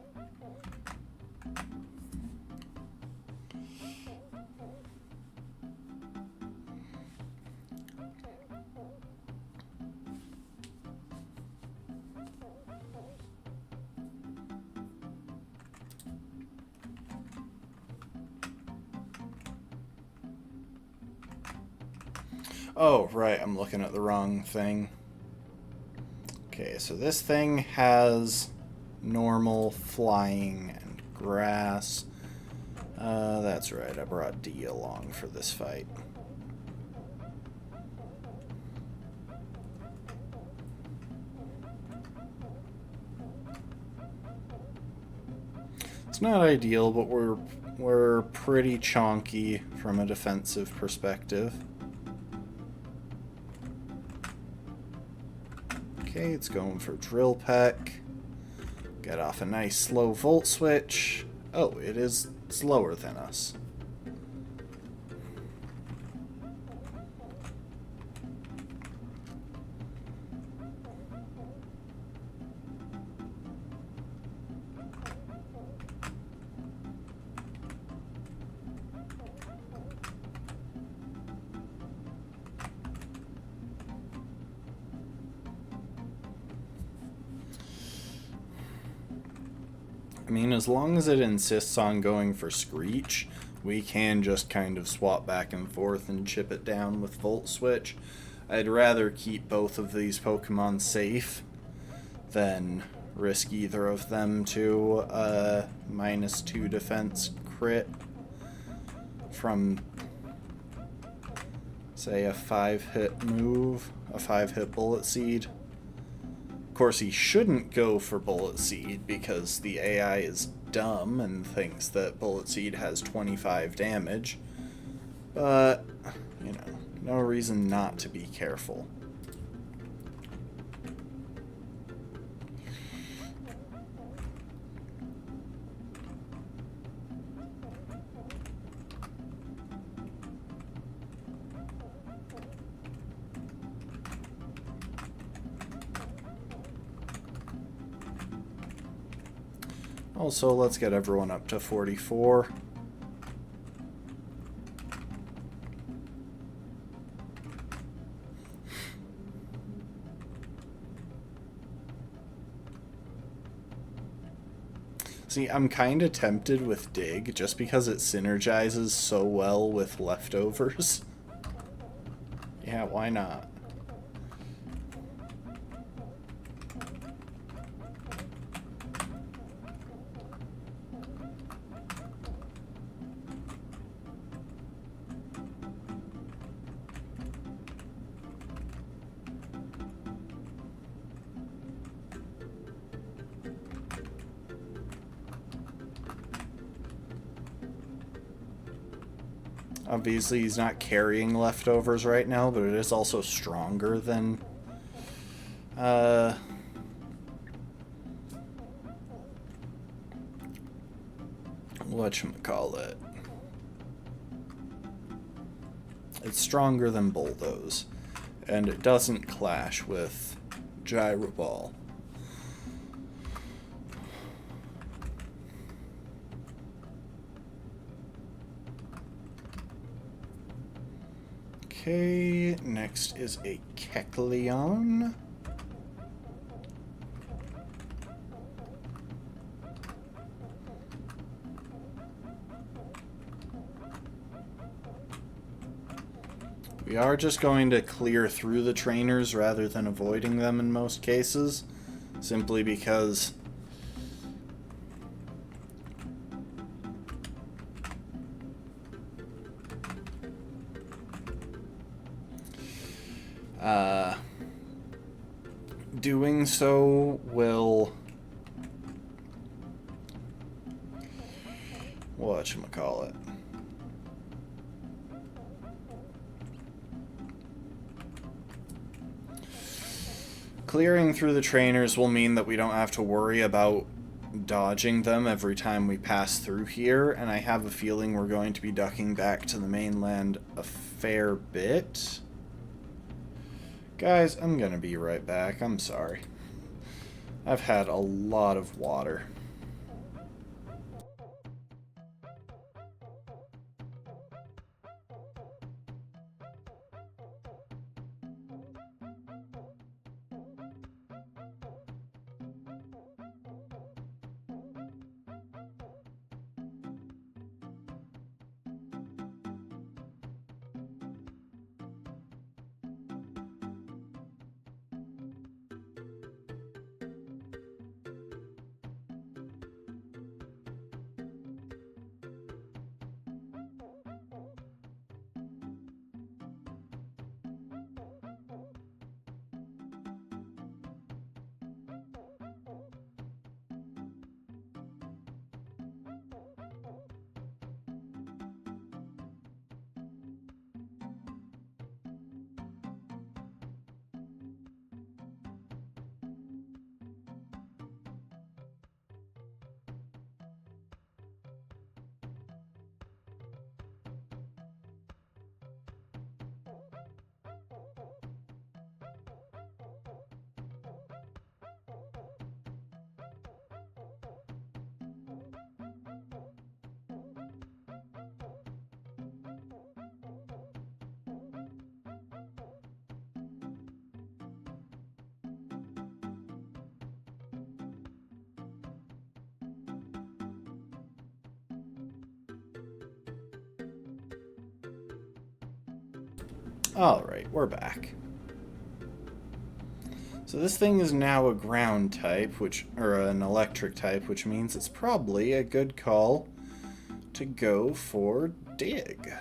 Oh, right, I'm looking at the wrong thing. Okay, so this thing has normal, flying, and grass. That's right, I brought D along for this fight. It's not ideal, but we're pretty chonky from a defensive perspective. Okay, it's going for Drill Peck. Get off a nice slow Volt Switch. Oh, it is slower than us. I mean, as long as it insists on going for Screech, we can just kind of swap back and forth and chip it down with Volt Switch. I'd rather keep both of these Pokemon safe than risk either of them to a -2 defense crit from, say, a 5-hit move, a 5-hit Bullet Seed. Of course, he shouldn't go for Bullet Seed because the AI is dumb and thinks that Bullet Seed has 25 damage. But, you know, no reason not to be careful. Also, let's get everyone up to 44. See, I'm kind of tempted with Dig just because it synergizes so well with Leftovers. Yeah, why not? Obviously, he's not carrying Leftovers right now, but it is also stronger than whatchamacallit. It's stronger than Bulldoze, and it doesn't clash with Gyro Ball. Okay, next is a Kecleon. We are just going to clear through the trainers rather than avoiding them in most cases, simply because doing so will whatchamacallit. Clearing through the trainers will mean that we don't have to worry about dodging them every time we pass through here, and I have a feeling we're going to be ducking back to the mainland a fair bit. Guys, I'm gonna be right back. I'm sorry. I've had a lot of water. Alright, we're back. So this thing is now a ground type, or an electric type, which means it's probably a good call to go for dig.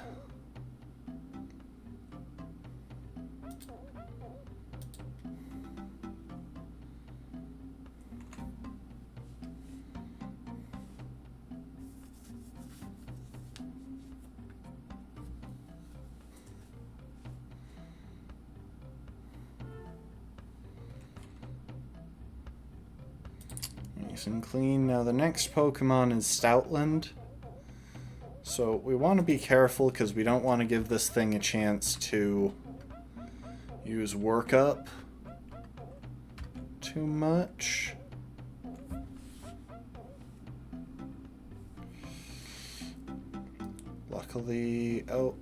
Nice and clean. Now the next Pokemon is Stoutland. So we want to be careful because we don't want to give this thing a chance to use workup too much. Luckily, oh,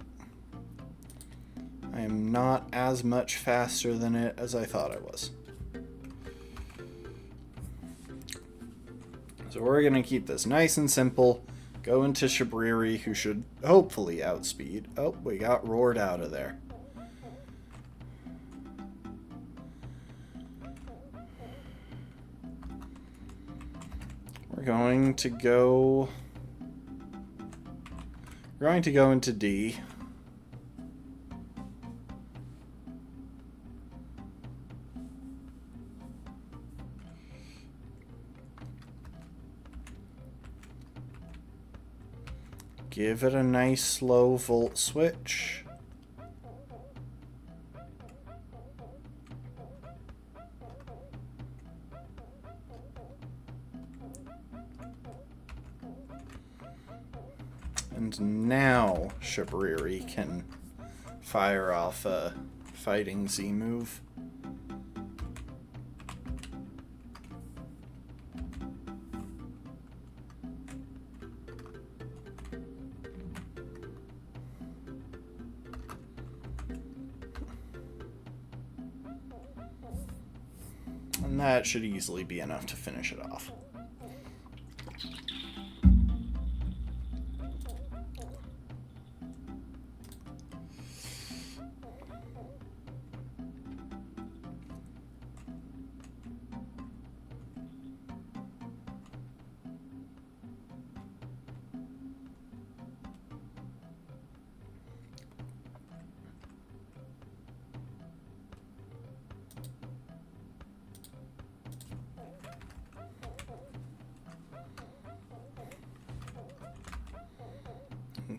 I am not as much faster than it as I thought I was. So we're going to keep this nice and simple. Go into Shabriri, who should hopefully outspeed. Oh, we got roared out of there. We're going to go into D. Give it a nice slow volt switch. And now Shabriri can fire off a fighting Z move. And that should easily be enough to finish it off.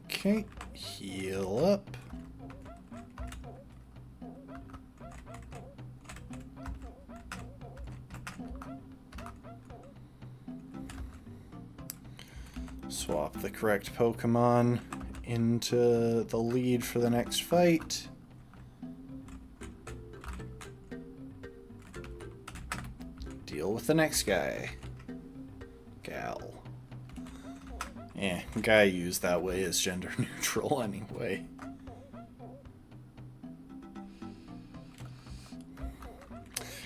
Okay, heal up. Swap the correct Pokemon into the lead for the next fight. Deal with the next guy. Gal. Eh, guy used that way is gender neutral anyway.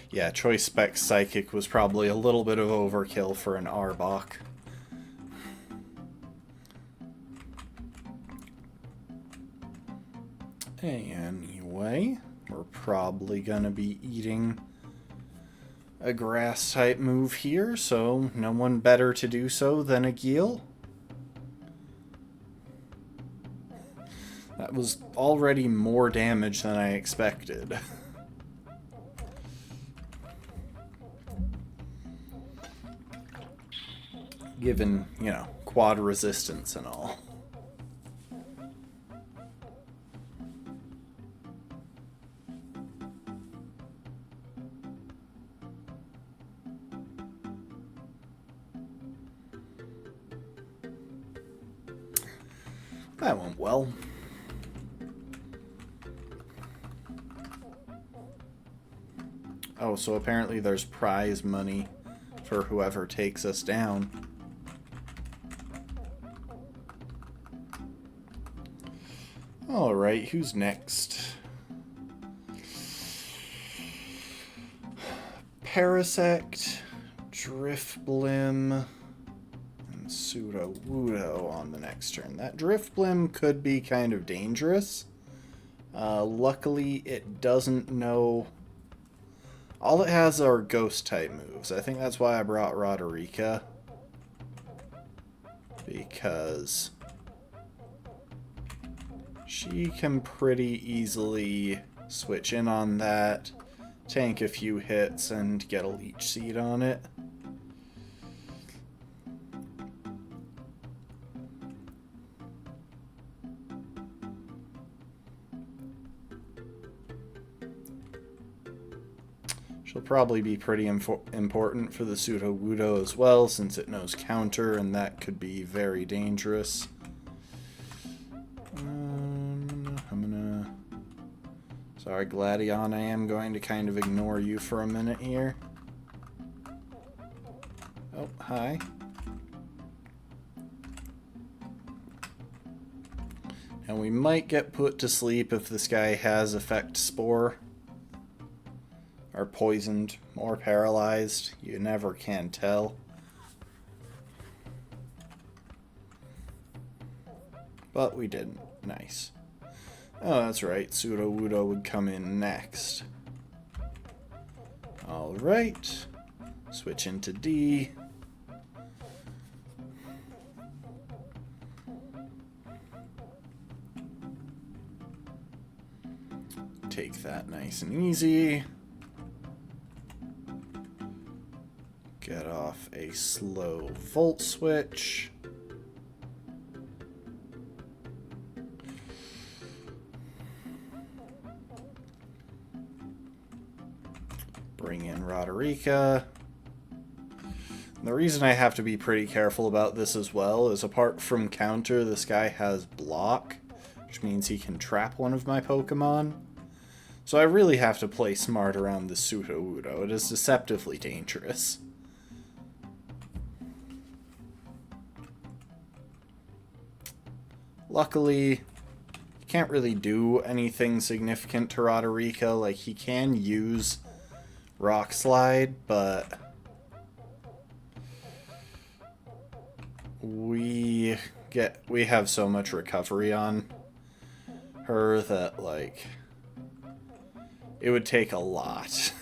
Yeah, Choice Spec Psychic was probably a little bit of overkill for an Arbok. Anyway, we're probably gonna be eating a grass type move here, so no one better to do so than a Geel. That was already more damage than I expected. Given, you know, quad resistance and all. That went well. Oh, so apparently there's prize money for whoever takes us down. Alright, who's next? Parasect, Drifblim, and Sudowoodo on the next turn. That Drifblim could be kind of dangerous, Luckily, it doesn't know... All it has are ghost-type moves. I think that's why I brought Roderica. Because she can pretty easily switch in on that, tank a few hits, and get a leech seed on it. She'll probably be pretty important for the Sudowoodo as well, since it knows counter, and that could be very dangerous. Sorry, Gladion, I am going to kind of ignore you for a minute here. Oh, hi. And we might get put to sleep if this guy has Effect Spore. Or poisoned, or paralyzed. You never can tell. But we didn't. Nice. Oh, that's right. Sudowoodo would come in next. Alright. Switch into D. Take that nice and easy. Get off a slow Volt Switch. Bring in Roderica. And the reason I have to be pretty careful about this as well is, apart from counter, this guy has block, which means he can trap one of my Pokemon. So I really have to play smart around the Sudowoodo. It is deceptively dangerous. Luckily, he can't really do anything significant to Roderica. Like, he can use Rock Slide, but we have so much recovery on her that, like, it would take a lot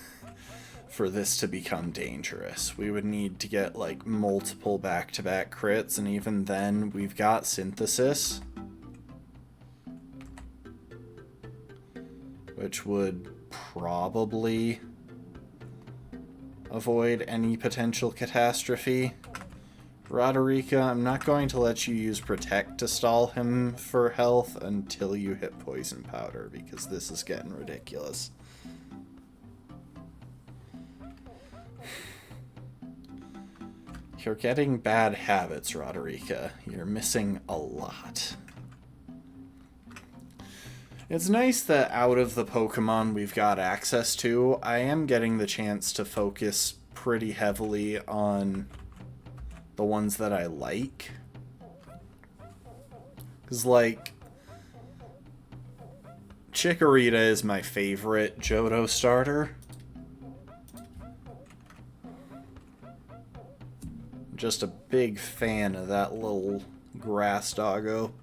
for this to become dangerous. We would need to get, like, multiple back-to-back crits, and even then, we've got Synthesis, which would probably avoid any potential catastrophe. Roderica, I'm not going to let you use Protect to stall him for health until you hit Poison Powder, because this is getting ridiculous. You're getting bad habits, Roderica. You're missing a lot. It's nice that out of the Pokemon we've got access to, I am getting the chance to focus pretty heavily on the ones that I like. Because, like, Chikorita is my favorite Johto starter. Just a big fan of that little grass doggo.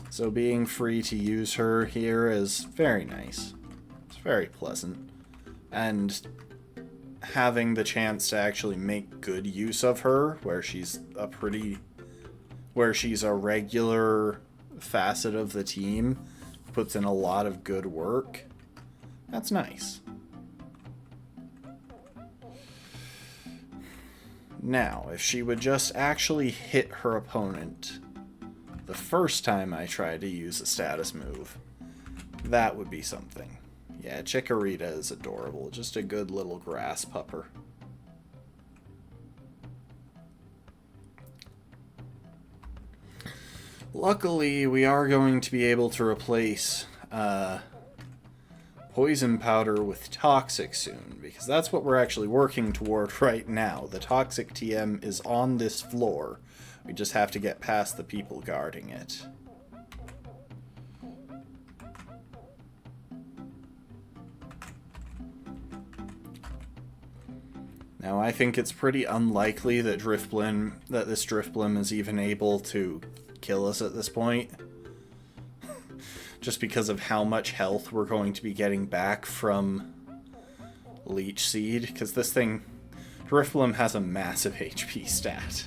So being free to use her here is very nice. It's very pleasant. And having the chance to actually make good use of her, where she's a regular facet of the team, puts in a lot of good work, that's nice. Now, if she would just actually hit her opponent the first time I try to use a status move, that would be something. Yeah, Chikorita is adorable. Just a good little grass pupper. Luckily, we are going to be able to replace Poison Powder with Toxic soon, because that's what we're actually working toward right now. The Toxic TM is on this floor. We just have to get past the people guarding it. Now, I think it's pretty unlikely that this Drifblim is even able to kill us at this point. Just because of how much health we're going to be getting back from Leech Seed. Because this thing, Drifblim has a massive HP stat.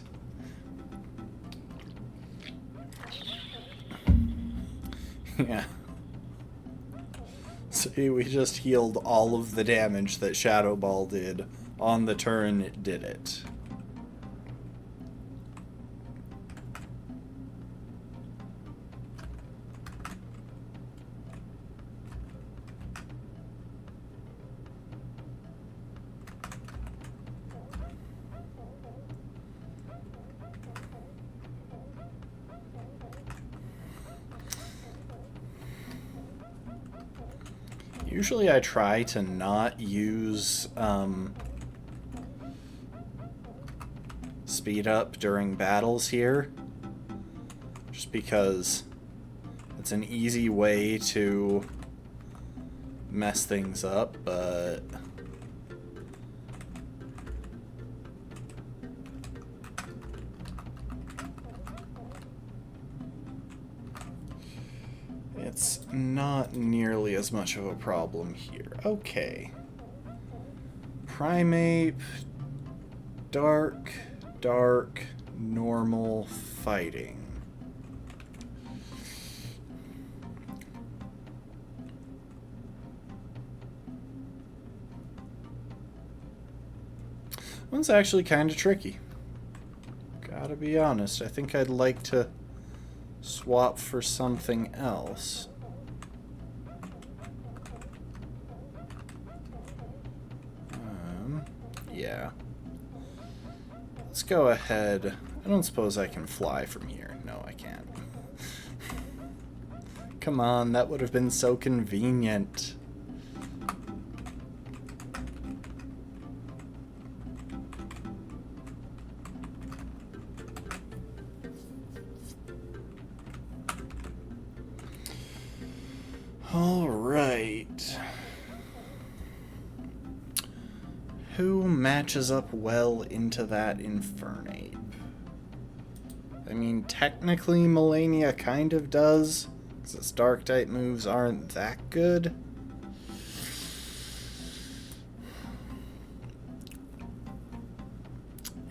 Yeah. See, we just healed all of the damage that Shadow Ball did on the turn it did it. Usually I try to not use speed up during battles here, just because it's an easy way to mess things up, but it's not nearly as much of a problem here. Okay. Primeape, dark, normal, fighting. One's actually kind of tricky. Gotta be honest, I think I'd like to swap for something else. Yeah. Let's go ahead. I don't suppose I can fly from here. No, I can't. Come on, that would have been so convenient. All right. Who matches up well into that Infernape? I mean, technically Melania kind of does, because its Dark-type moves aren't that good.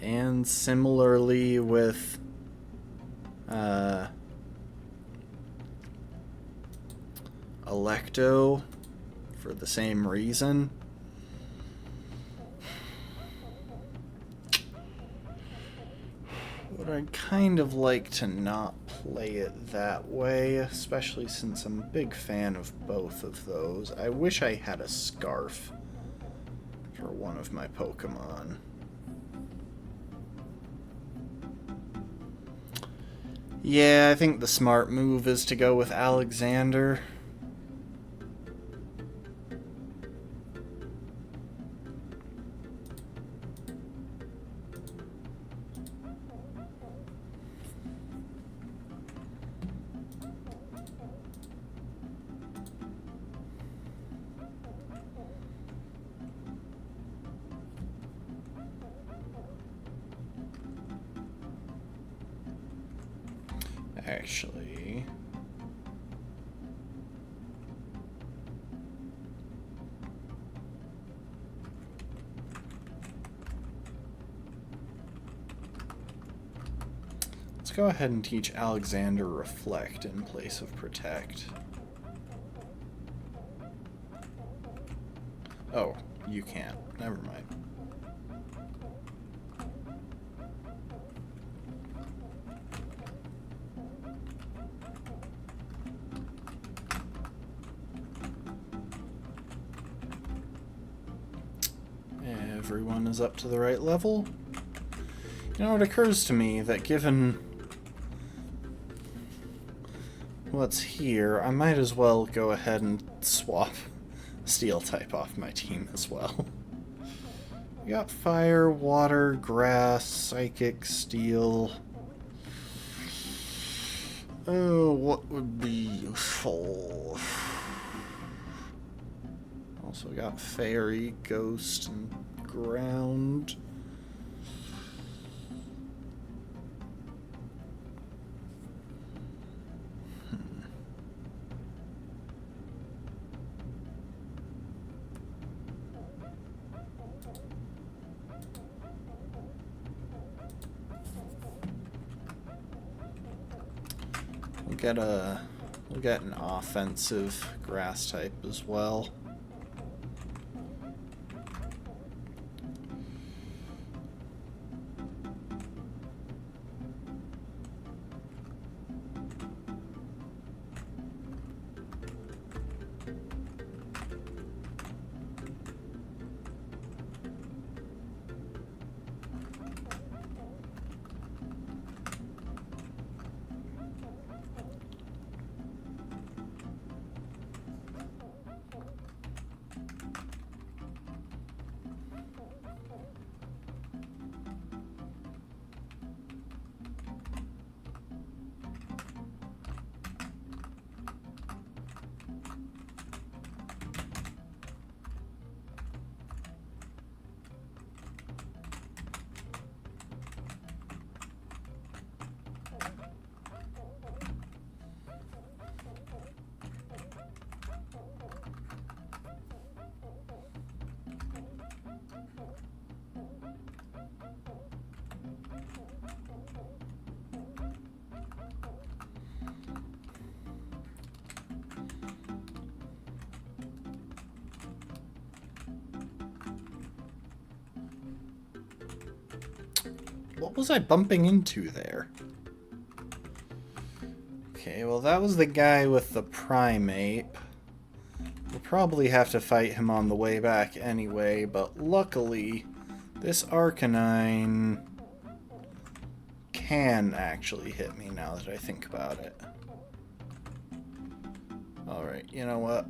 And similarly with Electo, for the same reason. But I'd kind of like to not play it that way, especially since I'm a big fan of both of those. I wish I had a scarf for one of my Pokemon. Yeah, I think the smart move is to go with Alexander. Actually, let's go ahead and teach Alexander Reflect in place of Protect. Oh, you can't. Never mind. Everyone is up to the right level. You know, it occurs to me that given what's here, I might as well go ahead and swap Steel type off my team as well. We got Fire, Water, Grass, Psychic, Steel. Oh, what would be useful? Also got Fairy, Ghost, and ground. We'll get an offensive grass type as well. What was I bumping into there? Okay, well that was the guy with the primate. We'll probably have to fight him on the way back anyway, but luckily this Arcanine can actually hit me now that I think about it. Alright, you know what?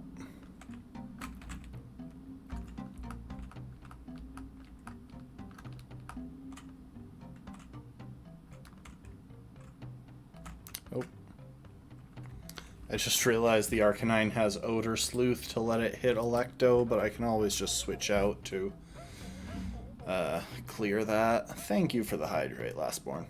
Oh. I just realized the Arcanine has Odor Sleuth to let it hit Electo, but I can always just switch out to clear that. Thank you for the Hydrate, Lastborn.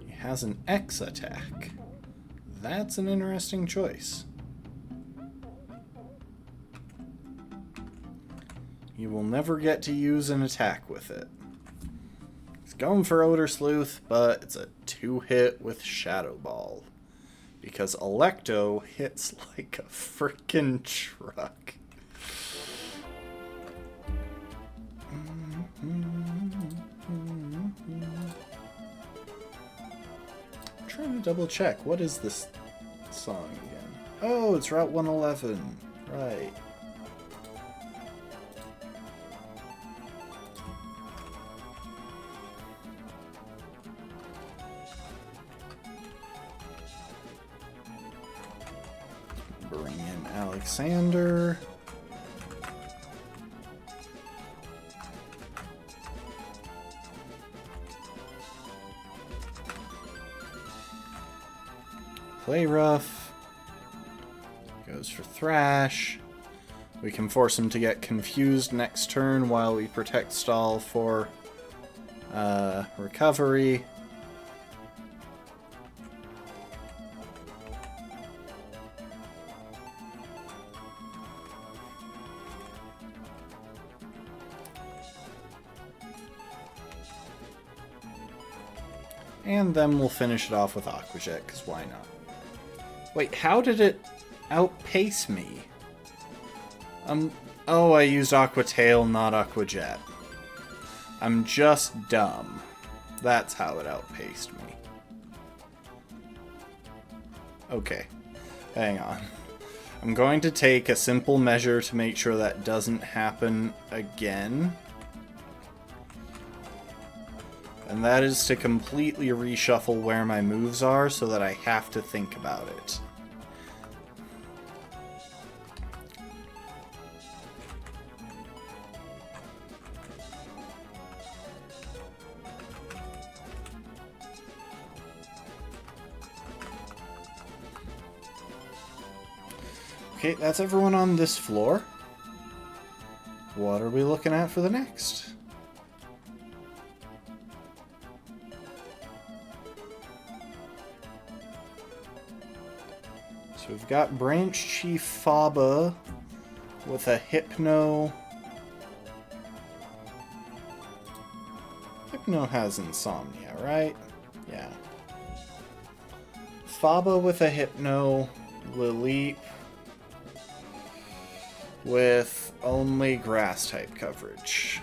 He has an X attack. That's an interesting choice. You will never get to use an attack with it. He's going for Odor Sleuth, but it's a 2-hit with Shadow Ball. Because Electo hits like a frickin' truck. Trying to double check. What is this song again? Oh, it's Route 111. Right. Bring in Alexander. Play rough. Goes for Thrash. We can force him to get confused next turn while we protect stall for recovery. And then we'll finish it off with Aqua Jet, because why not? Wait, how did it outpace me? Oh, I used Aqua Tail, not Aqua Jet. I'm just dumb. That's how it outpaced me. Okay, hang on. I'm going to take a simple measure to make sure that doesn't happen again. And And that is to completely reshuffle where my moves are so that I have to think about it. Okay, that's everyone on this floor. What are we looking at for the next? So we've got Branch Chief Faba with a Hypno. Hypno has insomnia, right? Yeah. Faba with a Hypno. Lilip with only grass type coverage.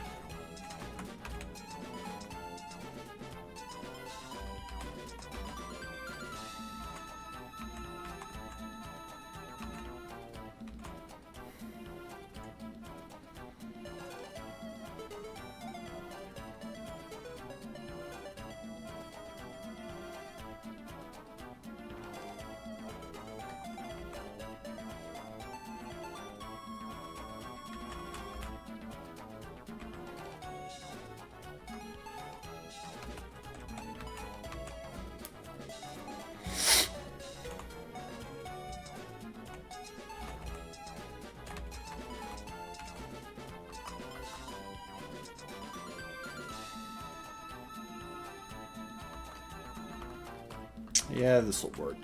Yeah, this will work.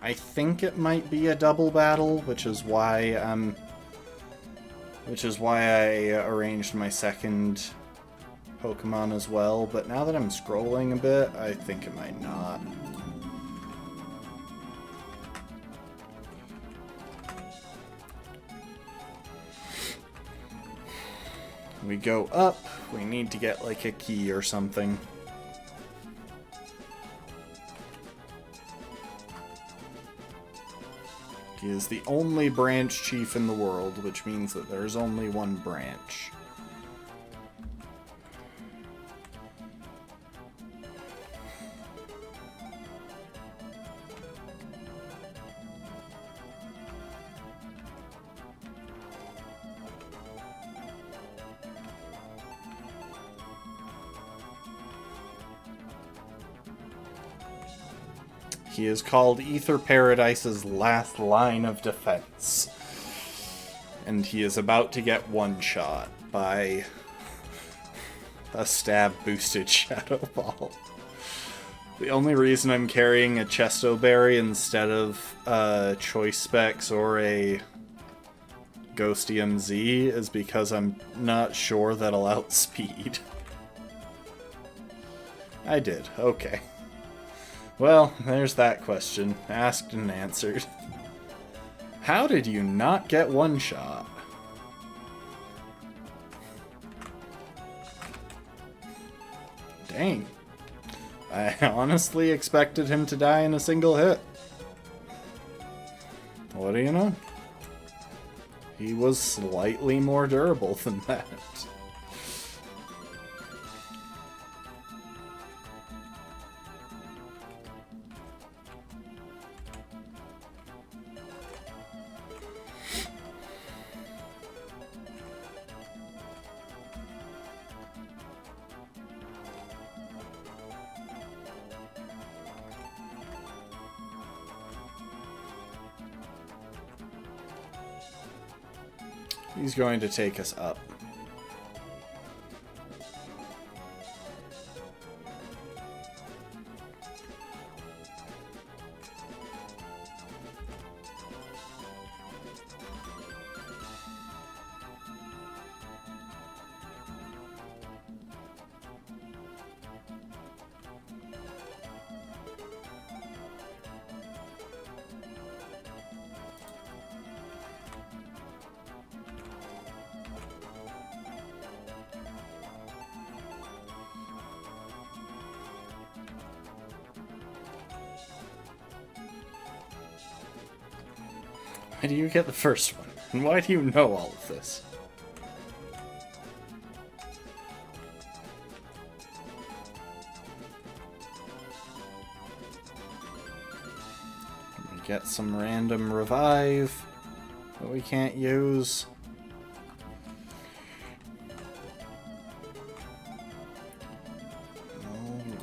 I think it might be a double battle, which is why I arranged my second Pokemon as well, but now that I'm scrolling a bit, I think it might not. We go up, we need to get like a key or something. He is the only branch chief in the world, which means that there's only one branch. He is called Ether Paradise's last line of defense. And he is about to get one-shot by a stab-boosted Shadow Ball. The only reason I'm carrying a Chesto Berry instead of Choice Specs or a Ghostium Z is because I'm not sure that I'll outspeed. I did, okay. Well, there's that question. Asked and answered. How did you not get one shot? Dang. I honestly expected him to die in a single hit. What do you know? He was slightly more durable than that. He's going to take us up. Why do you get the first one? And why do you know all of this? get some random revive that we can't use.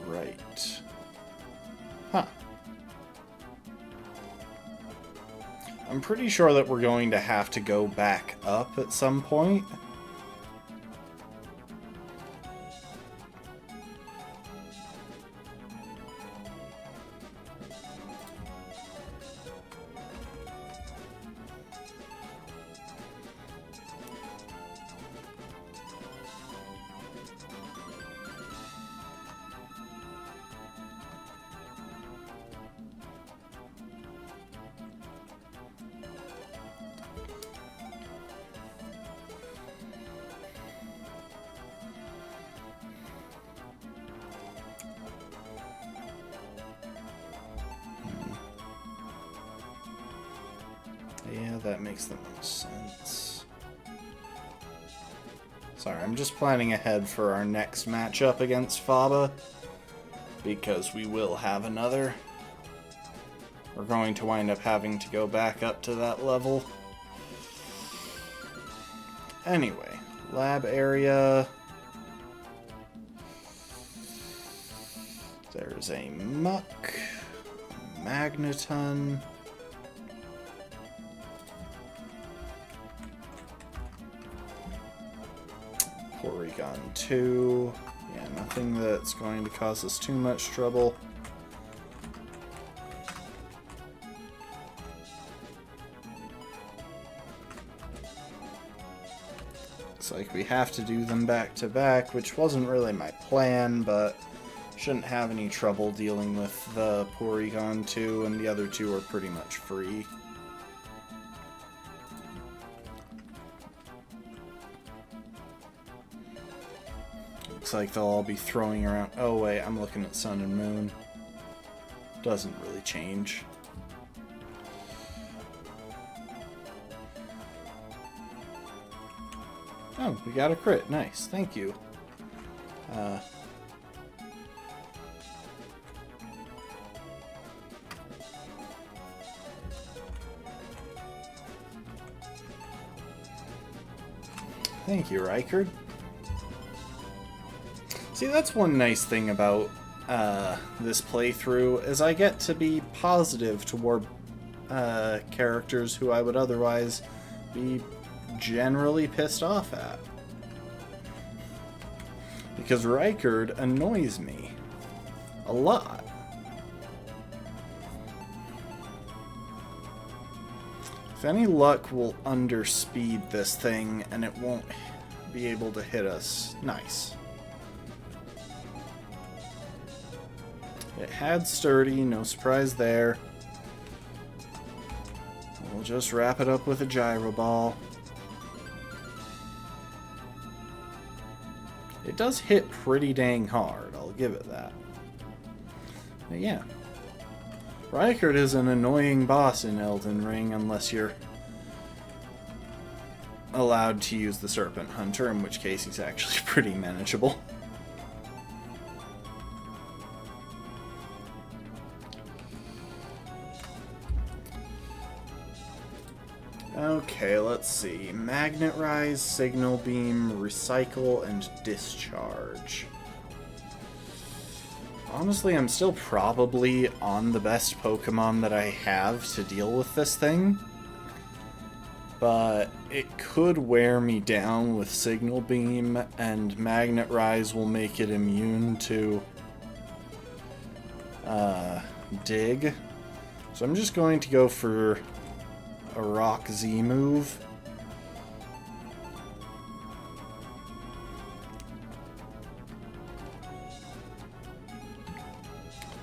Alright. Huh. I'm pretty sure that we're going to have to go back up at some point. Yeah, that makes the most sense. Sorry, I'm just planning ahead for our next matchup against Faba, because we will have another. We're going to wind up having to go back up to that level. Anyway, lab area. There's a muck, a magneton. Porygon 2. Yeah, nothing that's going to cause us too much trouble. Looks like we have to do them back to back, which wasn't really my plan, but shouldn't have any trouble dealing with the Porygon 2, and the other two are pretty much free. Looks like they'll all be throwing around... Oh wait, I'm looking at Sun and Moon. Doesn't really change. Oh, we got a crit. Nice, thank you. Thank you, Rykard. See, that's one nice thing about this playthrough, is I get to be positive toward characters who I would otherwise be generally pissed off at. Because Rykard annoys me a lot. If any luck, we'll underspeed this thing and it won't be able to hit us. Nice. It had sturdy, no surprise there. We'll just wrap it up with a gyro ball. It does hit pretty dang hard, I'll give it that. But yeah. Rykard is an annoying boss in Elden Ring unless you're allowed to use the Serpent Hunter, in which case he's actually pretty manageable. Okay, let's see. Magnet Rise, Signal Beam, Recycle, and Discharge. Honestly, I'm still probably on the best Pokemon that I have to deal with this thing. But it could wear me down with Signal Beam, and Magnet Rise will make it immune to Dig. So I'm just going to go for a Rock Z move.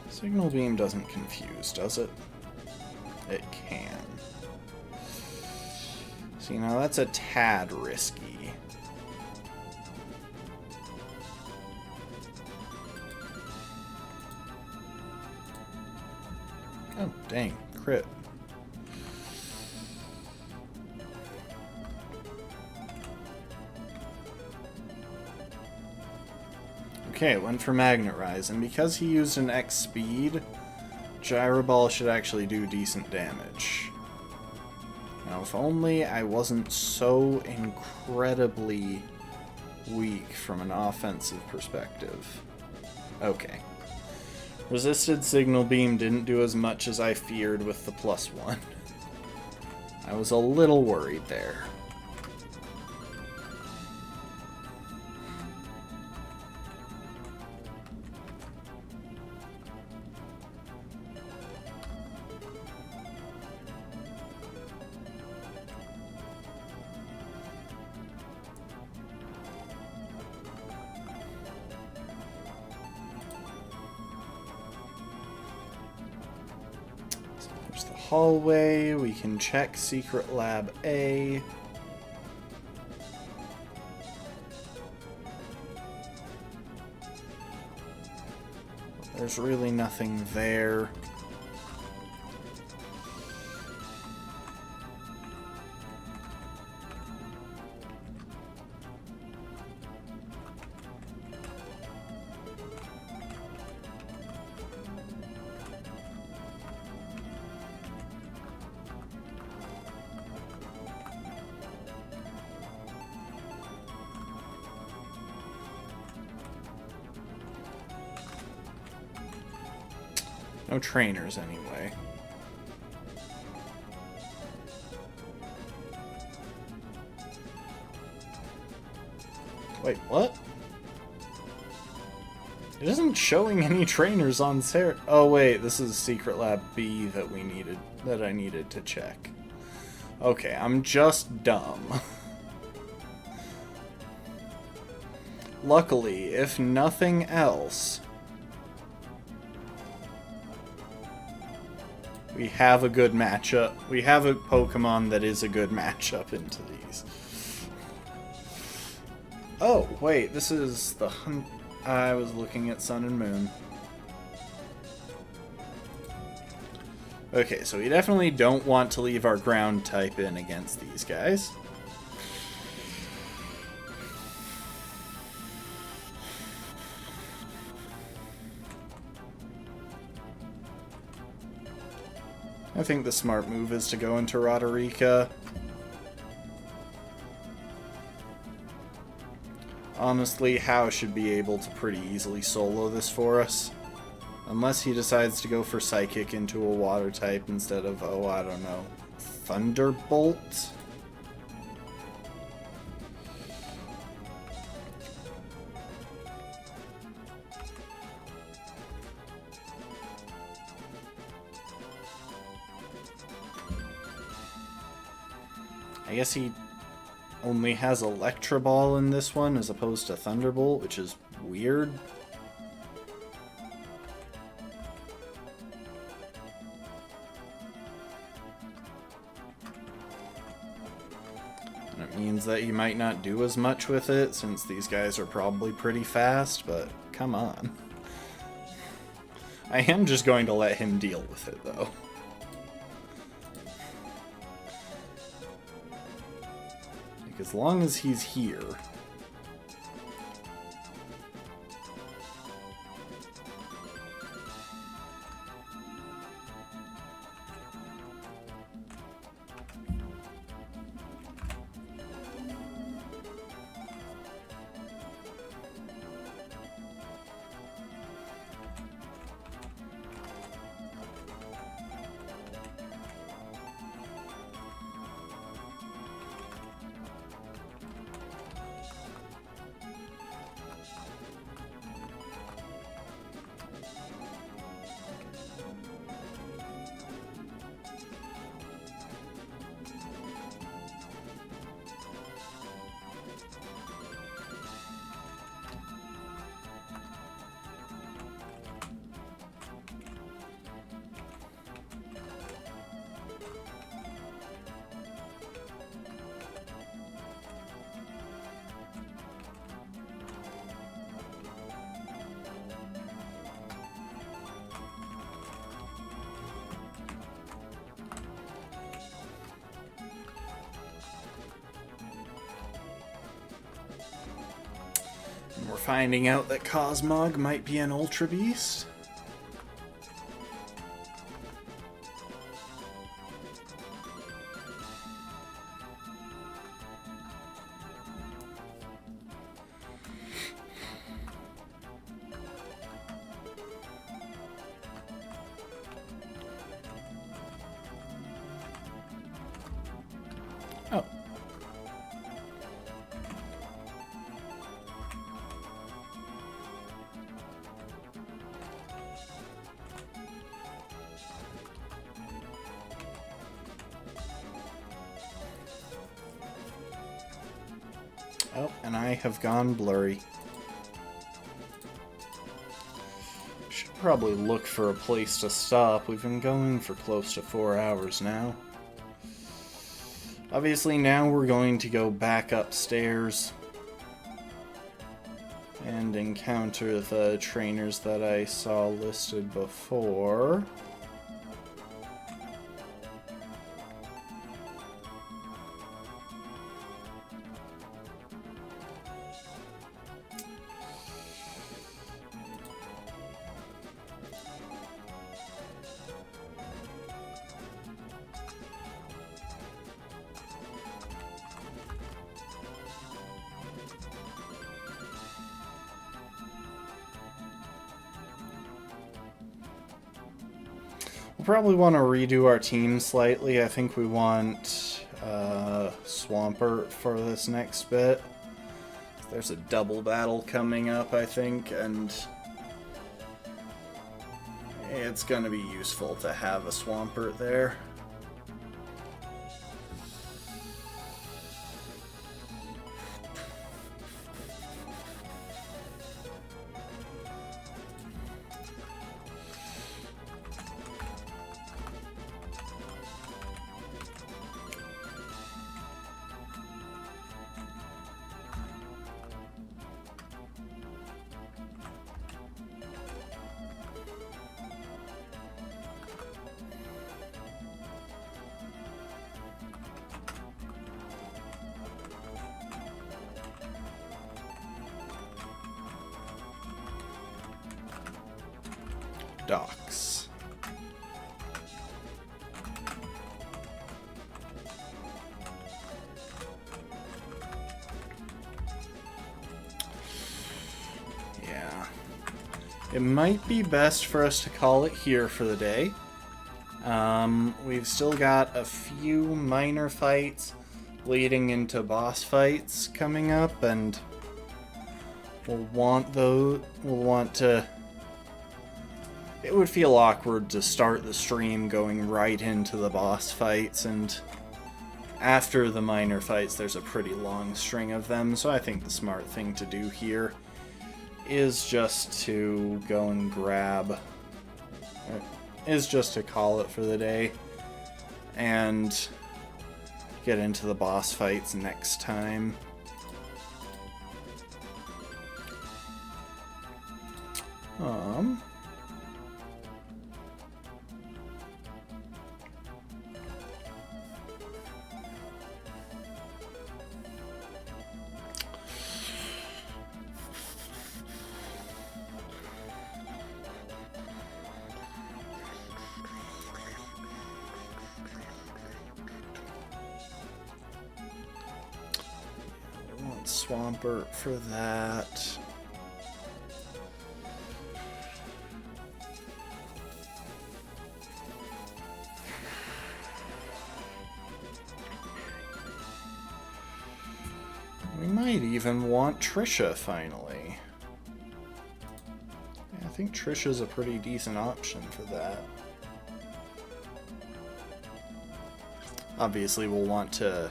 Signal Beam doesn't confuse, does it? It can. See, now that's a tad risky. Oh, dang. Crit. Okay, it went for Magnet Rise, and because he used an X speed, Gyro Ball should actually do decent damage. Now, if only I wasn't so incredibly weak from an offensive perspective. Okay. Resisted Signal Beam didn't do as much as I feared with the +1. I was a little worried there. Hallway, we can check Secret Lab A. There's really nothing there. No trainers, anyway. Wait, what? It isn't showing any trainers on Sarah. Oh wait, this is Secret Lab B that I needed to check. Okay, I'm just dumb. Luckily, if nothing else, we have a good matchup. We have a Pokemon that is a good matchup into these. Oh, wait, this is the I was looking at Sun and Moon. Okay, so we definitely don't want to leave our ground type in against these guys. I think the smart move is to go into Roderica. Honestly, Hao should be able to pretty easily solo this for us. Unless he decides to go for Psychic into a water type instead of, oh, I don't know, Thunderbolt? I guess he only has Electro Ball in this one as opposed to Thunderbolt, which is weird. And it means that he might not do as much with it, since these guys are probably pretty fast, but come on. I am just going to let him deal with it, though. As long as he's here. We're finding out that Cosmog might be an Ultra Beast. Oh, and I have gone blurry. Should probably look for a place to stop. We've been going for close to 4 hours now. Obviously now we're going to go back upstairs and encounter the trainers that I saw listed before. We'll probably want to redo our team slightly. I think we want Swampert for this next bit. There's a double battle coming up, I think, and it's going to be useful to have a Swampert there. Docks. Yeah. It might be best for us to call it here for the day. We've still got a few minor fights leading into boss fights coming up, and we'll want to... It would feel awkward to start the stream going right into the boss fights, and after the minor fights there's a pretty long string of them, so I think the smart thing to do here is just to go and is just to call it for the day and get into the boss fights next time. Swampert for that. We might even want Trisha finally. Yeah, I think Trisha's a pretty decent option for that. Obviously we'll want to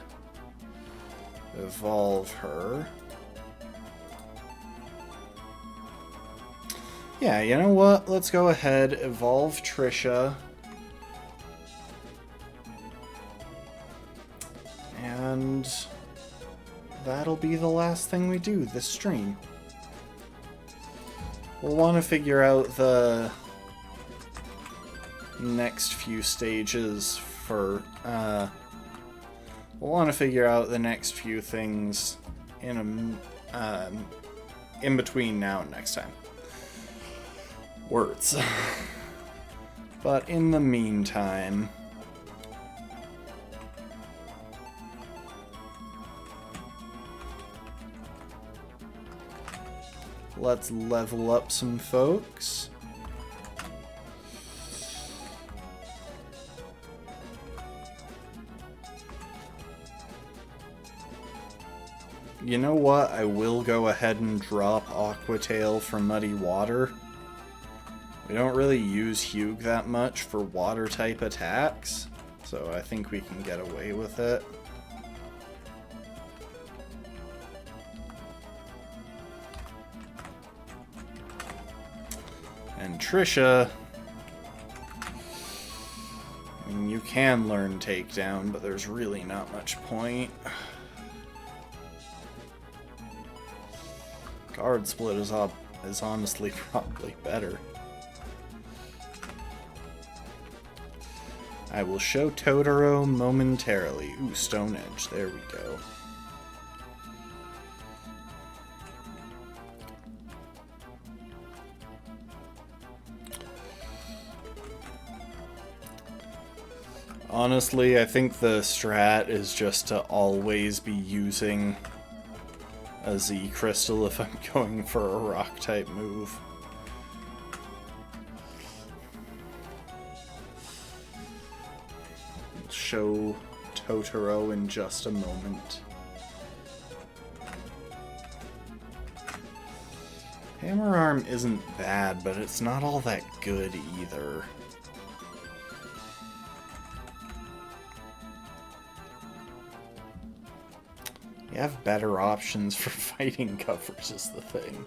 evolve her. Yeah, you know what? Let's go ahead, evolve Trisha. And that'll be the last thing we do this stream. We'll want to figure out the next few stages for, we'll want to figure out the next few things in between now and next time. Words. But in the meantime, let's level up some folks. You know what? I will go ahead and drop Aquatail for Muddy Water. We don't really use Hugh that much for water type attacks, so I think we can get away with it. And Trisha, I mean, you can learn takedown, but there's really not much point. Guard split is honestly probably better. I will show Totoro momentarily. Ooh, Stone Edge. There we go. Honestly, I think the strat is just to always be using a Z crystal if I'm going for a rock type move. Show Totoro in just a moment. Hammer Arm isn't bad, but it's not all that good either. You have better options for fighting covers is the thing.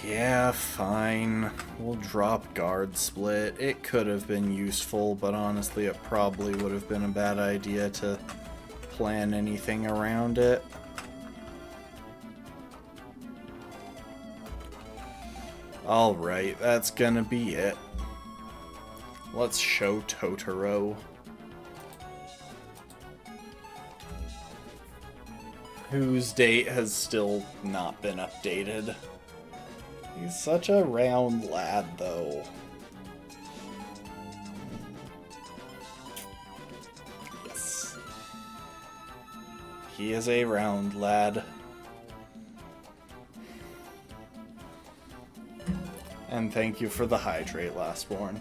Yeah, fine. We'll drop Guard Split. It could have been useful, but honestly it probably would have been a bad idea to plan anything around it. Alright, that's gonna be it. Let's show Totoro. Whose date has still not been updated. He's such a round lad, though. Yes. He is a round lad. And thank you for the hydrate, Lastborn.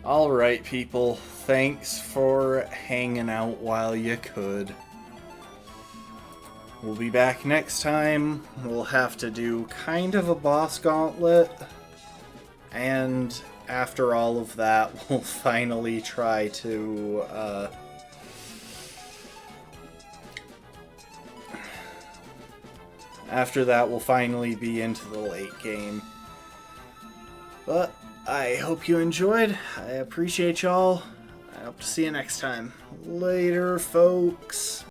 Alright, people. Thanks for hanging out while you could. We'll be back next time. We'll have to do kind of a boss gauntlet. And after all of that, we'll finally try to, after that, we'll finally be into the late game. But I hope you enjoyed. I appreciate y'all. I hope to see you next time. Later, folks.